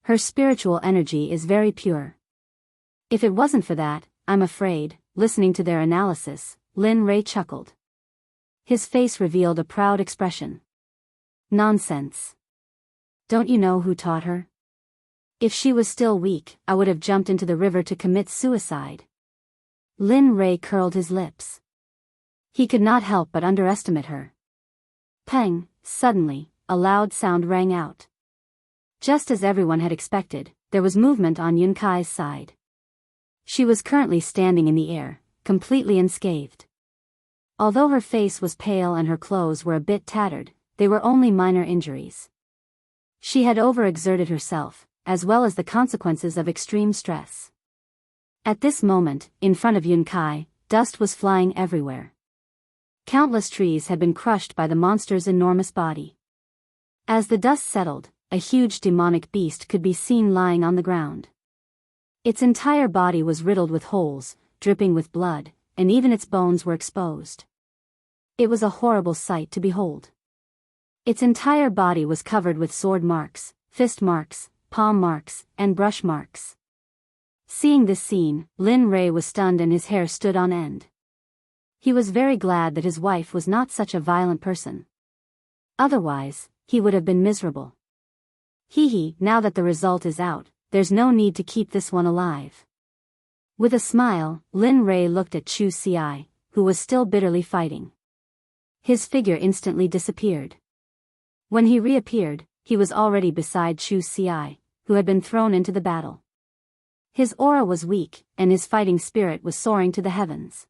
Her spiritual energy is very pure. If it wasn't for that, I'm afraid, listening to their analysis, Lin Rei chuckled. His face revealed a proud expression. Nonsense. Don't you know who taught her? If she was still weak, I would have jumped into the river to commit suicide. Lin Rei curled his lips. He could not help but underestimate her. Peng, suddenly, a loud sound rang out. Just as everyone had expected, there was movement on Yunkai's side. She was currently standing in the air, completely unscathed. Although her face was pale and her clothes were a bit tattered, they were only minor injuries. She had overexerted herself, as well as the consequences of extreme stress. At this moment, in front of Yunkai, dust was flying everywhere. Countless trees had been crushed by the monster's enormous body. As the dust settled, a huge demonic beast could be seen lying on the ground. Its entire body was riddled with holes, dripping with blood, and even its bones were exposed. It was a horrible sight to behold. Its entire body was covered with sword marks, fist marks, palm marks, and brush marks. Seeing this scene, Lin Rei was stunned and his hair stood on end. He was very glad that his wife was not such a violent person. Otherwise, he would have been miserable. Now that the result is out, there's no need to keep this one alive. With a smile, Lin Rei looked at Chu Xiai, who was still bitterly fighting. His figure instantly disappeared. When he reappeared, he was already beside Chu Xiai, who had been thrown into the battle. His aura was weak, and his fighting spirit was soaring to the heavens.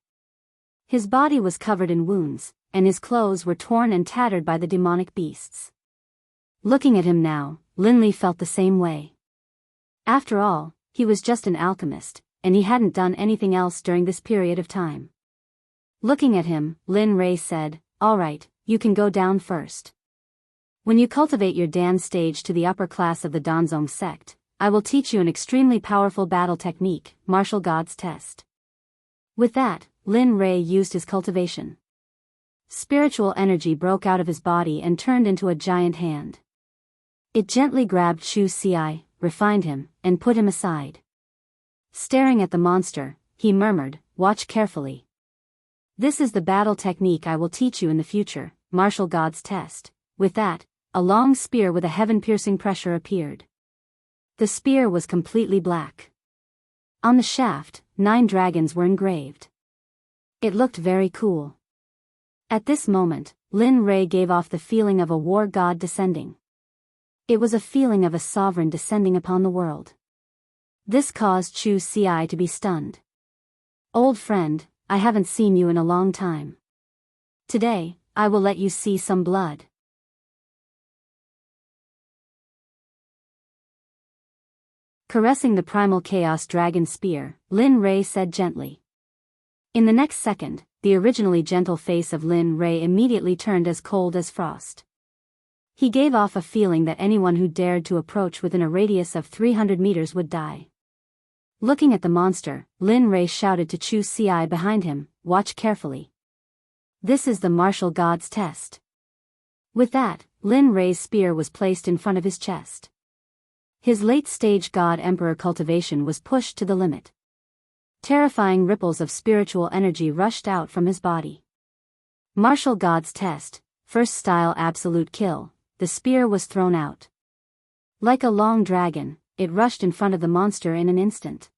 His body was covered in wounds, and his clothes were torn and tattered by the demonic beasts. Looking at him now, Lin Li felt the same way. After all, he was just an alchemist, and he hadn't done anything else during this period of time. Looking at him, Lin Rei said, "All right, you can go down first. When you cultivate your Dan stage to the upper class of the Danzong sect, I will teach you an extremely powerful battle technique, Martial God's Test." With that, Lin Rei used his cultivation. Spiritual energy broke out of his body and turned into a giant hand. It gently grabbed Chu Xiai, refined him, and put him aside. Staring at the monster, he murmured, "Watch carefully. This is the battle technique I will teach you in the future, Martial God's Test." With that, a long spear with a heaven-piercing pressure appeared. The spear was completely black. On the shaft, 9 dragons were engraved. It looked very cool. At this moment, Lin Rei gave off the feeling of a war god descending. It was a feeling of a sovereign descending upon the world. This caused Chu Xiai to be stunned. "Old friend, I haven't seen you in a long time. Today, I will let you see some blood." Caressing the primal chaos dragon spear, Lin Rei said gently. In the next second, the originally gentle face of Lin Rei immediately turned as cold as frost. He gave off a feeling that anyone who dared to approach within a radius of 300 meters would die. Looking at the monster, Lin Rei shouted to Chu Xiai behind him, "Watch carefully. This is the Martial God's Test." With that, Lin Rei's spear was placed in front of his chest. His late-stage God Emperor cultivation was pushed to the limit. Terrifying ripples of spiritual energy rushed out from his body. Martial God's Test, first style absolute kill, the spear was thrown out. Like a long dragon, it rushed in front of the monster in an instant.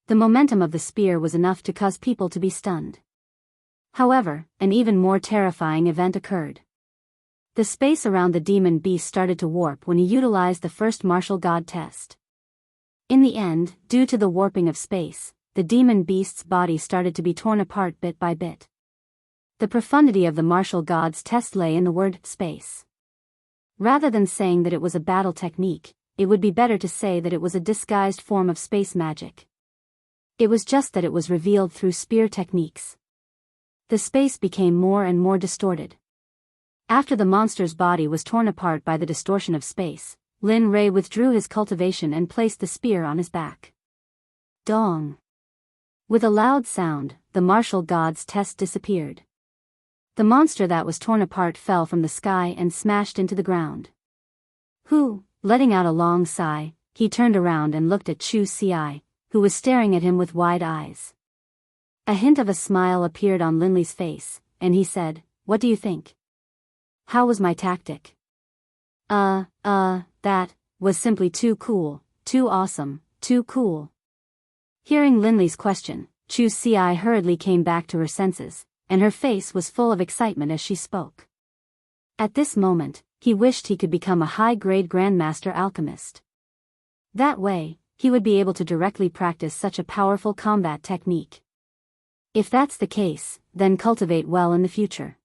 The momentum of the spear was enough to cause people to be stunned. However, an even more terrifying event occurred. The space around the demon beast started to warp when he utilized the first martial god test. In the end, due to the warping of space, the demon beast's body started to be torn apart bit by bit. The profundity of the martial god's test lay in the word space. Rather than saying that it was a battle technique, it would be better to say that it was a disguised form of space magic. It was just that it was revealed through spear techniques. The space became more and more distorted. After the monster's body was torn apart by the distortion of space, Lin Rei withdrew his cultivation and placed the spear on his back. Dong. With a loud sound, the martial god's test disappeared. The monster that was torn apart fell from the sky and smashed into the ground. Letting out a long sigh, he turned around and looked at Chu Ci, who was staring at him with wide eyes. A hint of a smile appeared on Linley's face, and he said, "What do you think? How was my tactic?" That was simply too cool, too awesome, too cool." Hearing Linley's question, Chu Ci hurriedly came back to her senses, and her face was full of excitement as she spoke. At this moment, he wished he could become a high-grade Grandmaster Alchemist. That way, he would be able to directly practice such a powerful combat technique. If that's the case, then cultivate well in the future.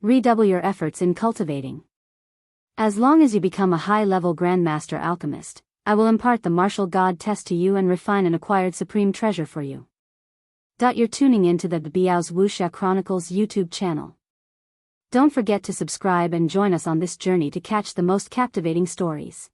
Redouble your efforts in cultivating. As long as you become a high-level Grandmaster Alchemist, I will impart the martial god test to you and refine an acquired supreme treasure for you. You're tuning in to the Biyao's Wuxia Chronicles YouTube channel. Don't forget to subscribe and join us on this journey to catch the most captivating stories.